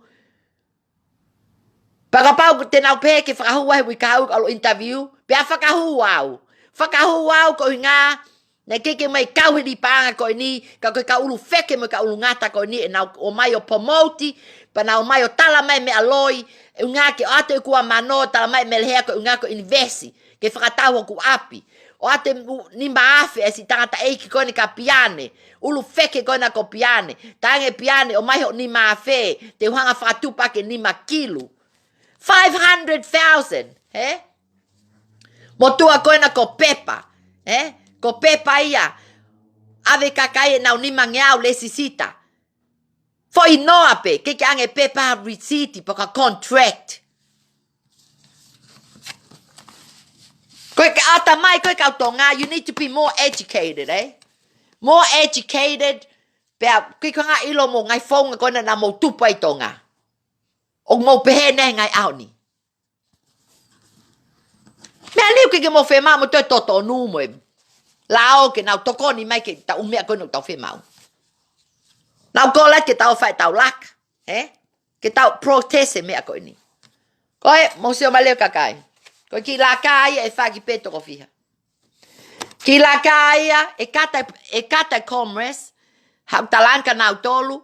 Pagapau te nau pehe ke whakahua he wikahau alo interview. Pea whakahua au ko hinga. Na keke mai kau he pānga ko ni. Ka koe ka ulu wheke mo ka ulu ngata ko ni. E nau o mai o promoti. Pa nau mai o tala mai me aloi. E unga ke o ato i kua mano tala mai me lehea ko unga ko investi. Ke whakatau ku api. O ate ni maafe e si tangata eiki koe ni ka piane. Ulu wheke koe na ko piane. Tange piane o mai ho ni maafe. Te uhanga whakatupake ni makilu. 500,000, Motua koe na ko pepa, Ko pepa ia. Ave kakai nau ni mangeau le sisita. Fo inoa pe, ke ange pepa receipt po ka contract. Koe ka ata mai koe ka tonga, you need to be more educated, More educated. Pea, koe ka ngā ilo mo ngai whaunga koe na mo tupai tonga. O mo pehe ne ngai au ni. Mea liu ke mo whema mo toi toto nu mo e. Lao ke nau tokoni mai ke ta umea koe no tau whemau. Nau kola ke tau whai tau lak. Ke tau protest e mea koe ni. Koe, mo seo ma leo kakai. Koe ki la kai e whaki peto ko fiha. Ki la kai e kata commerce. Hau talanka nau tolu.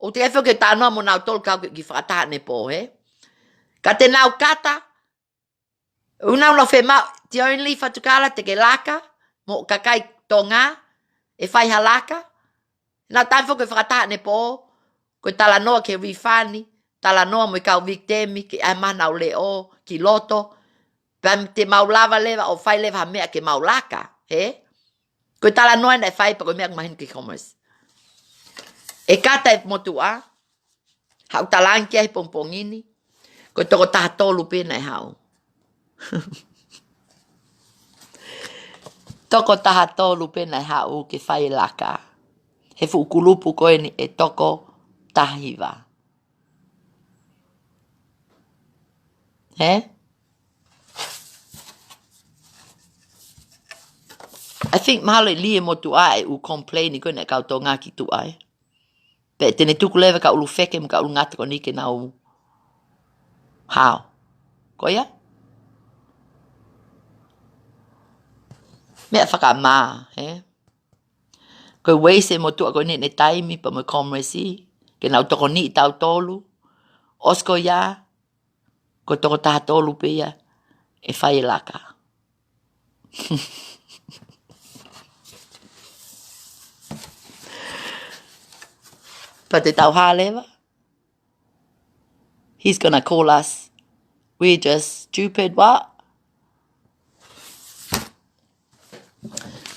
O te efo ke tānoa mo nau tolu kau ki whakataha ne pō, Ka te nau kata, unau no whema, Te Only whatukala te ke laka, mo kakai tonga, e whaiha laka. Nau tāwho ke whakataha ne pō, koe tala noa ke rifani, tala noa mo i kau victemi, ki ai manau le o, ki loto, pam te maulava lewa o whai lewa mea ke maulaka, Koe tala noa na e whai pa koe mea kumahin ki commerce. E kata e motua, hau talanki ai pompongini, ko toko taha tolu pena e hau. Toko taha tolu pena e hau ke whai laka. He whukulupu koe ni e toko tahiwa. He? I think mahalo lie mo tu ai u complain ko ne ka to ngaki tu ai. Pe tene tuku lewa ka ulu feke mo ka ulu ngata ko nike na u how. Ko ia? Mea whaka maa, he? Koe weise mo tu ko ne taimi pa mo komresi. Ke nau toko ni tau tolu. Osko ia. Ko toko taha tolu pe ia. E whai laka. Pa te tau hālewa. He's gonna call us. We're just stupid, what?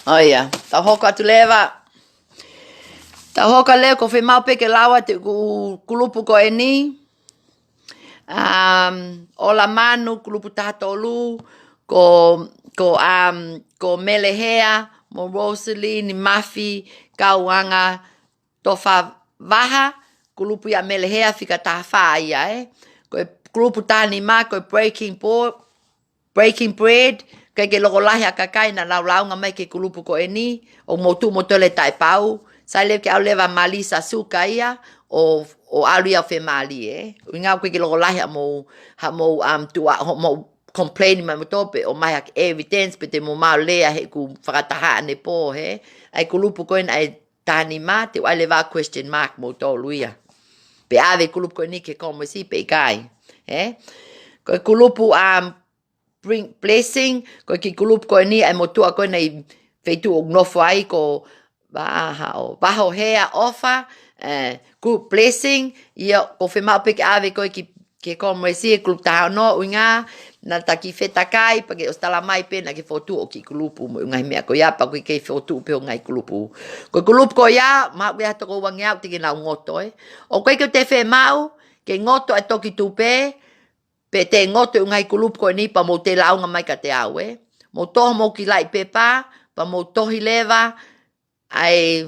Oh yeah. Tau hoko atu lewa. Tau hoka leo ko whi mau peke lawa te kulupu ko e ni. Ola manu kulupu taha tolu. Ko Melehea, mo Rosalie, ni Mafi, Kauanga, tofa vaha, kulupu ia Melehea fika taha wha ia, Ko kulupu taha ni ma, ko breaking bread, kai ke loko lahi a kakai na launga mai ke kulupu ko e ni, o motu motole tai pau, sai leo ke au lewa malisa suka ia, o alu ia whe mali, Ngau ke loko lahi ha mo complain mai mo tope o mai hak evidence pe te mo mau lea he ku whakataha ane po he ai kulupu koen ai tani ma te wai le va question mark mo tolu ia pe ave kulupu koen ni ke komo si pe kai ko kulupu bring blessing ko ki kulupu koen ni ai mo tua koen ai feitu o nofo ai ko baho hea offer good blessing ia ko fe mau pe ave ko ke komo si kulupu taha no uinga na taki feta kai pake ostala mai pena ke fotu o ki kulupu mo ngai mea ko ya pa ko ke fotu pe ngai kulupu ko kulupu ko ya ma ya to ko wangia te na ngoto o ko ke te fe mau ke ngoto a toki tu pe te ngoto ngai kulupu ko ni pa mo te launga mai ka te au mo to mo ki lai pepa pa mo tohi leva ai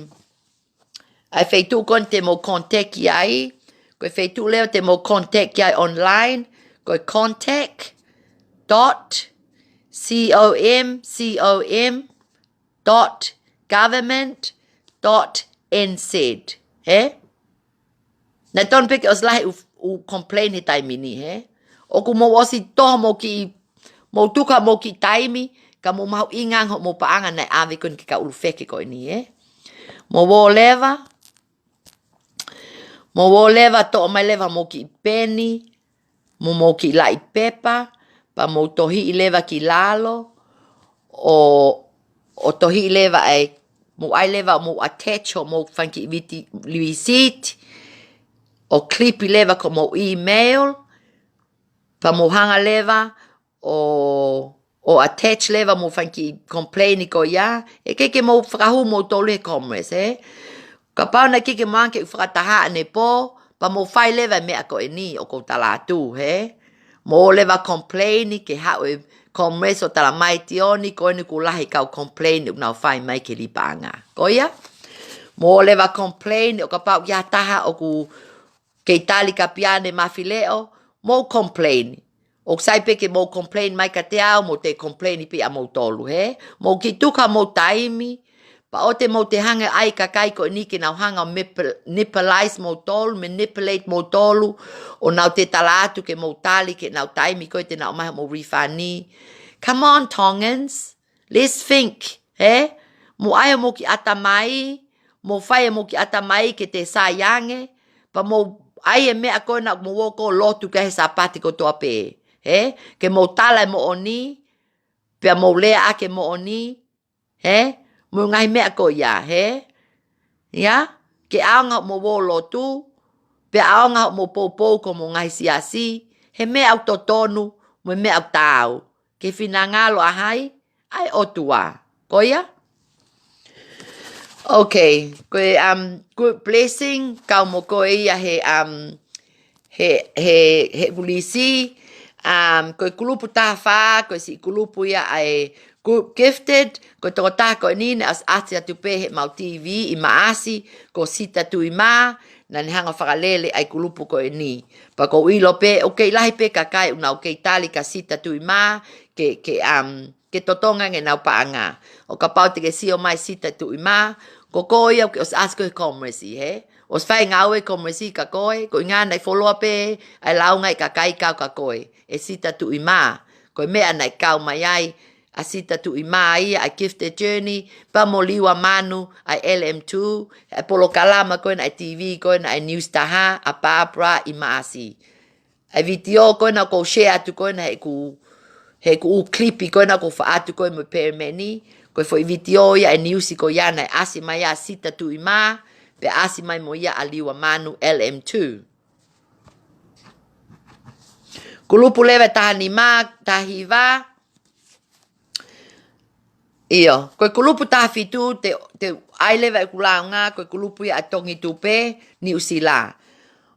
feitu kon te mo contact ai ko feitu leo te mo contact ai online ko contact .com.government.nz na ton peke os lahi u complain he taimini o ku mo osi to mo tuka mo ki taimi ka mo mau ingang ho mo paanga na ave kon ki ka ulu feke ko ni mo wo leva to mai leva mo ki peni mo ki lai pepa pa mo tohi I leva ki lalo o tohi leva mo ai leva mo attach o mo fanki receipt o clip leva ko mo email pa mo hanga leva o attach leva mo fanki complain ko ya ke mo frahu mo tole commerce ka pa na ke manke frataha ne po pa mo fai leva me ko ni o ko talatu mo leva complain ke ha commerce o tala mai tioni ko ni ku lahi ka complain na fai mai ke lipanga ko ya mo leva complain o ka pa ya taha o ku ke tali ka piane mafileo mo complain o sai pe ke mo complain mai ka te au mo te complain pe a mo tolu mo ki tuka mo taimi pa o te mo te hanga ai ka kai ko ni ke na hanga manipulate mo tolu o na te talatu ke mo tali ke na taimi ko te na mai mo refani come on Tongans let's think mo ai mo ki atamai mo fai mo ki atamai ke te sayange pa mo ai me ko na mo ko lotu ke sapati ko to pe ke mo tala mo oni pe mo le a ke mo oni mo ngai me ko ya ya ke anga mo wo lotu pe anga mo popo ko mo ngai siasi me autotonu mo me tau ke finangalo ai otua ko ya okay ko good blessing ka mo ko ia he polisi ko kulupu tafa ko si kulupu ia good gifted ko tota ko ni as atia tu pe mau TV I maasi ko sita tu ima na ni hanga whakalele ai kulupu ko e ni. Pa ko ilo pe, okay, lahi pe kakai una okay tali ka sita tui mā, ke totonga nge nau paanga. O ka pau te ke sio mai sita tui mā, ko koi au ke os asko e komresi, he? Os whai ngau e komresi ka koe, ko inga nei wholoa pe, ai lau ngai kakai kau ka koe, e sita tui mā. Ko mea nei kau mai ai, a sita tui mā ia, a gifted journey, pa mo liwa manu, ai LM2, ai polo kalama koe na ai TV koe na ai News Taha, a Barbara i maasi. Ai video koe na ko share atu koe na he ku clipi koe na ko wha atu koe mo permeni, koe fo i video ia e news ko ia na asi mai a sita tui mā, pe asi mai mo ia a liwa manu LM2. Kulupu lewe tahani mā, tahi wā. Iyo, koe kulupu taha fitu, te ailewe e kulao ngā, koe kulupu ia a tongi tupe, ni usila.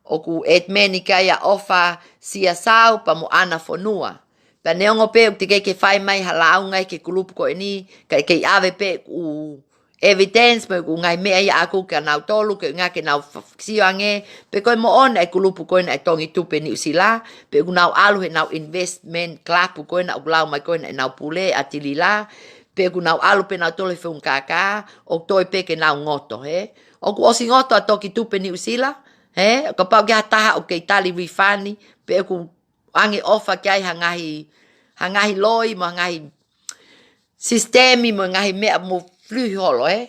O ku etmeni ka ia ofa sia sau pa mo ana fonua. Pa neongo pe, te ke whai mai halau ngai ke kulupu koe ni, ke awe pe ku evidence, me ku ngai mea ia aku ke nau tolu, ke ngā ke nau sio ange, pe koe mo on e kulupu koe na e tongi tupe ni usila, pe ku nau alu he nau investment klapu koe na ukulau mai koe na e nau pule atili la, pe ku nau alu pe nau tole whiun kaka, o toi pe ke nau ngoto, he? O ku osi ngoto a toki tupe ni usila, he? O ka pau ki hataha o ke itali wifani, pe ku ange ofa ki ai hangahi loi, mo hangahi sistemi, mo hangahi mea mo fluhi holo, he?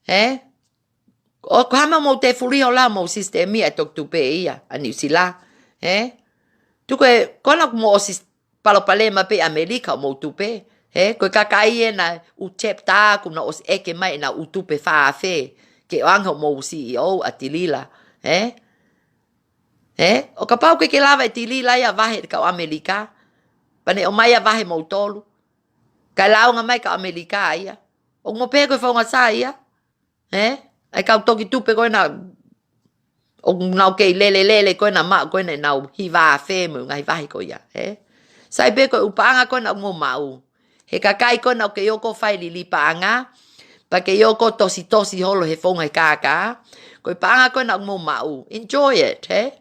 He? O ku hama mo te fluhi hola mo sistemi a tok tupe ia, a ni usila, he? Tuko e, kona ku mo osi palopalema pe Amerika o mo tupe, he, koe kakai e na u chapter ku na os eke mai na u tupe whaafe ke anga mo CEO a tilila, he? He? O ka pau ke lava e tilila ia vahe ka o Amerika, pane o mai a vahe mo tolu, ka launga mai ka Amerika ia, o mo pe koe whaunga sa ia, he? Ai kau toki tupe koe na, o nau kei lele koe na maa koe na nau hi vaafe mo ngai vahe koe ia, he? Sai pe koe upanga koe na mo mau, he kakai koe na ke yoko whai li paanga, pa ke yoko tosi holo he whaunga he kaka, koe paanga koe na mo mau. Enjoy it, he?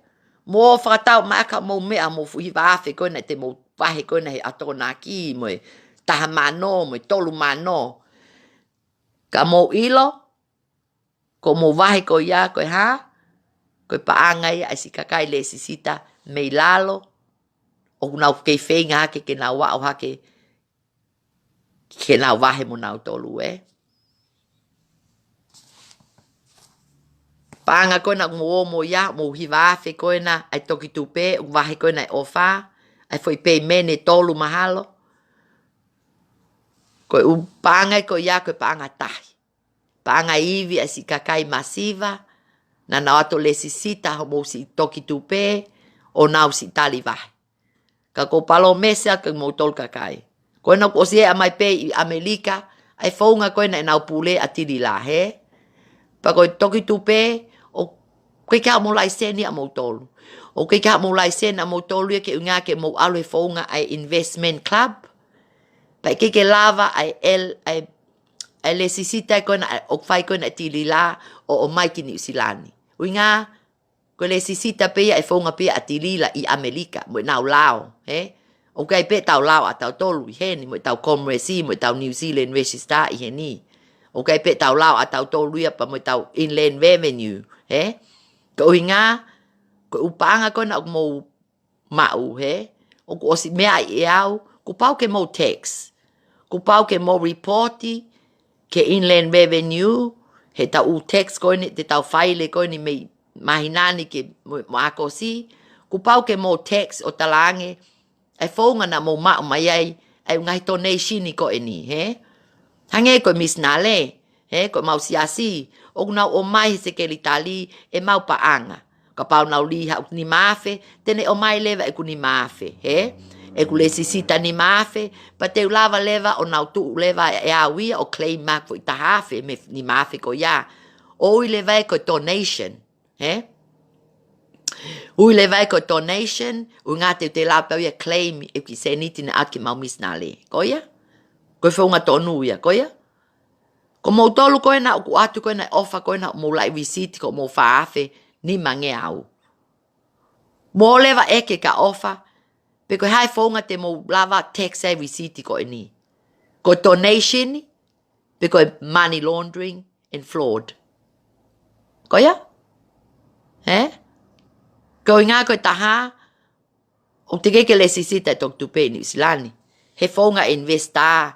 Mo whakatau maaka mo mea mo fuhi waafe koe na te mo wahe koe na he atona ki, mo e taha mano, mo e tolu mano. Ka mo ilo, ko mo wahe koe ia, koe ha? Koe paanga ia, asi kakai le sisita, mei lalo, o nau kei whenga hake ke nau wao hake, ke nau wahe mo nau tolu, eh? Paanga koe na mo mo ia, mo hiwafe koe na, ai toki tupe, wahe koe na ofa, ai foi pei mene tolu mahalo. Koe paanga koe ia, koe paanga tahi. Paanga iwi, ai si kakai masiva, na nau ato le sisita, mo si toki tupe, o nau si tali wahe. Ka ko palo mesa, ka mo tolu kakai. Koe na ko si e amai pe i Amerika, ai whaunga koe na nau pule atiri la, he? Pa koe toki tupe, o koe ka mo lai seni a mo tolu. O koe ka mo lai seni a mo tolu e ke unga ke mo alu e whaunga ai investment club. Pa ke lava ai le sisita koe na o whai koe na tiri la o mai ki New Zealand. Unga, koe le sisita pe e whaunga pe a tiri la i Amerika, mo nau lao, he? O kai pe tau lao a tau tolu i heni, mo tau Comresi, mo tau New Zealand Register i heni. O kai pe tau lao a tau tolu ia pa mo tau Inland Revenue, he? Ko inga, ko upanga ko na mo mau, he? O ko osi mea i au, ko pau ke mo tax, ko pau ke mo reporti, ke Inland Revenue, he tau tax ko ni, te tau faile ko ni me mahinani ke mo akosi, ko pau ke mo tax o talange, ai whaunga na mo mao mai ai ngai donation ni ko eni, he? Hange ko misnale, he? Ko mau siasi, o nau o mai se ke litali e mau paanga. Ka pau nau li hau ni mafe, tene o mai leva e ku ni mafe, he? E ku le sisita ni mafe, pa te ulava leva o nau tu leva e awia o claim mark fo itahafe me ni mafe ko ya. O i leva e ko donation, he? Ui le vai ko donation, u ngā te lau pau ia claim e ki se niti na ake mau misnale. Koia? Koe whaunga tonu ia, koia? Ko mo tolu ko na ku atu ko na ofa ko na mo like receipt ko mo faafe ni mange au. Mo leva eke ka ofa pe ko hai fonga te mo lava tax e receipt ko ni. Ko donation pe ko money laundering and fraud. Ko ya? Ko inga ko taha o te ke le sisita tok tupe ni Islani. He fonga Investor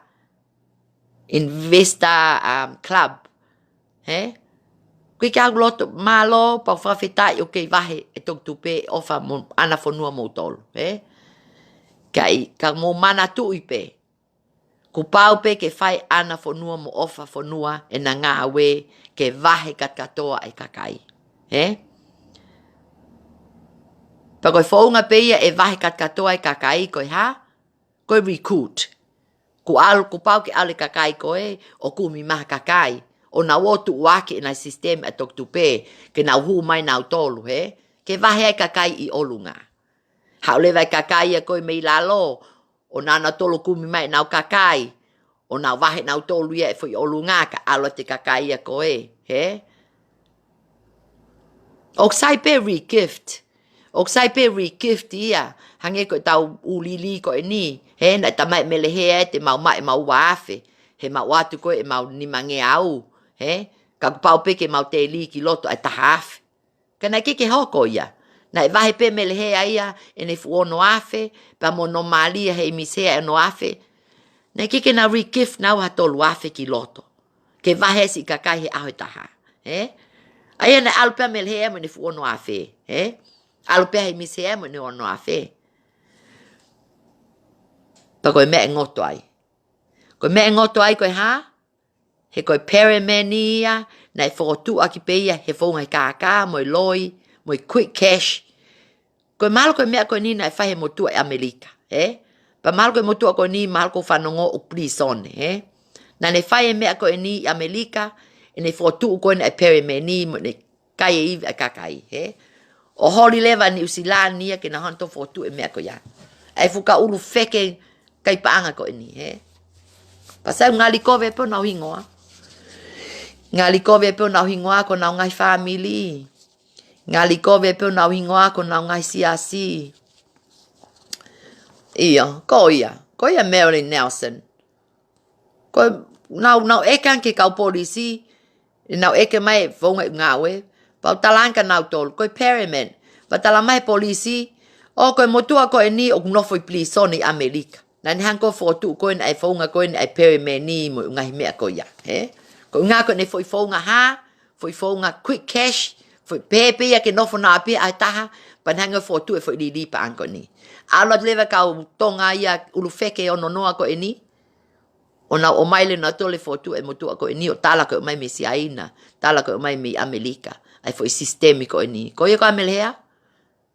Club. Kui kia loto malo pa whawhetai o kei wahe e tok tupe ofa mo ana whanua mo tolu. Kai ka mo mana tui pe. Ko pau pe ke whai ana whanua mo ofa whanua e na ngā we ke wahe kat katoa e kakai. Pa koe whaunga pe ia e wahe kat katoa e kakai koe ha? Koe recruit. Ko pau ke ale kakai koe o kumi maha kakai. O na wotu wake na sistema e tok tupe ke na hu mai na tolu ke wahe ai kakai I olunga. Hau lewa kakai e koe mei lalo o na tolu kumi mai na kakai o na wahe na tolu ia e foi olunga ka alo te kakai e koe o sai pe re-gift o sai pe re-gift ia hange ko tau ulili ko ni na tamai mele he te mau mai mau wafe he mau watu ko e mau ni mange au ka pau pe ke mau te li ki loto ai tahaf kana ke hoko ia na vahe pe mele he ia e ne fu no afe pa mo no mali he misea no afe na ke na re-gift na wa tolu afe ki loto ke vahe si kakai he aho taha ai na alpe mele he mo ne fu no afe alpe he misea mo ne no afe pa koe me ngoto ai. Koe me ngoto ai koe ha? He koe perimenia, na e whotu aki peia, he whonga kaka, moi loi, moi quick cash. Koe malo koe mea koe ni na e whahe motua e Amerika. Pa malo koe motua koe ni, malo koe whanongo o plisone. Na ne whahe mea koe ni Amerika, e ne whotu koe na e perimenia, mo ne kai e iwi a kakai. O holi lewa ni usilania ke na hanto whotu e mea koe ya. Ai fuka uru feke, kai paanga ko ni pasal ngali kove pe na hingoa ngali kove pe na hingoa ko na ngai family ngali kove pe na hingoa ko na ngai siasi ko ia Marilyn Nelson ko na ekan ke kau polisi na eke mai fonga ngawe pa talanka na tol ko periment pa talamai polisi o ko motua ko ni o no foi plisoni Amerika nan hanko fotu ko en ai fonga ko en ai perimeni mo ngai me ko ya ko nga ko ne foi fonga foi fonga quick cash foi pepe ya ke no fona api ai taha pan hanga fotu e foi di pa anko ni alo leva ka tonga ya ulu feke ono no ko eni ona o maile na tole fotu e motu ko eni o tala ko mai mesiaina tala ko mai mi Amerika ai foi sistemiko eni ko ye ko amelhea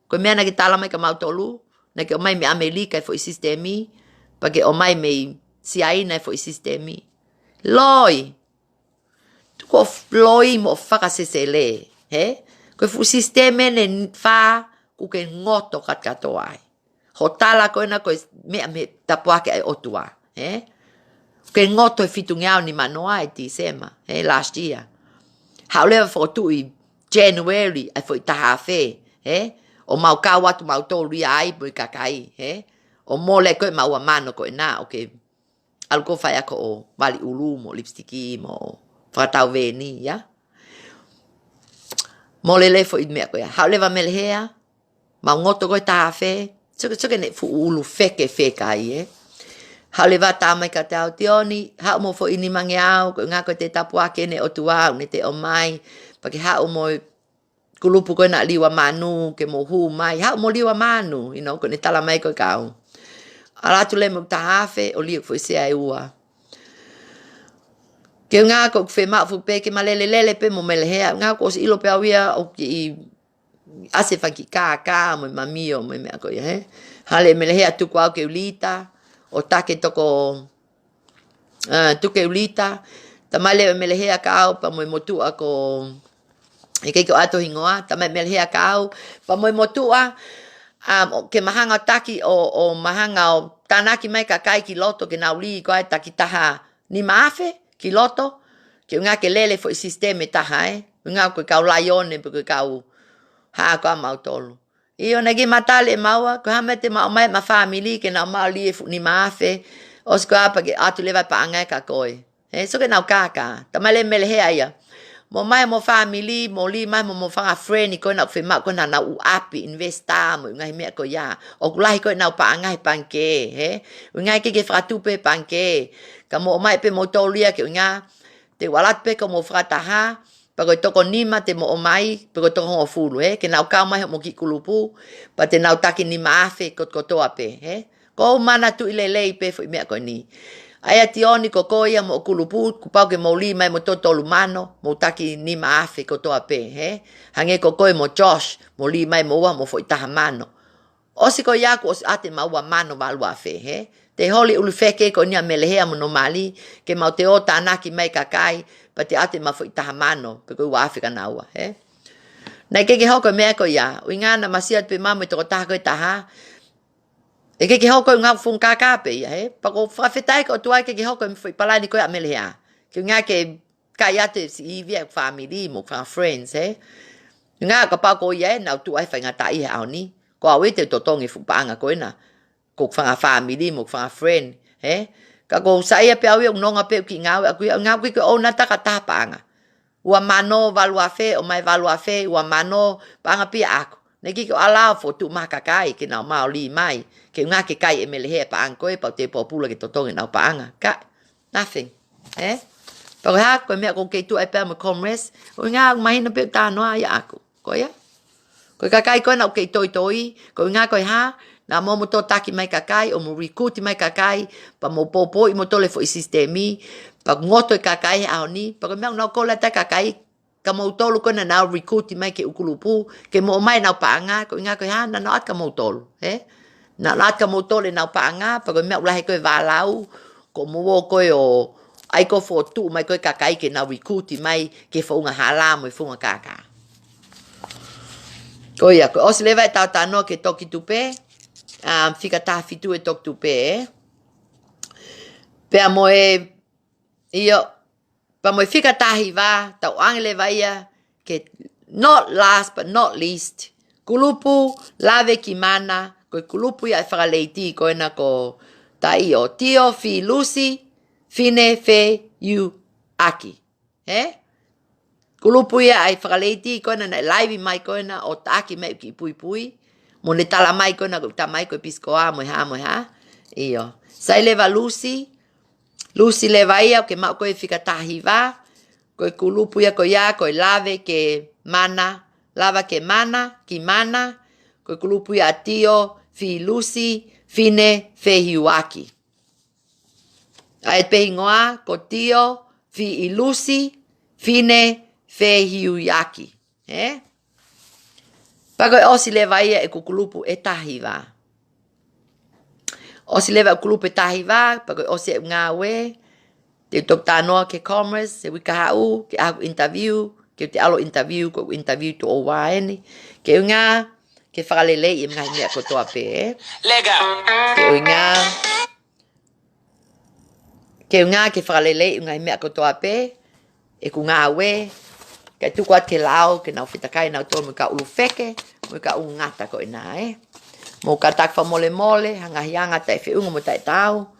ko me na ki tala mai ka mautolu na ke mai mi Amerika foi sistemi Pake o mai mei si aina foi sistemi. Loi. Tu ko loi mo whakasesele. Ko fu sisteme ne wha ku ke ngoto kat kato ai. Ho tala ko na ko me tapuake ai otua. Ke ngoto e fitungiao ni manoa e ti sema. Last year. However for tu i January ai foi tahafe. O mau ka watu mau tolu ai boi kakai. O mole koe maua mano koe na, okay. Alko fai ako o wali ulu mo lipstiki mo whakatau veni, ya? Mole le fo i mea koe. Hau lewa melehea, mau ngoto koe tahafe, soke ne fu ulu feke ai, Hau lewa tamai ka tau tioni, hau mo fo ini mange au, koe ngā koe te tapuake ne o tuau, ne te o mai, pake hau mo kulupu koe na liwa manu, ke mo hu mai, hau mo liwa manu, koe ne tala mai koe kau. Ala tu le mo tahafe o liu foi se ai ua. Ke nga ko fe ma fu pe ke malele pe mo melehea nga ko si ilo pe awia o ki ase fanki ka mo mamio mo me ko hale melehea tu kwa ke ulita o take toko tu ke ulita tamale melehea ka pa mo motu ako e ke ko ato hingoa tamale melehea ka pa mo motua ke mahanga taki o mahanga o tanaki mai kakai ki loto ke nauli ko ai taki taha ni maafe ki loto ke unga ke lele fo sisteme taha unga ko kau laione pe ko kau ha ko mau tolu io nagi matale maua ko hamete ma mai ma family ke na ma li ni mafe os ko apa ke atu leva pa anga ka koi so ke na kaka tamale mele he aya mo mai mo family mo li mai mo fa friend ko na fe ma ko na u api investa mo ngai me ko ya o lai ko na pa anga panke ngai ke fratu pe panke ka mo mai pe mo tolia ke nga te walat pe ko mo frata ha pa ko to ko nima te mo mai pa ko to ho fulu ke na ka mai mo ki kulupu pa te na taki ni maafe ko to ape ko mana tu ilele pe fo me ko ni ai ationi ko koia mo kulupu ku pau ke mo li mai mo to lumano mo taki ni maafe ko to ape hange ko koi mo Josh mo li mai mo wa mo fo tahamano osi ko ya ko ate ma wa mano ba lu afe te holi ulu feke ko ni amelehe mo no mali ke mau te o tanaki mai kakai pa te ate ma fo tahamano pe ko wa afe kana wa na ke hoko me ko ya winga na masia pe mamo to ta ko taha e ke hoko nga fun kaka pe pa ko fa fetai ko tu ai ke hoko me foi pala ni ko amelea ke nga ke kayate si via family mo fa friends nga ka pa ko ye na tu ai fa nga ta i ha ni ko awe te to tong e fu pa nga ko na ko fa family mo fa friend ka ko sai pe awe no nga pe ki nga ko ona ta ka ta pa nga ua mano valua fe o mai valua fe ua mano panga pi ako ne ki ko ala fo tu makakai ke na mau li mai ke nga ke kai emele he pa anko e pa te popula ke totonge na pa anga ka nothing pa ha ko me ko ke tu ai pa mo commerce o nga mai na pe ta no ai ako ko ya ko kakai ko na ke toi ko nga ko ha na mo to taki mai kakai o mo recruit mai kakai pa mo popo i mo tole fo sistemi pa ngoto kakai aoni pa me no ko la ta kakai ka mo tolu ko na recruit mai ke ukulupu ke mo mai na panga ko nga ko ha na no at ka mo tolu na lat ka mo tole na panga pa me ula ko valau ko mo ko o ai ko fo tu mai ko kakai ke na recruit mai ke fo nga hala mo fo nga kaka ko ya ko os leva ta no ke toki tupe fica ta fitu e tok tupe pe mo io pa mo fica ta hiva ta angle vaia ke not last but not least kulupu lave kimana ko kulupu ya fa leiti ko na ko ta io tio fi lucy fine fe you aki kulupu ya ai fa leiti ko na live mai ko na o taki mai ki pui mo le tala mai ko na ko ta mai ko piskoa mo ha io sai leva lucy leva ia ke ma ko e fica tahiva ko kulupu ya ko lave ke mana lava ke mana ki mana ko kulupu ya tio fi lucy fine fe hiwaki ai pe ngoa ko tio fi lucy fine fe hiwaki Pago osi leva ia e kukulupu e tahiva. Osi leva kukulupu e tahiva, pago osi e ngawe, te tok tanoa ke commerce, se wika hau, ke aku interview, ke te alo interview, ko interview to o waeni, ke unga, ke whakalele i mga mea kotoa pe, Lega! Ke unga, ke whakalele i mga mea kotoa pe, e ku ngawe, Kai tuku at ke lao, ke nau whitakai nau tō ka ulu wheke, mo ka ulu ngata ko ina Mo ka tak wha mole mole, hanga hianga tai whiunga mo tai tau,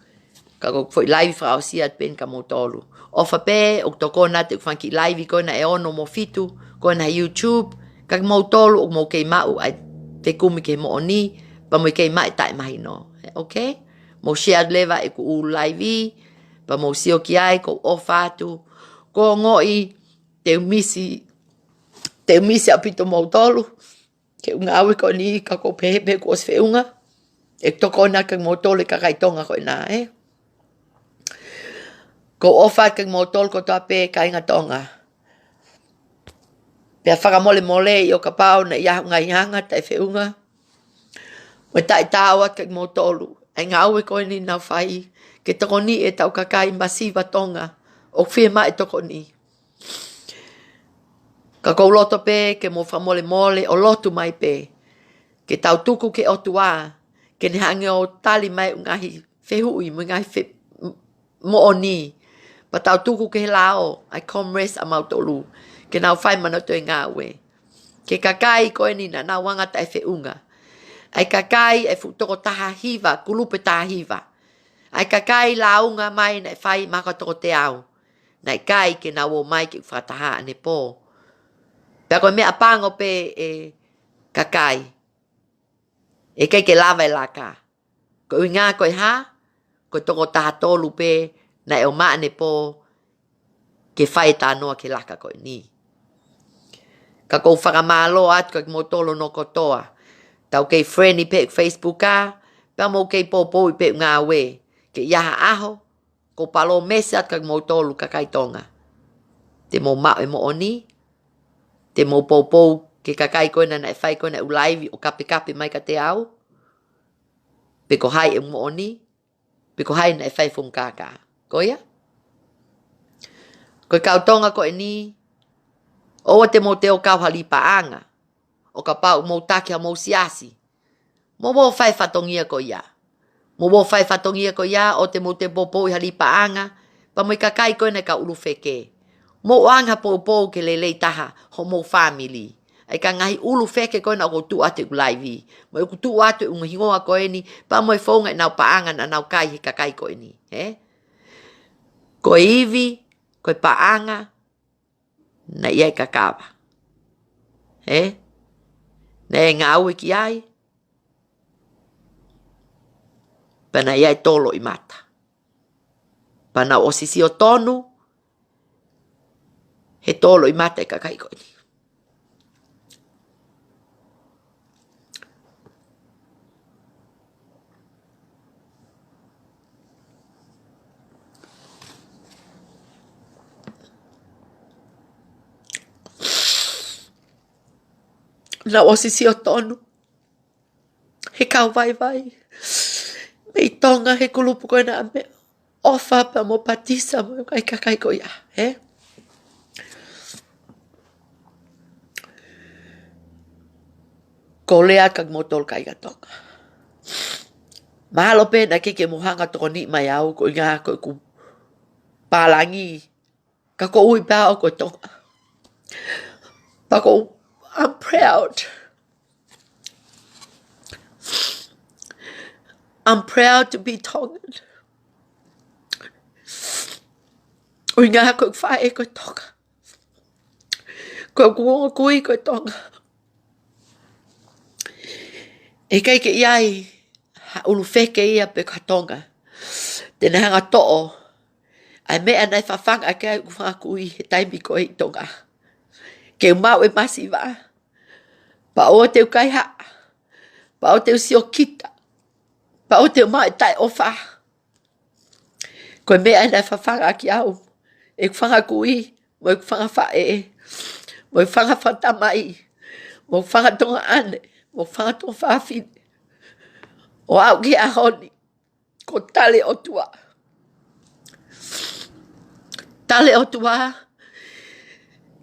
ka ko fwoi laivi whakao si at pen ka mo tolu. O whape, o to kona te whanki laivi ko na e ono mo fitu, ko na YouTube, ka mo tolu o mo kei mau ai te kumi ke mo oni, pa mo kei mai tai mahi no. Okay? Mo share leva e ku ulu laivi, pa mo sio ki ai ko o whatu, ko ngoi, te umisi apito mau tolu, ke unga awe ko ni ka ko pepe ko os whiunga, e toko na kang mau tolu ka kaitonga ko ina Ko ofa kang mau tolu ko tape ka inga tonga. Pea whakamole mole i o ka pao na ia ngai hanga tai whiunga. Mo tai tawa kang mau tolu, ai ngā awe ko ni na whai, ke toko ni e tau kakai masiva tonga, o whiema e toko ni. Ka kou loto pe, ke mo whamole mole, o lotu mai pe. Ke tau tuku ke otua, ke ne hange o tali mai ungahi whehui, mo ngahi mo oni. Pa tau tuku ke he lao, ai comrades a mau tolu. Ke nau whai mana tui ngā we. Ke kakai koe ni na nau wangata e whiunga. Ai kakai e toko taha hiva, kulupe taha hiva. Ai kakai launga mai na e whai maka toko te au. Nai kai ke nau o mai ke whataha ane pō. Pea koe mea pango pe e kakai. E kai ke lava e laka. Ko i ngā koe ha, koe toko taha tolu pe na e o maa ane pō ke whai tā noa ke laka koe ni. Ka kou whakamālo atu ka mo tolo no kotoa. Tau kei friendly pe Facebook a, pea mo kei pōpō i pe ngā we. Ke iaha aho, ko palo mese atu ka mo tolu ka kaitonga. Te mo mao e mo oni, te mo pōpō ke kakai koe na e whai koe na ulaivi o kape mai ka te au. Pe ko hai e mo oni, pe ko hai na e whai whungkaka. Koia? Koe kautonga koe ni, oa te mo te o kau hali paanga. O ka pau mo take a mo siasi. Mo whai whatongia ko ia. Mo whai whatongia ko ia o te mo te popo i hali paanga. Pa mo i kakai koe na ka ulu wheke. Mo anga popo ke lelei taha ho mo family. Ai ka ngahi ulu wheke koe na o tu ate ulaivi. Mo i tu ate unga hingoa koe ni. Pa mo i whaunga i nau paanga na nau kai he kakai koe ni. Koe iwi, koe paanga, na iai kakawa. Na e ngā ue ki ai, pa na iai tolo i mata. Pa na osisi o tonu, he tolo i mata e kakai koe ni. Na osisi o tonu. He kau vai. Me tonga he kulupu koe na me ofa pa mo patisa mo kai kakai ko ia. Ko lea kag mo tol kai tonga. Mahalo pe na ke mohanga toko ni mai au ko inga ko ku palangi. Ka ko ui pa o ko tonga. Pa ko I'm proud. I'm proud to be Tongan. Ui ngā koe whae koe Tonga. Koe kuonga kui koe Tonga. E kei ke iai ha ulu wheke ia pe ka Tonga. Tēnā hanga to'o. Ai mea nei whawhanga ke ai kuwha kui he taimi koe i Tonga. Ke umau e masi wa. Pa o te ukai ha. Pa o te usio kita. Pa o te umau e tai ofa. Koe mea nei whawhanga ki au. E kuwhanga kui. Mo e kuwhanga whae. Mo e kuwhanga whatamai. Mo kuwhanga tonga ane. Mo kuwhanga tonga whawhine. O au ki a honi. Ko tale o tua. Tale o tua.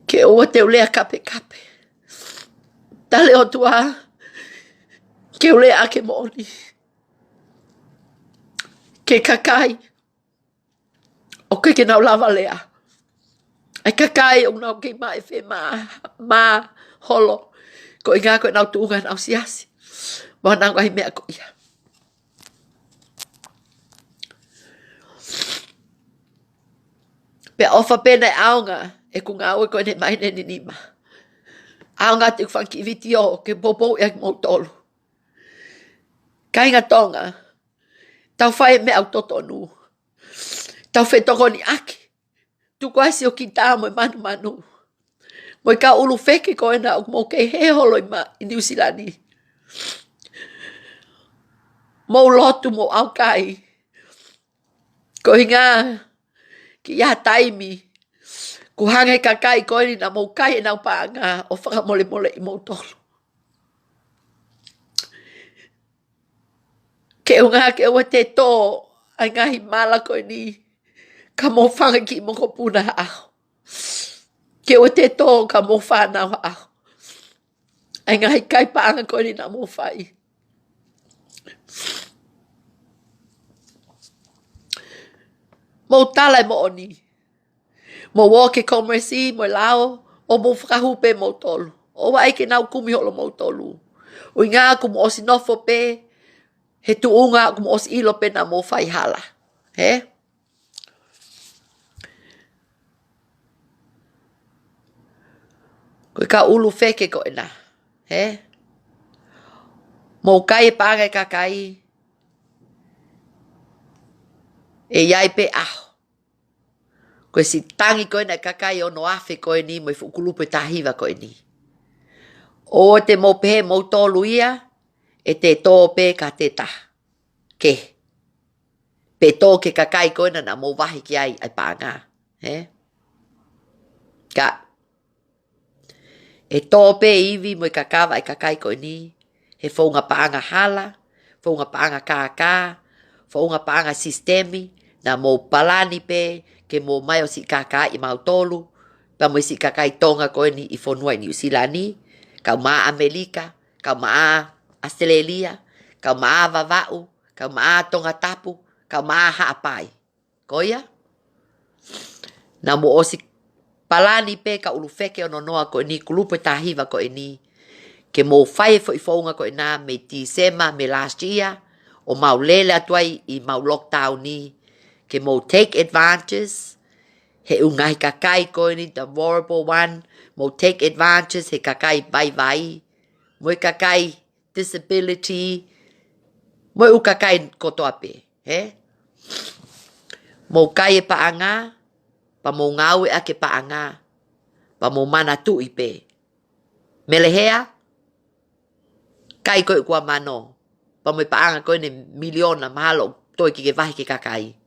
Ke oa te ulea kape. Tale o tua. Ke ulea ake moni. Ke kakai. O ke nau lava lea. Ai kakai o nau ke mai whi ma holo. Ko i ngā koe nau tuunga nau siasi. Mo nau ngahi mea ko ia. Pe ofa pena e aonga. E ku ngā ue koe ne mai ne nima. Aonga te whanki viti o ke popo e mo tolu. Kainga tonga. Tau whae me au totonu. Tau whe toko ni aki. Tu kwaisi o ki tā mo manu. Mo i ka ulu wheke koe na o mo kei he holo i New Zealandi. Mo lotu mo au kai. Ko i ngā ki ia taimi. Ku hange kakai koe ni na mo kai e nau paa ngā o whakamole i mo tolu. Ke o ngā ke ua te tō ai ngahi mala koe ni. Ka mo whanga ki mo ko puna aho. Ke ua te tō ka mo whanau aho. Ai ngahi kai paanga koe ni na mo whai. Mo tala mo oni. Mo wo ke komersi mo lao o mo whakahu pe mo tolu. O wa ke nau kumi holo mo tolu. O ngā ku mo osi nofo pe he tuunga ku mo osi ilo pe na mo whai hala. He? Koe ka ulu wheke ko ena. He? Mo kai e pāngai ka kai. E iai pe aho. Koe si tangi koe na kakai o no awhi koe ni mo i whukulupe tahiwa koe ni. O te mo pehe mo tolu ia, e te tō pe ka te ta. Ke. Pe tō ke kakai koe na mo wahi ki ai pāngā. He? Ka. E tō pe iwi mo i kakawa kakai koe ni, he whaunga pānga hala, whaunga pānga kākā, whaunga pānga sistemi, na mo palani pe, ke mo mai o si kaka i mau tolu, pa mo si kaka i tonga koe ni i whonua i New Zealand ni, kau maa Amerika, kau maa Australia, kau maa Vavau, kau maa Tonga Tapu, kau maa Haapai. Koia? Na mo o si palani pe ka ulu wheke o nonoa koe ni, kulupe tahiwa koe ni, ke mo whae fo i whaunga koe na me December, me last year, o mau lele atuai i mau lockdown ni, ke mo take advantage, he ungahi kakai koe ni, the horrible one, mo take advantage, he kakai vai, mo i kakai disability, mo i u kakai kotoa pe, he? Mo kai e paanga, pa mo ngau e ake paanga, pa mo mana tu i pe. Melehea, kai koe kua mano, pa mo i paanga koe ne miliona mahalo, toi ki ke vahi ke kakai.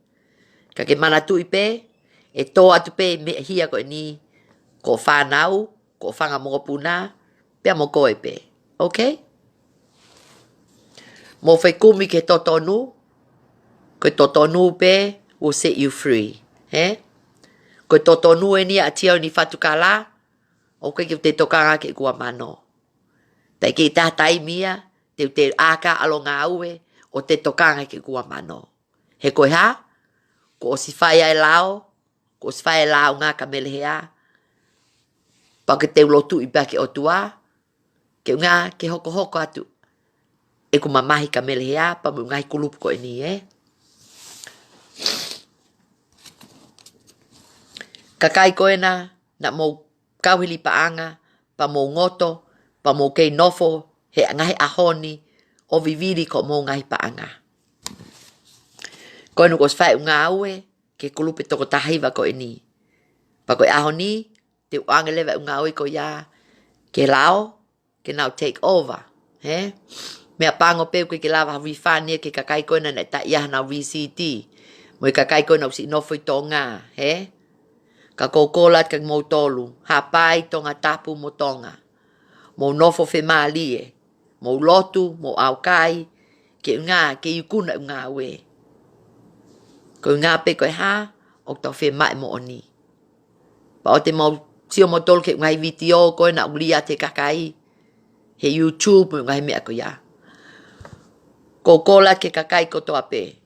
Ka ke mana tu i pe, e tō atu pe me hia koe ni, ko whanau, ko whanga mongo puna, pia mo koe pe. Okay? Mo whai kumi ke totonu, koe totonu pe, will set you free. He? Koe totonu e ni a tia ni whatukala, o koe ke te tokanga ke kua mano. Tai ke tātai mia, te aka alo ngā ue, o te tokanga ke kua mano. He koe ha? Ko o si whai ai lao, ko o si whai ai lao ngā ka melehea, pa ke te ulotu i pake o tua, ke ngā ke hoko atu, e ku mamahi ka melehea, pa mu ngai kulupu ko e ni, Kakai koe na mo kauhili paanga, pa mo ngoto, pa mo kei nofo, he ngahi ahoni, o viviri ko mo ngai paanga. Koe nuko sfai unga aue, ke kulupe toko tahiwa ko e ni. Pa koe ahoni, te uange lewa unga aue ko ia, ke lao, ke now take over. He? Mea pango peu ke lawa rifania ke kakai koe na ta ia na VCT. Mo i kakai koe na usi nofo i tonga. He? Ka kokolat ka mo tolu. Hapai Tonga Tapu mo tonga. Mo nofo fe maalie. Mo lotu, mo aukai, ke unga, ke yukuna unga aue. Ko ngā pe koe ha, o tau whi mai mo oni. Pa o te mau sio mo tolu ke ngai video koe na ulia te kakai. He YouTube mo ngai mea ko ia. Ko kola ke kakai ko toa pe.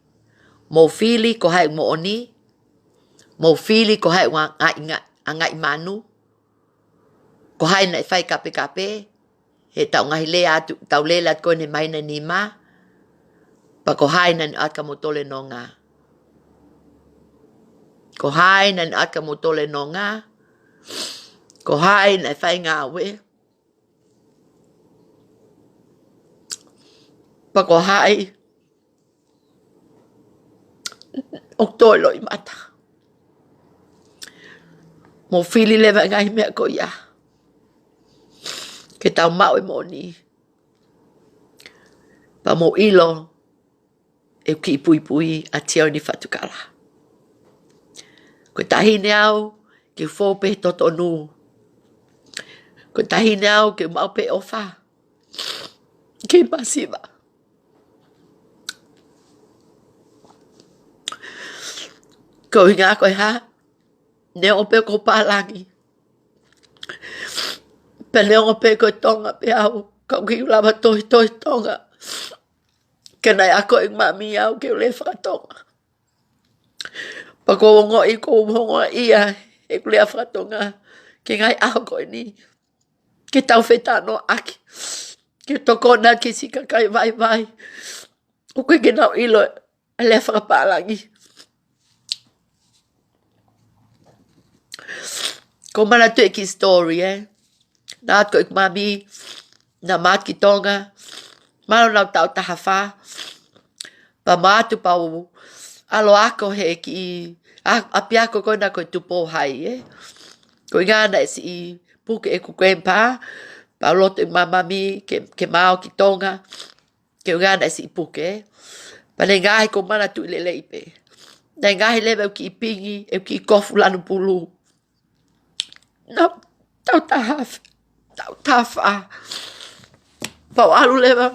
Mo fili ko hai mo oni. Mo fili ko hai ngai manu. Ko hai na whai kape. He tau ngahi lea atu, tau lela koe ne maina ni ma. Pa ko hai na ni aka mo tole no ngā. Ko hai na ni aka mo tole no ngā. Ko hai na whai ngā we. Pa ko hai. O toi loi mata. Mo fili lewa ngai mea ko ia. Ke tau mau e mo ni. Pa mo ilo. E ki pui a tia ni whatukala. Ko tahine au ke whōpe totonu. Ko tahine au ke maupe ofa. Ke masiva. Ko inga koe ha. Ne ope ko pālangi. Pe ne ope ko tonga pe au. Kau ki ulawa toi tonga. Ke nai ako ing mami au ke ule whakatonga. Pa ko wongo i ko wongo ia e kulea whakatonga ke ngai aho koe ni. Ke tau whetano ake. Ke tokona ke sika kai vai vai. O koe ke nau ilo e lea whakapālangi. Ko mana tu e ki story, Nā ko ik mami, na mat ki tonga. Malo nau tau taha whā. Pa mātu pau alo ako he ki api ako koe na koe tupo hai, Ko i ngāna e si puke e kukwempa. Pa loto i mamami ke mao ki tonga. Ke ngāna e si puke, Pa ne ngahi ko mana tu ile leipe. Ne ngahi lewe ki pingi, e ki kofu lanu pulu. No, tau tahaf. Tau tafa. Pau alu lewa.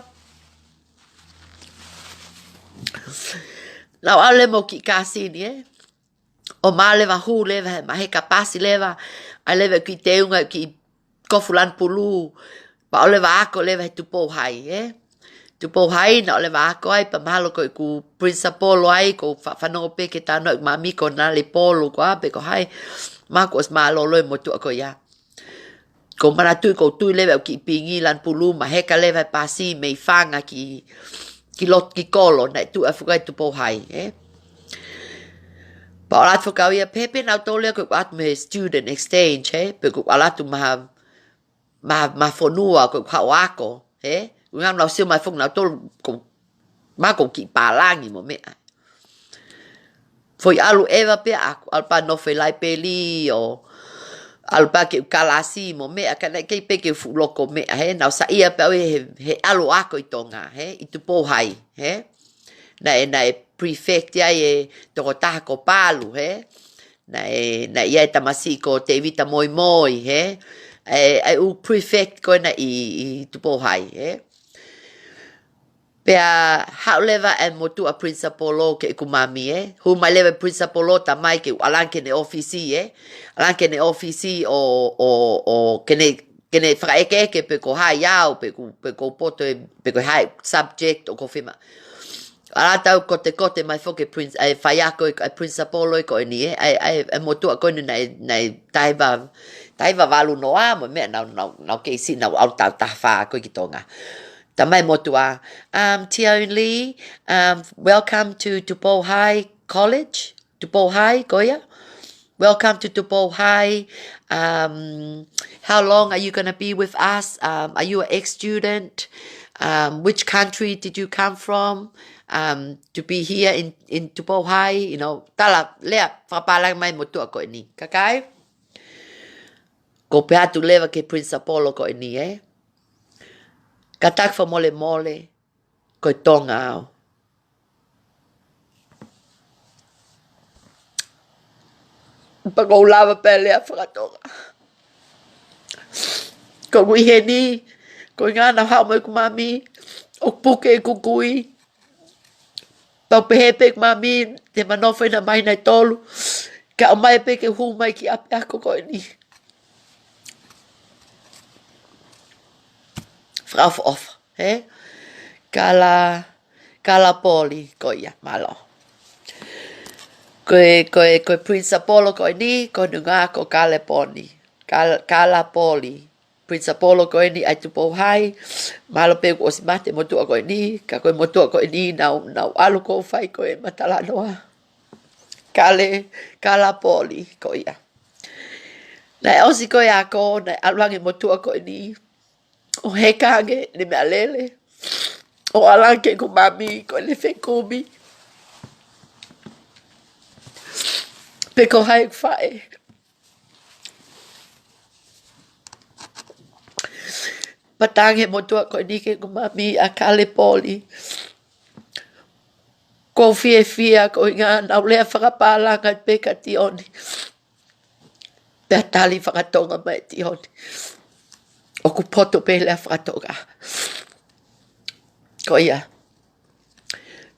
Nau alu lewa ki kasini, O ma lewa hu lewa, ma he kapasi lewa. A lewa ki teunga ki kofu lanu pulu. Pa o lewa ako lewa he tupo hai, Tupo hai na o lewa ako ai, pa mahalo ko ku principal ai, ko whanongo pe ke tano ik mami ko na le polo ko ape ko hai. Ma ko os malo loi mo tu ako ya. Ko mana tu ko tu lewa ki pingi lan pulu ma heka lewa pasi mei fanga ki lot ki kolo na tu afukai tupo hai, Pa olat fokau ia pepe na tole ko at me student exchange, Pe ko alatu ma fonua ko kawako, Ngam lau siu mai fong na tole ko ma ko ki palangi mo me. Foi alu eva pe aku alpa no fe lai peli o alpa ke kalasi mo me akana ke pe ke fu loko me na sa ia pe he alu ako i tonga i tu po hai na prefect ia to ta ko palu na ia tamasi ko te vita moi moi u prefect ko na i tu po hai Pea hau lewa e motu a principal ke kumami, Hu mai lewa principal ta mai ke alanke ne ofisi, Alanke ne ofisi o kene whakaeke pe ko hai au, pe ko poto pe ko hai subject o ko whima. Ala tau kote mai foke whaiako e principal ko e ni, e motu a koe nei taiva walu noa, mo mea nau keisi nau au tau tahwha koe ki tonga. Tamai motua. Tia Lee, welcome to Tupo High College. Tupo High, Goya. Welcome to Tupo High. How long are you going to be with us? Are you an ex-student? Which country did you come from? To be here in Tupo High, tala lea whapalang mai motua ko ni. Kakai? Ko pea tu lewa ke principal ko ni, Katak fa mole koe tonga au. Pakou lava pele a whakatonga. Ko kui he ni, ko ngāna hao mai ku mami, o puke e kukui. Pau pehe pe ku mami, te manofe na mai nei tolu, ka o mai pe ke hu mai ki ape ako koe ni. Frau of, Kala poli koia malo. Koe principal koe ni, koe nunga ko kale poni. Kala poli. Principal koe ni ai tupo hai, malo pe ko osimate motua koe ni, ka koe motua koe ni nau alu ko fai koe matala noa. Kala poli koia. Nai osi koe ako, nai aluange motua koe ni, O hekange le mea lele. O alanke ku mami ko le whekumi. Pe ko hai whae. Patange motua ko nike ku mami a kale poli. Ko fia ko inga nau lea whakapalanga pe ka tioni. Pea tali whakatonga mai tioni. O ku poto pe lea whakatoga. Ko ia.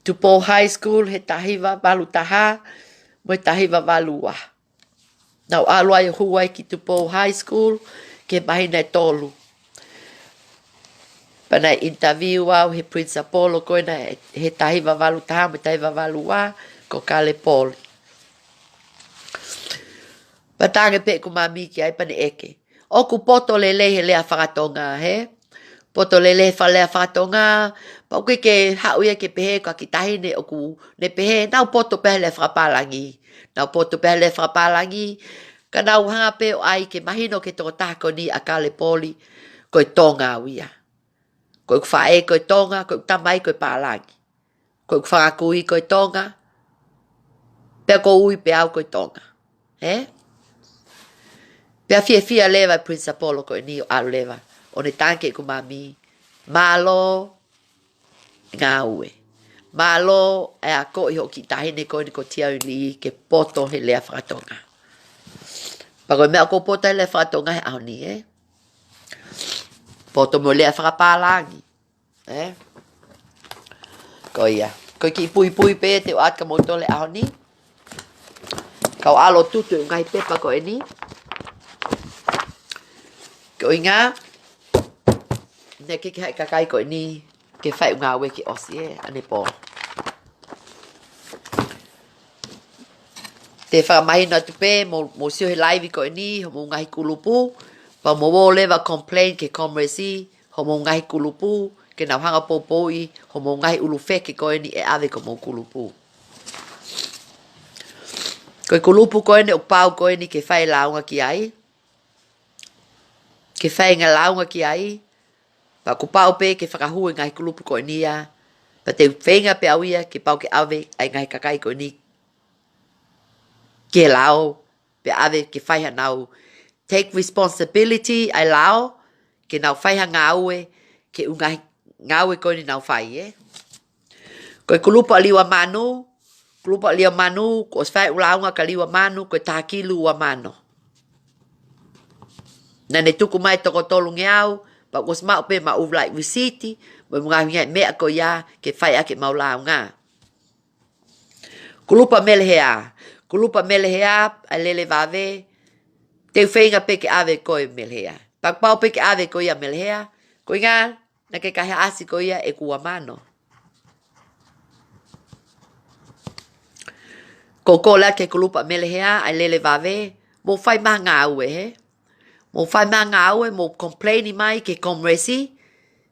Tupo High School he tahiwa walu taha, mo tahiwa walua. Nau alua e huai ki Tupo High School, ke mahina e tolu. Pana interview au he principal o koe na he tahiwa walu taha, mo tahiwa walua, ko kale poli. Patange pe ku mami ki ai pane eke. O ku poto lele he lea whakatonga he. Poto lele fa lea whakatonga. Pa uke ke hauia ke pehe ka ki tahine o ku ne pehe. Nau poto pehe le whakapalangi. Nau poto pehe le whakapalangi. Ka nau hanga pe o ai ke mahino ke toko tako ni a kale poli. Koe tonga uia. Koe ku whae koe tonga. Koe ku tamai koe palangi. Koe ku whakakui koe tonga. Pea ko ui pe au koe tonga. He? Pea fia leva Prince Apollo koe ni o alu leva. O ne tanke ku mami. Malo ngā ue. Malo e a ko i hoki tahine koe ni ko tia uli ke poto he lea whakatonga. Pa koe mea ko poto he lea whakatonga he au ni, Poto mo lea whakapalangi. Ko ia. Koe ki pui pe te o atka moto le au ni. Kau alo tutu ngai pepa koe ni. Ko inga. Ne ke hai kakai koe ni. Ke whai ngā ue ki osi ane po. Te whakamahina tupe mo sio he laivi koe ni. Ho mo ngahi kulupu. Pa mo wo lewa complain ke komresi. Ho mo ngahi kulupu. Ke nau hanga popoi. Ho mo ngahi ulufeke koe ni e ave ko mo kulupu. Koe kulupu koe ni o pau koe ni ke whai launga ki ai. Ke whai ngā launga ki ai. Pa ku pau pe ke whakahui ngai kulupu koe ni a. Pa te whenga pe au ia ke pau ke ave ai ngai kakai koe ni. Ke lao. Pe ave ke whaiha nau. Take responsibility ai lao. Ke nau whaiha ngā ue. Ke ungai ngā ue koe ni nau whai Koe kulupu a liwa manu. Kulupu a liwa manu. Ko oswhai ulaunga ka liwa manu. Koe tākilu ua mano. Nane tuku mai toko tolu ngeau. Pa kos mau pe ma uvlai visiti. Mo mga hingai mea ko ia. Ke whai ake maulau ngā. Kulupa melehea. Kulupa melehea. A lele vave. Te whenga pe ke ave koe melehea. Pa pau pe ke ave ko ia melehea. Ko inga. Na ke kahe asi ko ia e kua mano. Ko kola ke kulupa melehea. A lele vave. Mo whai maha ngā ue Mo whai maha ngā ue, mo complaini mai ke komresi.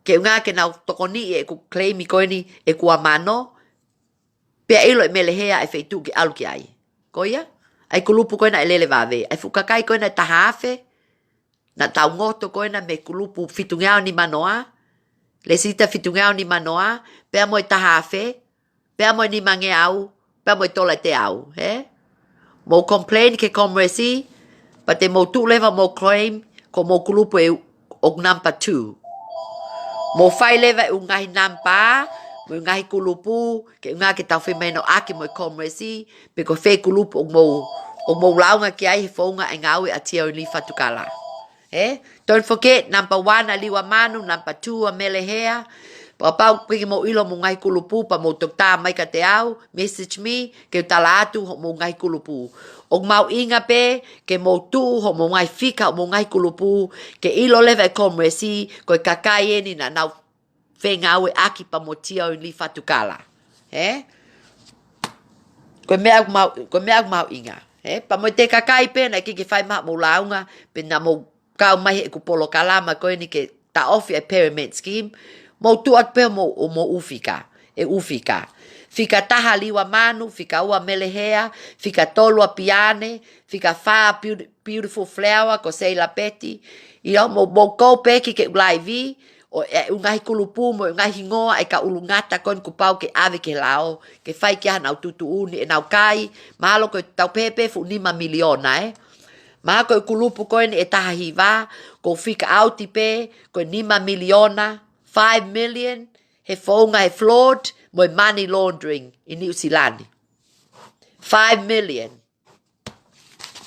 Ke unga ke nau tokoni e ku claimi koe ni e kua mano. Pea ilo e melehea e whaitu ke alu ki ai. Ko ia? Ai kulupu koe na e lele vave. Ai fukakai koe na tahaafe. Na tau ngoto koe na me kulupu fitungau ni manoa. Le sita fitungau ni manoa. Pea mo e tahaafe. Pea mo e ni mange au. Pea mo e tola te au. Mo complain ke komresi. Pa te mo tu leva mo claim ko mo kulupu e o number 2. Mo whai leva e ungahi nampa, mo ungahi kulupu, ke unga ke tau whemeno ake mo e komresi, pe ko whē kulupu o mo launga ki ai he whaunga e ngawe a tia o li whatukala. Don't forget, number 1 a liwa manu, number 2 a melehea, pa pau piki mo ilo mo ngai kulupu, pa mo tokta mai ka te au, message me, ke tala atu ho mo ngai kulupu. O mau inga pe, ke mo tu ho mo ngai fika o mo ngai kulupu, ke ilo leva e komresi, koe kakai eni na nau whenga aue aki pa mo tia o li whatukala. Koe mea mau inga. Pa mo te kakai pe, na ki whai maha mo launga, pe na mo kau mai e kupolo kalama koe ni ke ta ofi e pyramid scheme, mo tuat pe mo ufika, e ufika. Fika taha liwa manu, fika ua melehea, fika tolua piane, fika wha beautiful flower, ko seila peti. Io, mo kou peki ke ulai vi, o e ungahi kulupu, mo ungahi ngoa, e ka ulungata kon kupau ke ave ke lao, ke whai kia nau tutu uni, e nau kai, mahalo ko tau pepe fu 5 miliona, Maha koe kulupu koe ni e taha hiva, ko fika auti pe, koe 5 miliona, 5 million, he whaunga he flawed, mo money laundering in New Zealand. 5 million.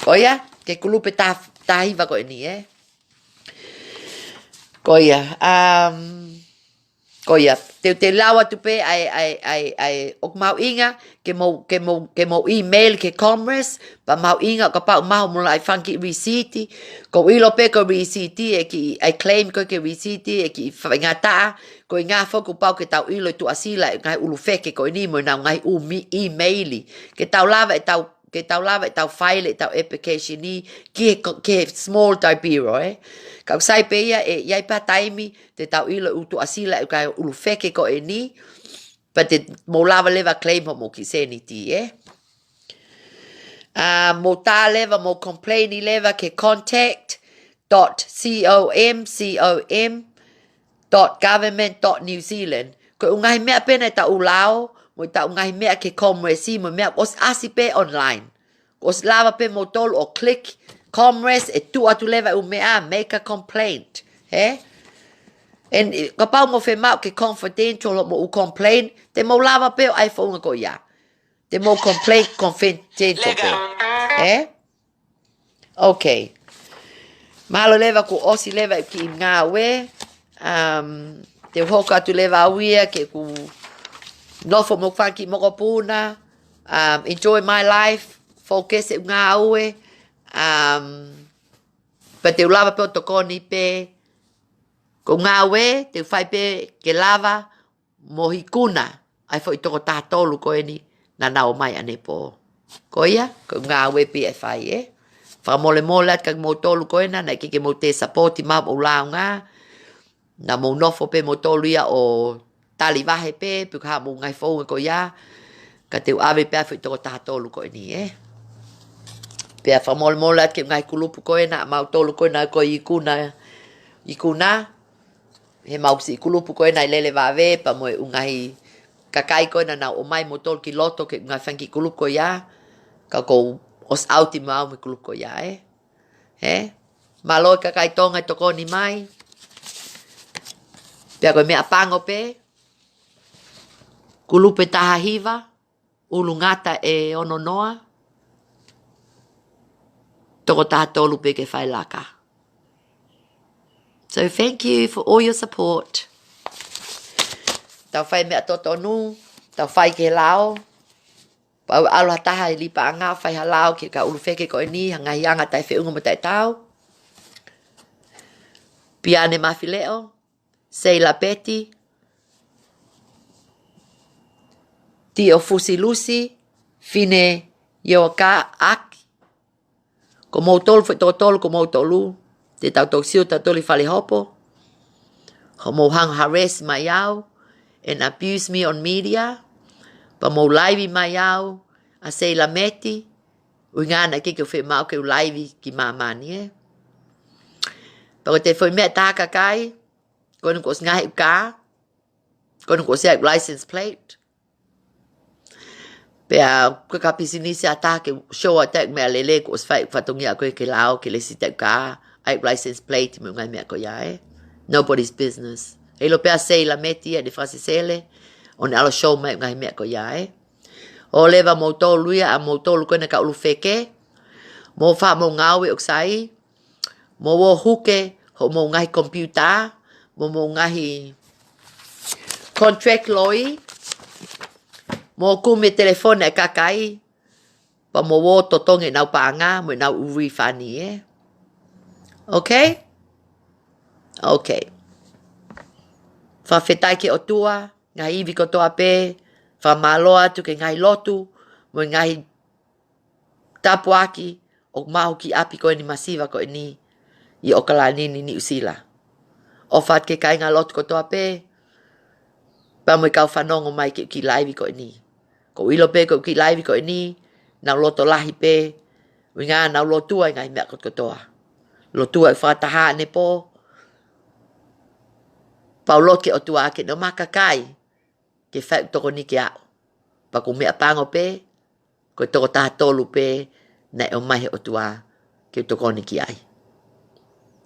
Koia, ke kulupe taha hiva koe ni, Koia, koia, te lawa tupe ai ok mau inga ke mo email ke commerce pa mau inga ka pa mau mo lai funky receipt ko ilo pe ko receipt e ki ai claim ko ke receipt e ki ngata ko nga fo ko pa ke tau ilo tu asila ngai ulu feke ko ni mo na ngai email ke tau lava e tau ke tau lava tau file tau application ni ke small taipiro kau sai pe ia e ia pa taimi te tau ilo utu asila e kai ulu feke ko e ni pa te mo lava leva claim mo ki se ni ti mo ta leva mo complain leva ke contact.com.government.new Zealand ko ungai mea pena ta ulao mo ta ungai mea ke commerce mo mea os asipe online os lava pe mo tol o click commerce e tu atu leva mea make a complaint en ka pau mo fe mau ke confidential mo u complain te mo lava pe o iPhone ko ya te mo complaint confidential pe okay malo leva ku osi leva ki nga we te hoka tu leva wia ke ku nofo mo fanki mo puna enjoy my life focus nga we pa te lava pe to koni pe ko nga we te fai pe ke lava mo hikuna ai foi to ta tolu ko eni na na o mai ane po ko ia ko nga we pe fai fa mole mole ka mo tolu ko ena na ke mo te support ma o la nga na mo nofo pe mo tolu ia o tali vahe pe pu ka mo ngai fo ko ia ka te ave pe foi to ta tolu ko eni pe fa mole mole ke ngai kulupu ko ena ma tolu ko na ko ikuna he mau si kulupu ko ena lele va ve pa mo ungai kakai ko na o mai mo tol ki loto ke ngai fanki kulupu ko ya ka ko os auti mau me kulupu ko ya malo kakai tonga to ko ni mai pe ko me apango pe kulupe tahiva ulungata e ononoa toko tātolu pe ke whai laka. So thank you for all your support. Tau whai mea totonu, tau whai ke lao, pau aloha taha i lipa anga whai halao ke ka ulufeke ko ni hanga hianga tai whiunga mo tai tau. Piane Mawhileo, Seila Peti, Tio Fusi Lucy, Fine Yoaka Aki, ko mau tolu foi tolu ko mau tolu te tau tau siu tau toli fale hopo ko mau hang harass mai au and abuse me on media pa mau live mai au a sei la meti uingana ke fe mau ke live ki mamani pa te foi me ta ka kai ko no ko ngai ka ko no ko se license plate pe ko ka pisini se atake show attack me lele ko fai fatongia ko ke lao ke le sita ka ai license plate me ngai me ko ya nobody's business e lo pe sei la meti de francesele on alo show me ngai me ko ya o leva moto luia a moto lu ko na ka lu feke mo fa mo ngawe oksai mo wo huke ho mo ngai computer mo ngai contract lawyer mo kume telefone kakai pa mo wo totonge nau paanga mo nau refani okay fa fetai ke otua ngai vi ko toa pe fa maloa tu ke ngai lotu mo ngai tapuaki o mau ki api ko ni masiva ko ni i okala ni usila o fat ke kai ngalot ko toa pe pa mo ka fanongo mai ki live ko ni ko ilo pe ko ki live ko ni na loto lahi pe winga na lotu ai ngai me ko toa lotu ai fa taha ne po paulo ke otua ke no makakai ke fa to ko ni kia pa ko me apango pe ko to ta tolu pe na o mai otua ke to ko ni kia ai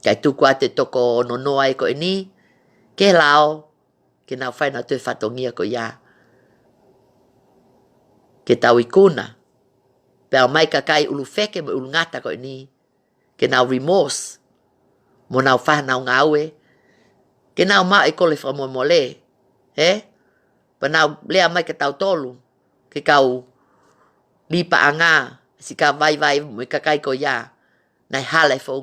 kai tu kwa te to ko no ai ko ni ke lao ke na fa na te fatongia ko ya ke tau ikuna pe mai kakai ulu feke mo ulu ngata ko ni ke na remorse mo na fa na ngawe ke na ma e kole fra mo mole pa na le mai ke tau tolu ke kau lipa anga si ka vai mo kakai ko ya na hale fo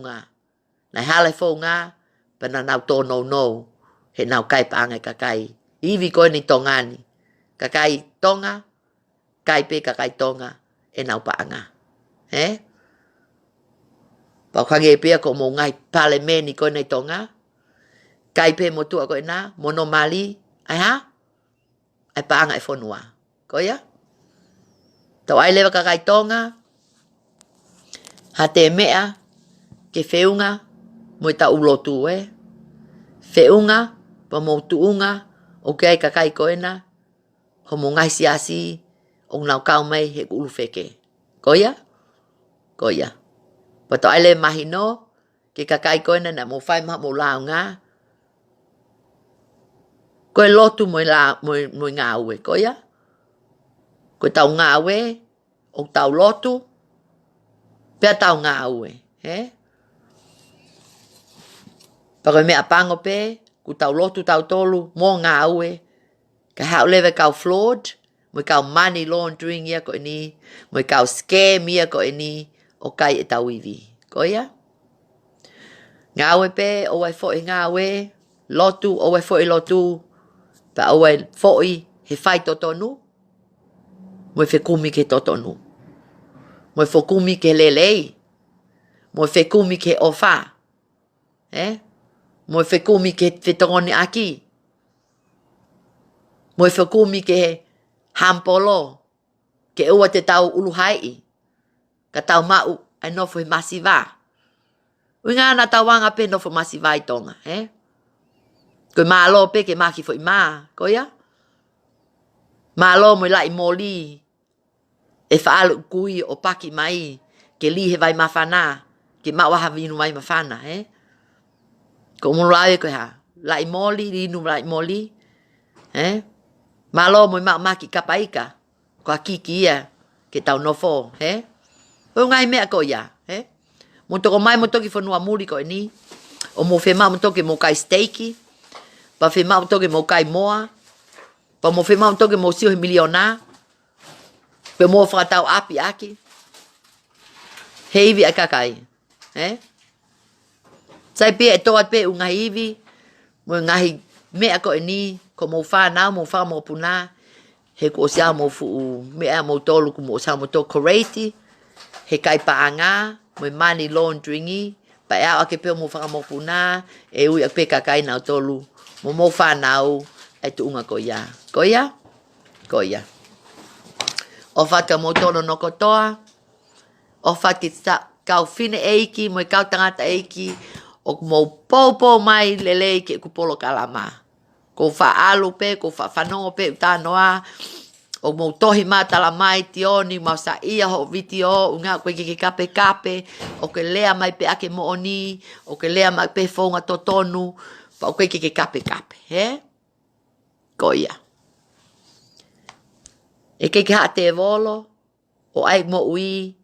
nga pa na to no he na kai pa anga kakai ivi ko ni tongani kakai tonga kai pe kakai tonga e nau pa anga he? Pa kwange pia ko mo ngai parliament ko nei tonga. Kai pe mo tu ko na mono mali ai ha? Ai pa ngai fonua. Ko ya? Tau ai lewa ka kai tonga. Ha te mea ke feunga mo ta ulotu e. Feunga pa mo tuunga o ke ai ka kai ko na. Ho mo ngai siasi o nau kau mai he ulu feke. Ko ya? Ko ya. Pa to ale mahino ke kakai ko na mo fai ma mo la nga. Ko lotu mo la mo nga we ko ya? Ko tau nga we o tau lotu pe tau nga we, he? Pa ko me apango pe ku tau lotu tau tolu mo nga we. Ka hau lewe kau fraud, mo kau money laundering ia ko ni, mo kau scam ia ko ni. O kai e tau iwi. Ko ia? Ngā we pe, o wai fo i ngā we, lotu, o wai fo i lotu, pa o wai fo i he whai totonu, mo i whekumi ke totonu, mo i whekumi ke lelei, mo i whekumi ke ofa, mo i whekumi ke whetongoni aki, mo i whekumi ke hampolo, ke ua te tau uluhai, ka tau mau ai nofo he masiva. Unga na tawanga pe nofo masiva i tonga, he? Koe malo pe ke maki fo i maa, ko ia? Malo mo lai moli, e whaalu kui o paki mai, ke li he vai mawhana, ke mawaha vinu vai mawhana, he? Ko umulawe koe ha, lai moli, rinu lai moli, he? Malo mo i maki kapaika, ko a kiki ia, ke tau nofo, he? O ngai mea ko ia, he? Mo toko mai mo toki whanua muri ko ni. O mo whema mo toki mo kai steaki. Pa whema mo toki mo kai moa. Pa mo whema mo toki mo sio he miliona. Pe mo whakatau api aki. He iwi ai kakai. He? Sai pe e toat pe unga iwi. Mo ngahi mea ko ni. Ko mo whanau mo wha mo puna. He ko sia mo fu mea mo tolu ko mo sa mo to koreiti. He kai paanga, mo money laundering, pa ea ake peo mo whakamopuna, e ui ak pe kakai nao tolu, mo whanau, e tuunga ko ia. Ko ia? Ko ia. O whata mo tolo no kotoa, o whati kau whine eiki, mo kau tangata eiki, o mo popo mai lele ke kupolo kalama. Ko whaalu pe, ko whanongo pe utanoa, o mo tohi matala mai tioni mau sa ia ho vitio unga koe ke kape kape o ke lea mai pe ake mo oni o ke lea mai pe fonga totonu pa o koe ke kape kape he ko ia e ke ha te volo o ai mo ui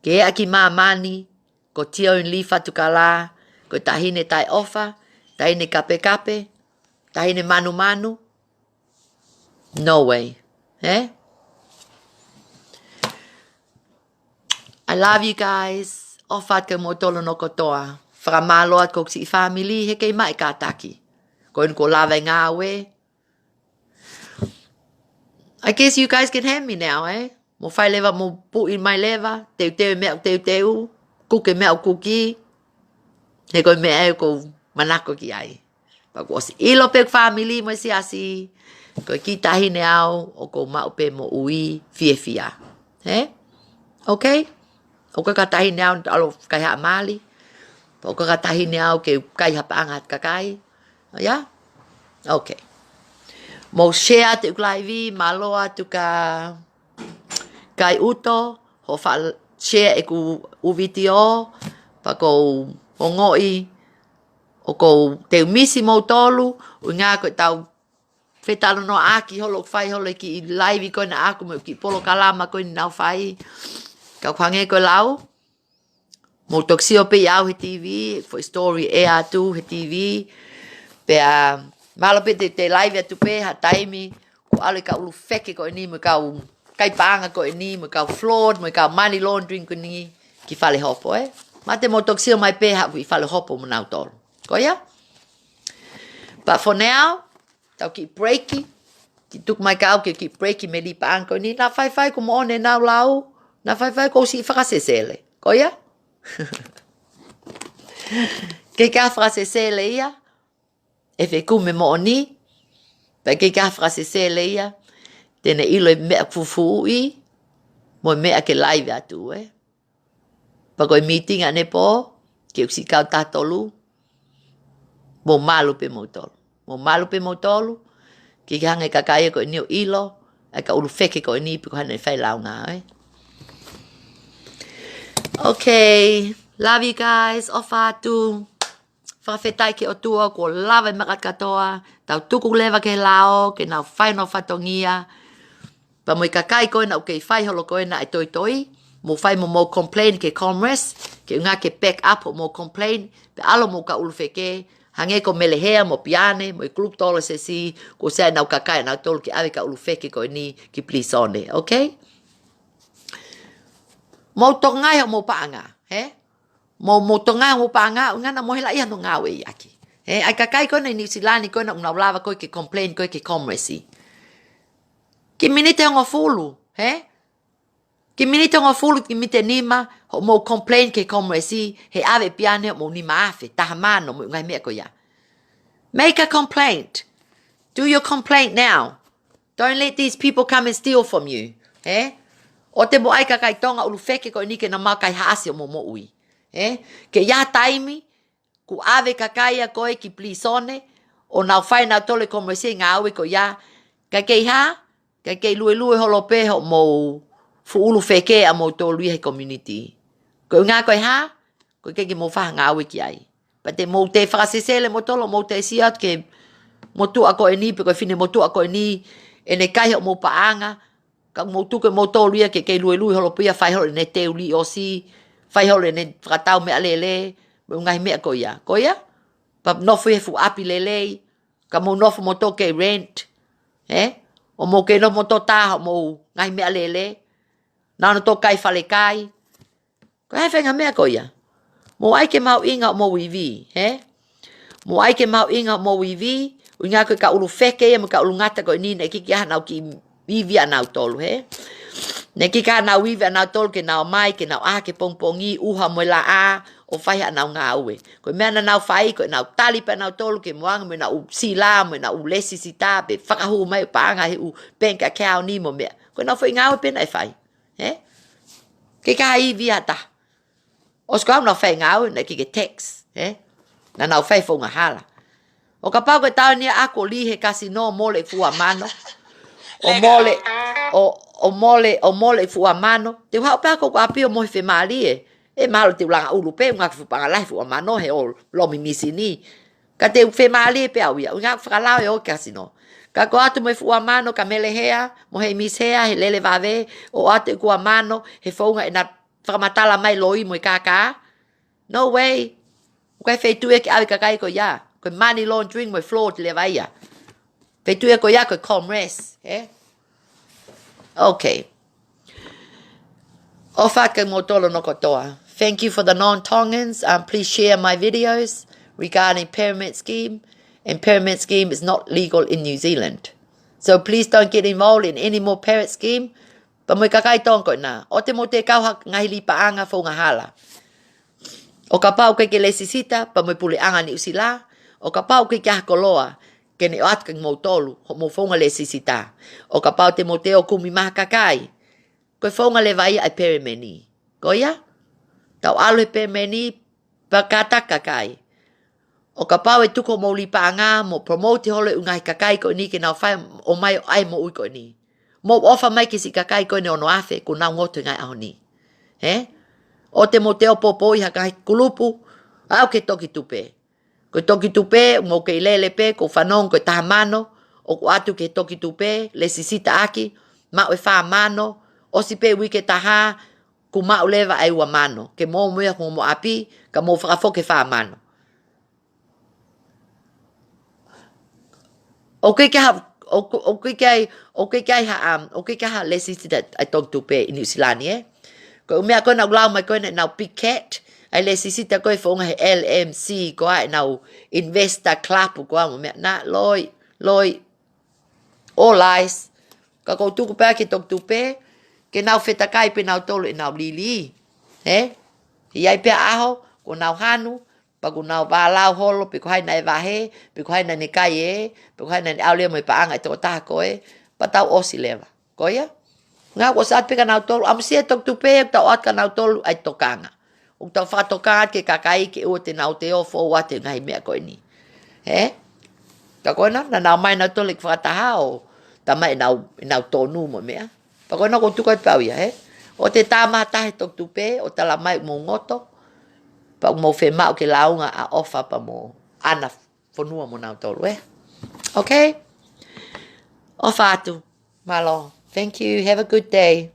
ke aki mamani ko tio in lifa tu kala ko tahine tai ofa tahine kape kape tahine manu manu no way. Eh? I love you guys. Ofat ke mo tolo no kotoa. Whakamalo at kok si family he kei mai kataki. Ko in ko lava ngā we. I guess you guys can have me now, eh? Mo whai lewa mo pu in mai lewa. Teu teu mea teu teu. Kuke mea kuki. He koi mea e ko manako ki ai. Pa ko si ilo pek family mo si asi. Ko ki tahine au o ko mau pe mo ui fie fia. He? Okay? O ka tahine au alo kai ha mali. O ka tahine au ke kai ha paangat kakai. Ya? Okay. Mo share te uklaivi maloa tu ka kai uto ho fa share e ku video pa ko ngoi o ko te misi mo tolu o nga ko tau fetalo no aki holo fai holo ki live ko na aku mo ki polo kalama ko na fai ka kwange ko lau mo toksio pe yau he TV for story tu he TV pe malo pe te live tu pe ha taimi ko ale ka ulu feke ko ni mo ka kai panga ko ni mo ka fraud mo ka money laundering ko ni ki fale hopo mate mo toksio mai pe ha vi fale hopo mo na tol ko ya but for now tau keep breaking. Ki tuk mai kau ke keep breaking me li paang ko ni na fai ko mo ne na lau. Na whai ko si whakasesele. Ko ia? Ke ka whakasesele ia. E whi kume mo ni. Pa ke ka whakasesele ia. Tēne ilo mea fufu i. Mo mea ke live atu Pa koe meeting ane po. Ke uksi kau tatolu. Mo malu pe mo tolu. Mo malu pe mo tolu. Ke hange kakaya koe niu ilo. Ai ka ulu feke koe ni. Piko hane whai lau ngā Okay. Love you guys. Ofa atu. Whawhetai ke o tua. Ko lawe makat katoa. Tau tuku lewa ke lao. Ke nau whai no whatongia. Pa mo i kakai koe na ukei whai holo koe na e toi toi. Mo whai mo complain ke Commerce. Ke unga ke back up o mo complain. Pe alo mo ka ulu feke. Hange ko melehea mo piane. Mo i klub tolo se si. Ko sea nau kakai nau tolu ke awe ka ulu feke koe ni. Ki please one. Okay? Mo tongai ho mo paanga. He? Mo tongai mo paanga. Unga na mo hela ia no ngawe i aki. He? Ai kakai koe na i New Zealand koe na unau lava koe ke complain koe ke Commerce. Ki minite ongo fulu. He? Ki minite ongo fulu ki mite nima. Ho mo complain ke Commerce. He awe piane mo nima afe. Taha mano mo ngai mea ko ya. Make a complaint. Do your complaint now. Don't let these people come and steal from you. He? O te mo ai kakai tonga ulu feke ko ni ke na makai haasi o mo ui. Ke ia taimi, ku ave kakai a koe ki plisone, o nau whai nau tole Commerce ngā aue ko ia, ka kei ha, ka kei lue holo pe ho mo fu ulu feke a mo tō lui he community. Ko ngā koe ha, ko kei ki mo whaha ngā aue ki ai. Pa te mo te whakasesele mo tolo, mo te siat ke mo tu a koe ni, pe koe whine mo tu a koe ni, e ne kai ho mo paanga, ka mo tuke mo tō ke kei lue holo pia whai holo ne te uli o si, whai holo ne whakatau mea lele, mo ngai mea ko ia. Ko ia? Pa nofu he fu api lele, ka mo nofu mo tō ke rent, o mo ke nofu mo tō tāha mo ngai mea lele, nāna tō kai whale kai. Ko hei whenga mea ko ia. Mo ai ke mau inga o mo wivi, Mo ai ke mau inga o mo wivi, ui ngā koe ka ulu wheke, mo ka ulu ngata koe ni, ne kiki aha nau ki wivi anau tolu, Ne kika anau wivi anau tolu ke nau mai, ke nau aha ke pongpongi, uha mo la a, o whai anau ngā ue. Koe mea na nau whai, koe nau tali pa nau tolu ke moanga, mo nau sila, mo nau lesi si tā, pe whakahu mai paanga he u bank account ni mo mea. Koe nau whai ngā ue pena e whai, Kika hai vi hata. Os ko nau whai ngā ue, ne kike tax, Na nau whai whunga hala. O ka pau koe tau nia ako li he kasino mole fua mano. O mole fua mano. Te whao pako ko api o mohi whi maali e malo te ulanga ulu pe, ngā kifu pangalai fua mano he o lomi misi ni. Ka te whi maali e pe au ia, ngā whakalao e o kasino. Ka ko atu mo fua mano, ka mele hea, mo he mis hea, he lele vave, o atu kua mano, he whaunga e na whakamatala mai loi mo i kaka. No way. Koe whaitu e ki awi kakai ko ia. Koe money laundering mo i floor te lewa ia. Whaitu e ko ia koe Commerce. Okay. Ofaka mo tolo no kotoa. Thank you for the non-Tongans. Please share my videos regarding pyramid scheme. And pyramid scheme is not legal in New Zealand. So please don't get involved in any more pyramid scheme. Pa mo i kakai tongko na. O te mo te kauha ngahi li paanga whaunga hala. O ka pau ke lesi sita, pa mo i pule anga ni usila. O ka pau ke kia koloa, ke ne o atka mo tolu, ho mo whaunga lesi sita. O ka pau te mo te o kumi maha kakai. Koe whaunga le vai ai peremeni. Ko ia? Tau alo he peremeni, pa kata kakai. O ka pau e tuko mo li paanga, mo promote holo ungai kakai ko ni, ke nau whai o mai o ai mo ui ko ni. Mo ofa mai ke si kakai ko ne ono afe, ko nau ngoto ngai aho ni. O te mo te o popo i haka kulupu, au ke toki tupe. Ko toki tupe, mo ke ilele pe, ko whanong, ko taha mano, o ko atu ke toki tupe, le sisita aki, ma o e wha mano, o si pe wike taha, ku ma o lewa ai ua mano, ke mo moia ko mo api, ka mo whakafoke wha mano. O ke ha le sisita ai toki tupe i New Zealand, Ko mea koe nau lau mai koe nau Big Cat. Ai le sisita koe whaunga he LMC. Ko ai nau Investor Club. Ko ai mea na loi. All lies. Ka kou tuku pēr ki tok tupe. Ke nau whetakai pe nau tolu e nau lili. He? Iai pia aho, ko nau hanu, pa ko nau wālau holo, pe ko hai nai wahe, pe ko hai nai ne kai e, pe ko hai nai au lea mai paanga e toko taha koe, pa tau osi lewa. Koia? Ngā ko saat pe ka nau tolu, amsia tok tupe, tau at ka nau tolu, ai tokanga. O tau whatoka ke kakai ke ua te nau te o fo wate ngai mea koe ni. He? Ka koe na nau mai nau tolu ki whataha o tama e nau tonu mo mea. Pa koe na ko tukai pau ia, he? O te tāma tahe tok tupe, o tala mai mo ngoto, pa mo whe mau ke launga a ofa pa mo ana whanua mo nau tolu, eh? Okay? Ofa atu. Malo. Thank you. Have a good day.